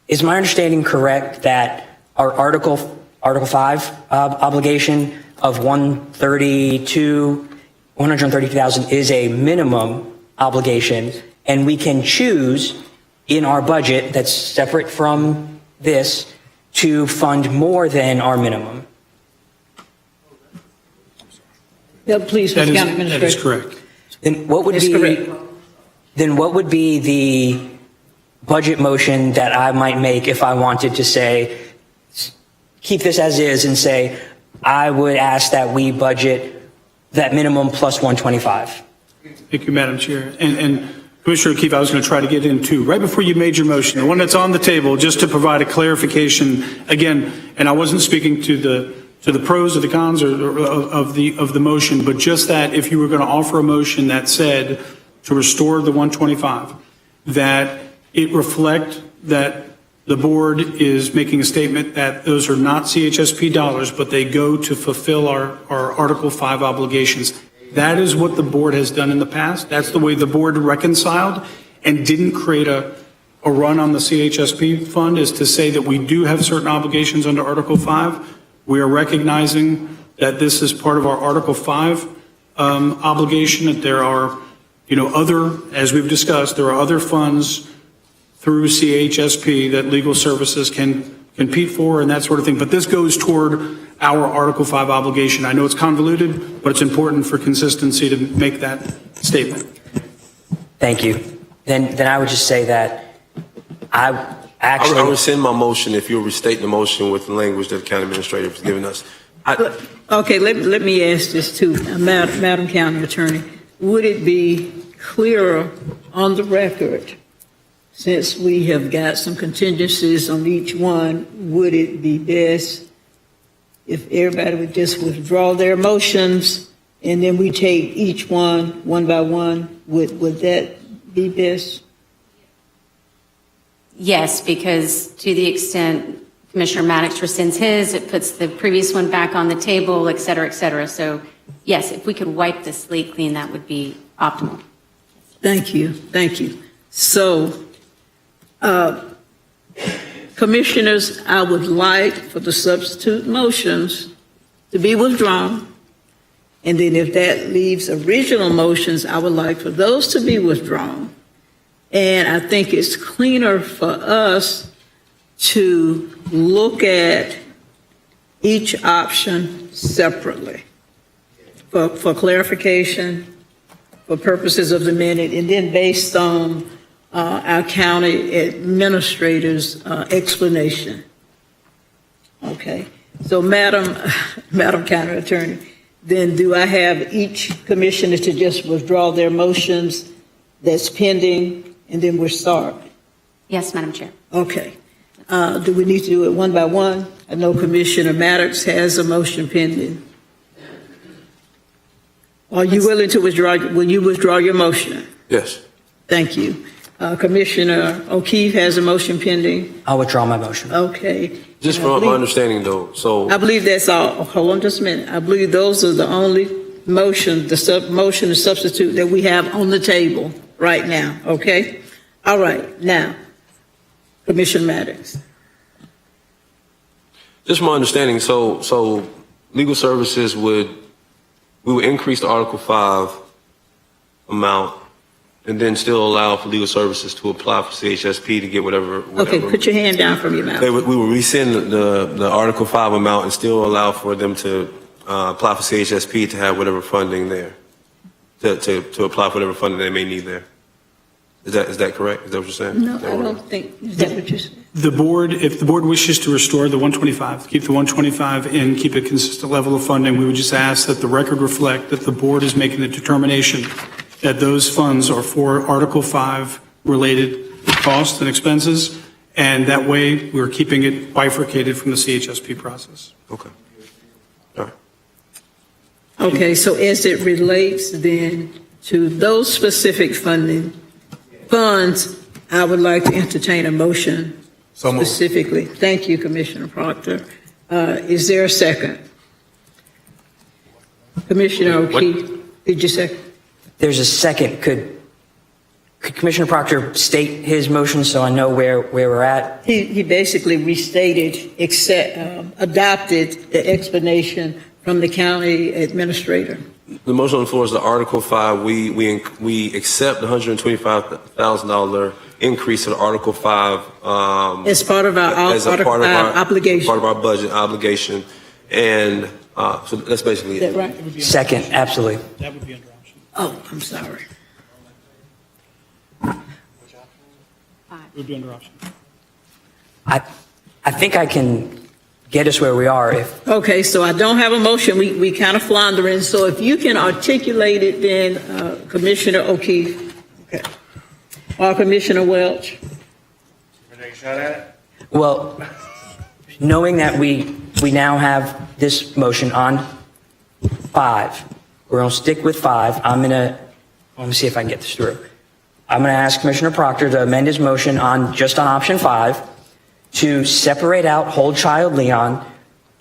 is my understanding correct that our Article 5 obligation of $132,000 is a minimum obligation, and we can choose in our budget that's separate from this to fund more than our minimum? Yeah, please, Mr. County Administrator. That is correct. Then what would be the budget motion that I might make if I wanted to say, keep this as is, and say, I would ask that we budget that minimum plus 125? Thank you, Madam Chair. And Commissioner O'Keefe, I was going to try to get into, right before you made your motion, the one that's on the table, just to provide a clarification, again, and I wasn't speaking to the pros or the cons of the motion, but just that if you were going to offer a motion that said to restore the 125, that it reflect that the board is making a statement that those are not CHSP dollars, but they go to fulfill our Article 5 obligations. That is what the board has done in the past. That's the way the board reconciled and didn't create a run on the CHSP fund, is to say that we do have certain obligations under Article 5. We are recognizing that this is part of our Article 5 obligation, that there are, other, as we've discussed, there are other funds through CHSP that legal services can compete for and that sort of thing. But this goes toward our Article 5 obligation. I know it's convoluted, but it's important for consistency to make that statement. Thank you. Then I would just say that I actually... I rescind my motion if you'll restate the motion with the language that the county administrator has given us. Okay, let me ask this too, Madam County Attorney. Would it be clearer on the record, since we have got some contingencies on each one, would it be best if everybody would just withdraw their motions and then we take each one by one? Would that be best? Yes, because to the extent Commissioner Maddox rescinds his, it puts the previous one back on the table, et cetera, et cetera. So yes, if we could wipe the slate clean, that would be optimal. Thank you. So, Commissioners, I would like for the substitute motions to be withdrawn. And then if that leaves original motions, I would like for those to be withdrawn. And I think it's cleaner for us to look at each option separately for clarification, for purposes of the minute, and then based on our county administrator's explanation. Okay, so Madam County Attorney, then do I have each commissioner to just withdraw their motions that's pending, and then we'll start? Yes, Madam Chair. Okay. Do we need to do it one by one? I know Commissioner Maddox has a motion pending. Are you willing to withdraw? Will you withdraw your motion? Yes. Thank you. Commissioner O'Keefe has a motion pending. I'll withdraw my motion. Okay. Just from my understanding, though, so... I believe that's all. Hold on just a minute. I believe those are the only motion, motion to substitute that we have on the table right now, okay? All right, now, Commissioner Maddox. Just my understanding, so legal services we would increase the Article 5 amount and then still allow for legal services to apply for CHSP to get whatever. Okay, put your hand down from your mouth. We would rescind the Article 5 amount and still allow for them to apply for CHSP to have whatever funding there, to apply for whatever funding they may need there. Is that correct? Is that what you're saying? No, I don't think, is that what you're saying? The board, if the board wishes to restore the 125, keep the 125 and keep a consistent level of funding, we would just ask that the record reflect that the board is making the determination that those funds are for Article 5 related costs and expenses, and that way we're keeping it bifurcated from the CHSP process. Okay. All right. Okay, so as it relates then to those specific funds, I would like to entertain a motion specifically. Thank you, Commissioner Proctor. Is there a second? Commissioner O'Keefe, did you second? There's a second. Could Commissioner Proctor state his motion so I know where we're at? He basically restated, adopted the explanation from the county administrator. The motion on the floor is the Article 5. We accept the $125,000 increase to the Article 5 as part of our Article 5 obligation. Part of our budget obligation, and so that's basically Is that it. right? Second, absolutely. That would be under option. Oh, I'm sorry. It would be under option. I think I can get us where we are if... Okay, so I don't have a motion. We kind of floundering. So if you can articulate it then, Commissioner O'Keefe. Okay. or Commissioner Welch? Well, knowing that we now have this motion on 5, we're going to stick with 5. Let me see if I can get this through. I'm going to ask Commissioner Proctor to amend his motion just on option 5 to separate out Whole Child Leon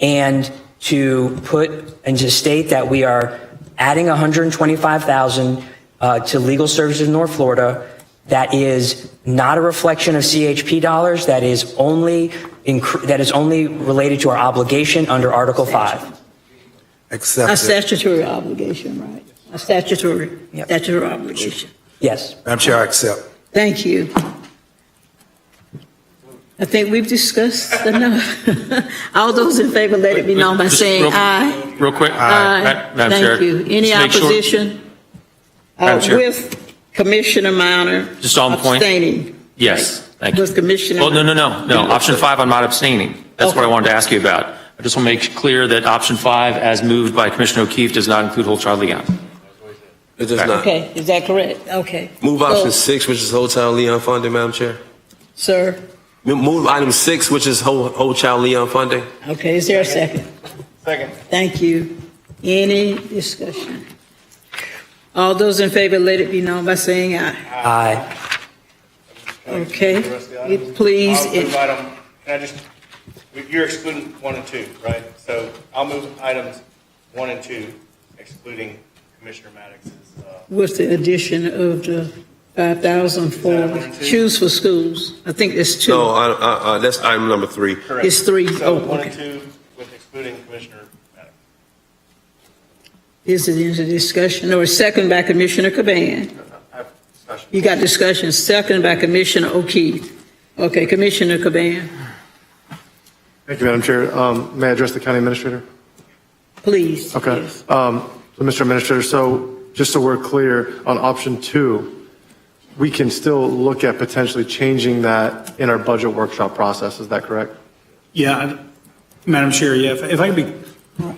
and to state that we are adding $125,000 to Legal Services North Florida. That is not a reflection of CHP dollars. That is only related to our obligation under Article 5. A statutory obligation, right? A statutory obligation. Yes. Madam Chair, I accept. Thank you. I think we've discussed enough. All those in favor, let it be known by saying aye. Real quick. Aye. Madam Chair. Thank you. Any Just make sure- opposition? Madam Chair. With Commissioner Minor Just on point. abstaining. Yes, thank you. With Commissioner. Well, no. Option 5, I'm not abstaining. That's what I wanted to ask you about. I just want to make clear that option 5, as moved by Commissioner O'Keefe, does not include Whole Child Leon. It does not. Okay, is that correct? Okay. Move So, option 6, which is Whole Child Leon funding, Madam Chair. Sir, Move item 6, which is Whole Child Leon funding. okay, is there a second? Second. Thank you. Any discussion? All those in favor, let it be known by saying aye. Aye. Okay, please. You're excluding 1 and 2, right? So I'll move items 1 and 2, excluding Commissioner Maddox's. With the addition of the 5,000 for Choose for Schools. I think there's 2. No, that's item number 3. Correct. It's 3. So Oh, 1 and okay. 2 with excluding Commissioner Maddox. Is it into discussion or second by Commissioner Caban? You got discussion, second by Commissioner O'Keefe. Okay, Commissioner Caban, Thank you, Madam Chair. May I address the county administrator? please. Okay. Yes. So, Mr. Administrator, so just so we're clear, on option 2, we can still look at potentially changing that in our budget workshop process. Is that correct? Yeah, Madam Chair, yeah, if I could be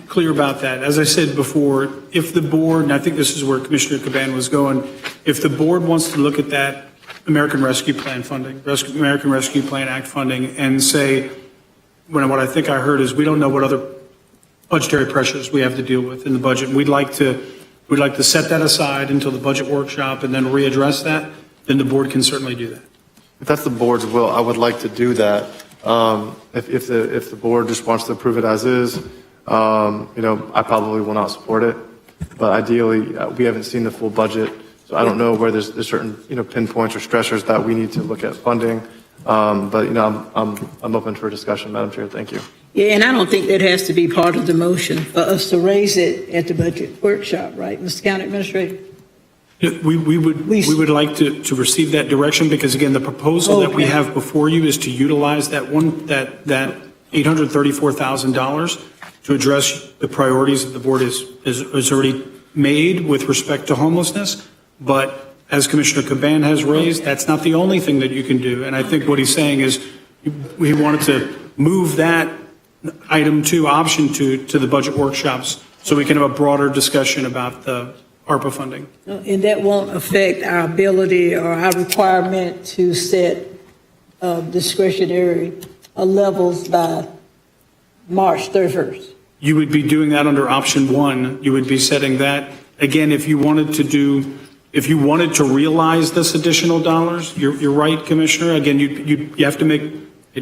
clear about that. As I said before, if the board, and I think this is where Commissioner Caban was going, if the board wants to look at that American Rescue Plan funding, American Rescue Plan Act funding, and say, what I think I heard is we don't know what other budgetary pressures we have to deal with in the budget. We'd like to set that aside until the budget workshop and then readdress that, then the board can certainly do that. If that's the board's will, I would like to do that. If the board just wants to approve it as is, I probably will not support it. But ideally, we haven't seen the full budget, so I don't know where there's certain pinpoints or stressors that we need to look at funding. But I'm open for a discussion, Madam Chair. Thank you. Yeah, and I don't think that has to be part of the motion for us to raise it at the budget workshop, right, Mr. County Administrator? We would like to receive that direction because again, the proposal that we have before you is to utilize that $834,000 to address the priorities that the board has already made with respect to homelessness. But as Commissioner Caban has raised, that's not the only thing that you can do. And I think what he's saying is we wanted to move that item 2, option 2, to the budget workshops so we can have a broader discussion about the ARPA funding. And that won't affect our ability or our requirement to set discretionary levels by March 31st. You would be doing that under option 1. You would be setting that. Again, if you wanted to realize this additional dollars, you're right, Commissioner. Again, you have to make a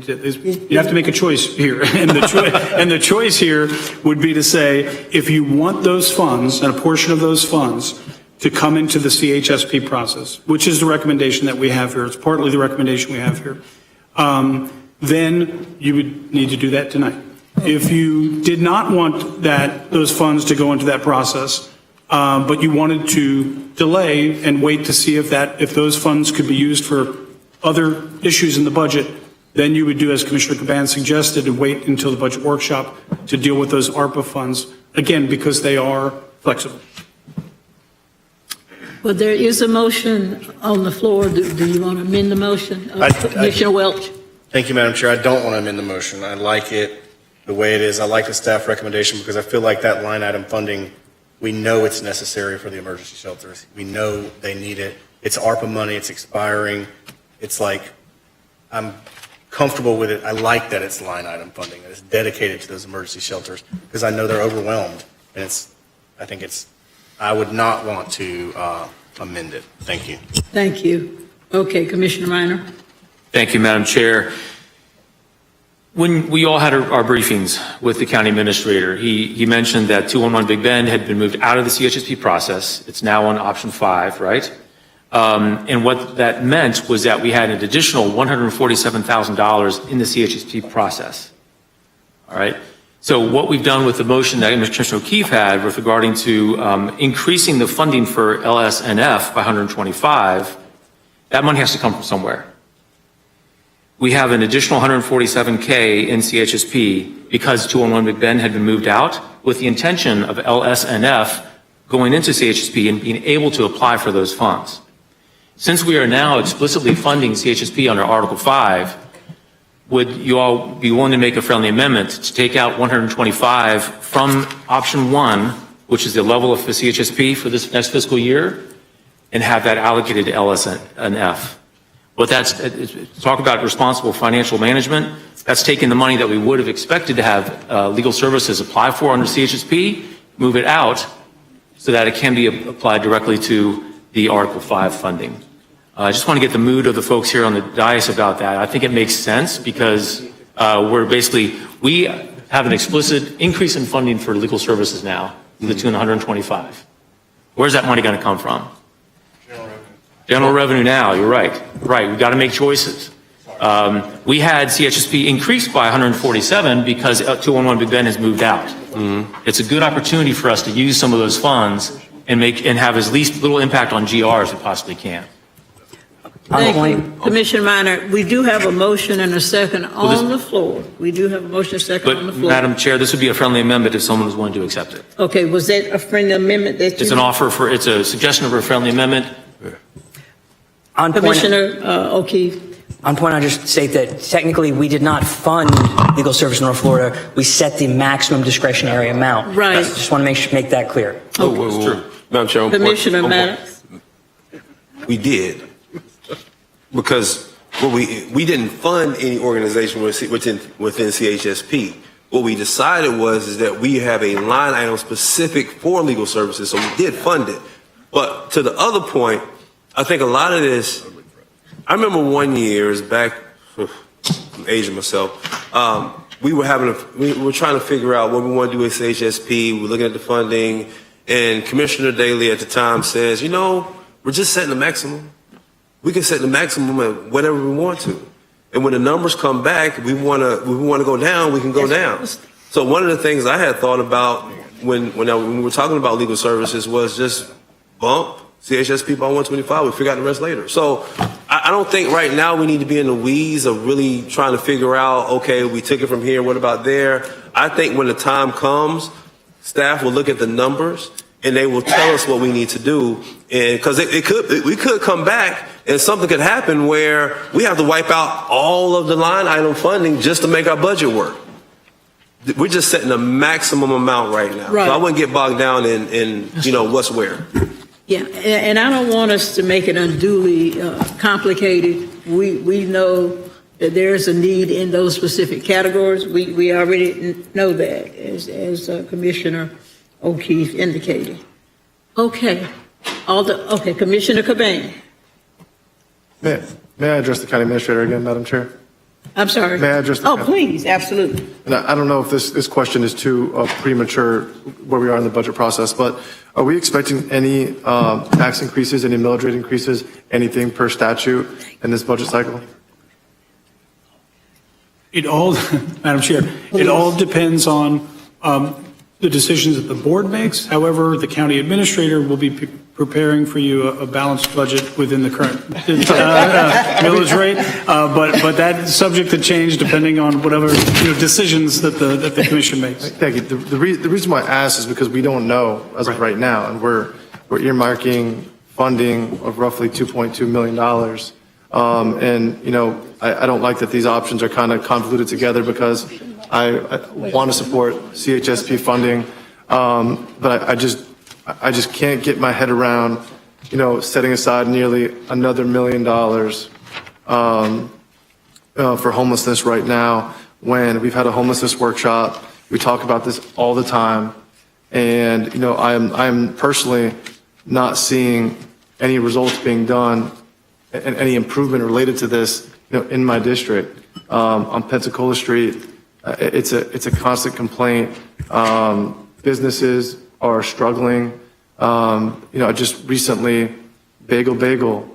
choice here. And the choice here would be to say, if you want those funds and a portion of those funds to come into the CHSP process, which is the recommendation that we have here, it's partly the recommendation we have here, then you would need to do that tonight. If you did not want those funds to go into that process, but you wanted to delay and wait to see if those funds could be used for other issues in the budget, then you would do as Commissioner Caban suggested and wait until the budget workshop to deal with those ARPA funds, again, because they are flexible. Well, there is a motion on the floor. Do you want to amend the motion? Commissioner Welch? Thank you, Madam Chair. I don't want to amend the motion. I like it the way it is. I like the staff recommendation because I feel like that line item funding, we know it's necessary for the emergency shelters. We know they need it. It's ARPA money, it's expiring. It's like, I'm comfortable with it. I like that it's line item funding, that it's dedicated to those emergency shelters, because I know they're overwhelmed. And I would not want to amend it. Thank you. Thank you. Okay, Commissioner Minor. Thank you, Madam Chair. When we all had our briefings with the county administrator, he mentioned that 211 Big Bend had been moved out of the CHSP process. It's now on option 5, right? And what that meant was that we had an additional $147,000 in the CHSP process. All right? So what we've done with the motion that Commissioner O'Keefe had with regarding to increasing the funding for LSNF by 125, that money has to come from somewhere. We have an additional 147K in CHSP because 211 Big Bend had been moved out with the intention of LSNF going into CHSP and being able to apply for those funds. Since we are now explicitly funding CHSP under Article 5, would you all be willing to make a friendly amendment to take out 125 from option 1, which is the level of the CHSP for this next fiscal year, and have that allocated to LSNF? But talk about responsible financial management. That's taking the money that we would have expected to have legal services apply for under CHSP, move it out so that it can be applied directly to the Article 5 funding. I just want to get the mood of the folks here on the dais about that. I think it makes sense because we have an explicit increase in funding for legal services now to the tune of 125. Where's that money going to come from? General revenue now, you're right. Right, we've got to make choices. We had CHSP increased by 147 because 211 Big Bend has moved out. It's a good opportunity for us to use some of those funds and have as least little impact on GR as we possibly can. Thank you. Commissioner Minor, we do have a motion and a second on the floor. We do have a motion and a second on the floor. Madam Chair, this would be a friendly amendment if someone was willing to accept it. Okay, was that a friendly amendment that you? It's a suggestion of a friendly amendment. On point, Commissioner O'Keefe. On point, I just state that technically we did not fund legal service in North Florida. We set the maximum discretionary amount. Right. I just want to make that clear. It's true. Madam Chair, Commissioner Maddox. We did. Because we didn't fund any organization within CHSP. What we decided is that we have a line item specific for legal services, so we did fund it. But to the other point, I think a lot of this, I remember one year, back, I'm aging myself, we were trying to figure out what we want to do with CHSP. We're looking at the funding, and Commissioner Daly at the time says, we're just setting the maximum. We can set the maximum at whatever we want to. And when the numbers come back, we want to go down, we can go down. So one of the things I had thought about when we were talking about legal services was just bump CHSP by 125. We figure out the rest later. So I don't think right now we need to be in the weeds of really trying to figure out, okay, we took it from here, what about there? I think when the time comes, staff will look at the numbers and they will tell us what we need to do. And because we could come back and something could happen where we have to wipe out all of the line item funding just to make our budget work. We're just setting a maximum amount right now. Right. So I wouldn't get bogged down in what's where. Yeah, and I don't want us to make it unduly complicated. We know that there's a need in those specific categories. We already know that, as Commissioner O'Keefe indicated. Okay, Commissioner Cobain. May I address the county administrator again, Madam Chair? I'm sorry. May I address the county? Please, absolutely. And I don't know if this question is too premature where we are in the budget process, but are we expecting any tax increases, any millage rate increases, anything per statute in this budget cycle? It all, Madam Chair, it all depends on the decisions that the board makes. However, the county administrator will be preparing for you a balanced budget within the current millage rate, but that is subject to change depending on whatever decisions that the commission makes. Thank you. The reason why I asked is because we don't know as of right now, and we're earmarking funding of roughly $2.2 million. I don't like that these options are kind of convoluted together because I want to support CHSP funding, but I just can't get my head around setting aside nearly another $1 million for homelessness right now, when we've had a homelessness workshop. We talk about this all the time. And, I'm personally not seeing any results being done and any improvement related to this, in my district. On Pensacola Street, it's a constant complaint. Businesses are struggling. I just recently, Bagel,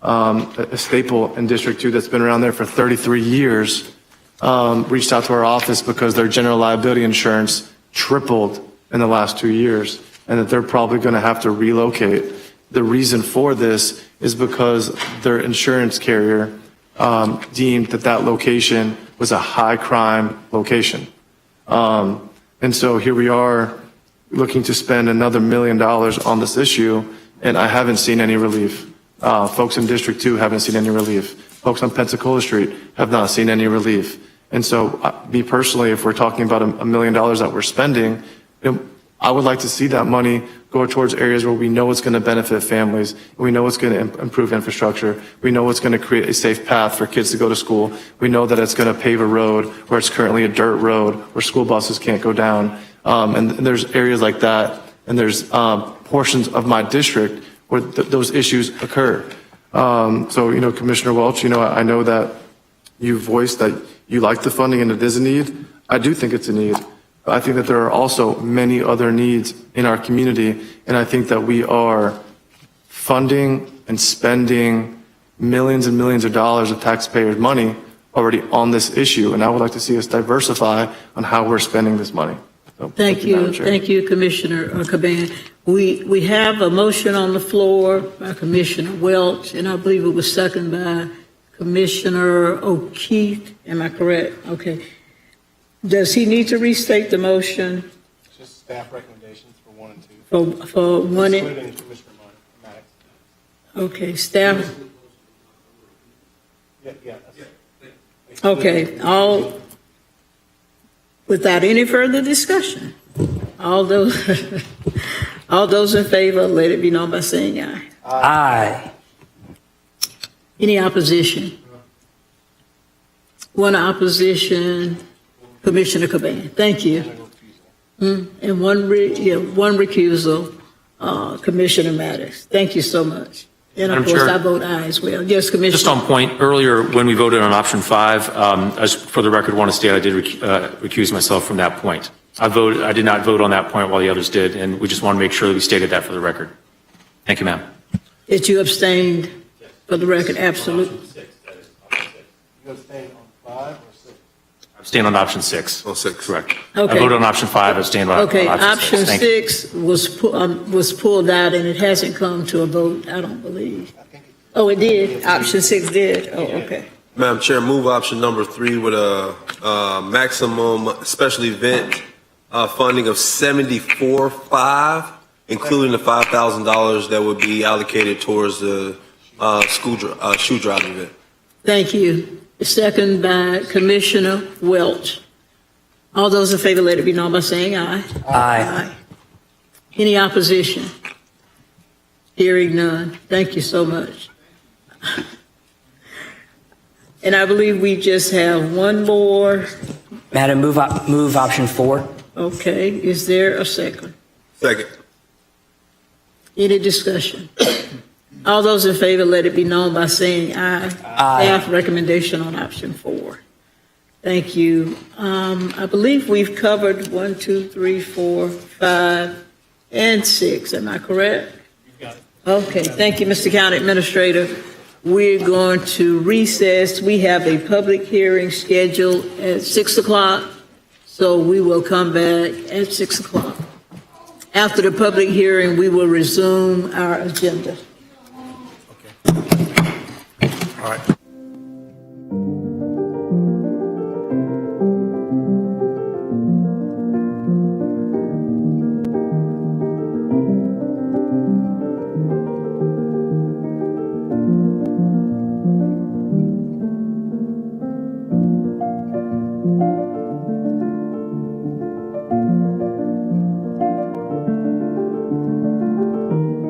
a staple in District 2 that's been around there for 33 years, reached out to our office because their general liability insurance tripled in the last 2 years, and that they're probably going to have to relocate. The reason for this is because their insurance carrier deemed that location was a high crime location. And so here we are looking to spend another $1 million on this issue, and I haven't seen any relief. Folks in District 2 haven't seen any relief. Folks on Pensacola Street have not seen any relief. And so, me personally, if we're talking about $1 million that we're spending, I would like to see that money go towards areas where we know it's going to benefit families, we know it's going to improve infrastructure, we know it's going to create a safe path for kids to go to school, we know that it's going to pave a road where it's currently a dirt road where school buses can't go down. And there's areas like that, and there's portions of my district where those issues occur. So, Commissioner Welch, I know that you voiced that you like the funding and it is a need. I do think it's a need. I think that there are also many other needs in our community, and I think that we are funding and spending millions and millions of dollars of taxpayers' money already on this issue, and I would like to see us diversify on how we're spending this money. So, Thank you. Madam Chair. Thank you, Commissioner Caban. We have a motion on the floor by Commissioner Welch, and I believe it was seconded by Commissioner O'Keefe. Am I correct? Okay. Does he need to restate the motion? Just staff recommendations for 1 and 2. For one, Including Commissioner Maddox. okay, staff, Yeah. okay, without any further discussion, all those in favor, let it be known by saying aye. Aye. Any opposition? One opposition, Commissioner Caban. Thank you. And one recusal, Commissioner Maddox. Thank you so much. And of Madam course, Chair. I vote aye as well. Yes, Commissioner. Just on point, earlier when we voted on option 5, as for the record, want to state I did recuse myself from that point. I did not vote on that point while the others did, and we just want to make sure that we stated that for the record. Thank you, ma'am. That you abstained for the record, absolutely. You abstain on 5 or 6? Abstain on option 6. On 6. Correct. Okay. I voted on option 5, abstained on Okay, option option 6. Thank you. 6 was pulled out, and it hasn't come to a vote, I don't believe. Oh, it did? Option 6 did? Oh, okay. Madam Chair, move option number 3 with a maximum special event funding of $74,500, including the $5,000 that would be allocated towards the shoe drive event. Thank you. Second by Commissioner Welch. All those in favor, let it be known by saying aye. Aye. Any opposition? Hearing none. Thank you so much. And I believe we just have one more. Madam, move option 4. Okay, is there a second? Second. Any discussion? All those in favor, let it be known by saying aye. Aye. Staff recommendation on option 4. Thank you. I believe we've covered 1, 2, 3, 4, 5, and 6. Am I correct? Okay, thank you, Mr. County Administrator. We're going to recess. We have a public hearing scheduled at 6 o'clock, so we will come back at 6 o'clock. After the public hearing, we will resume our agenda. All right.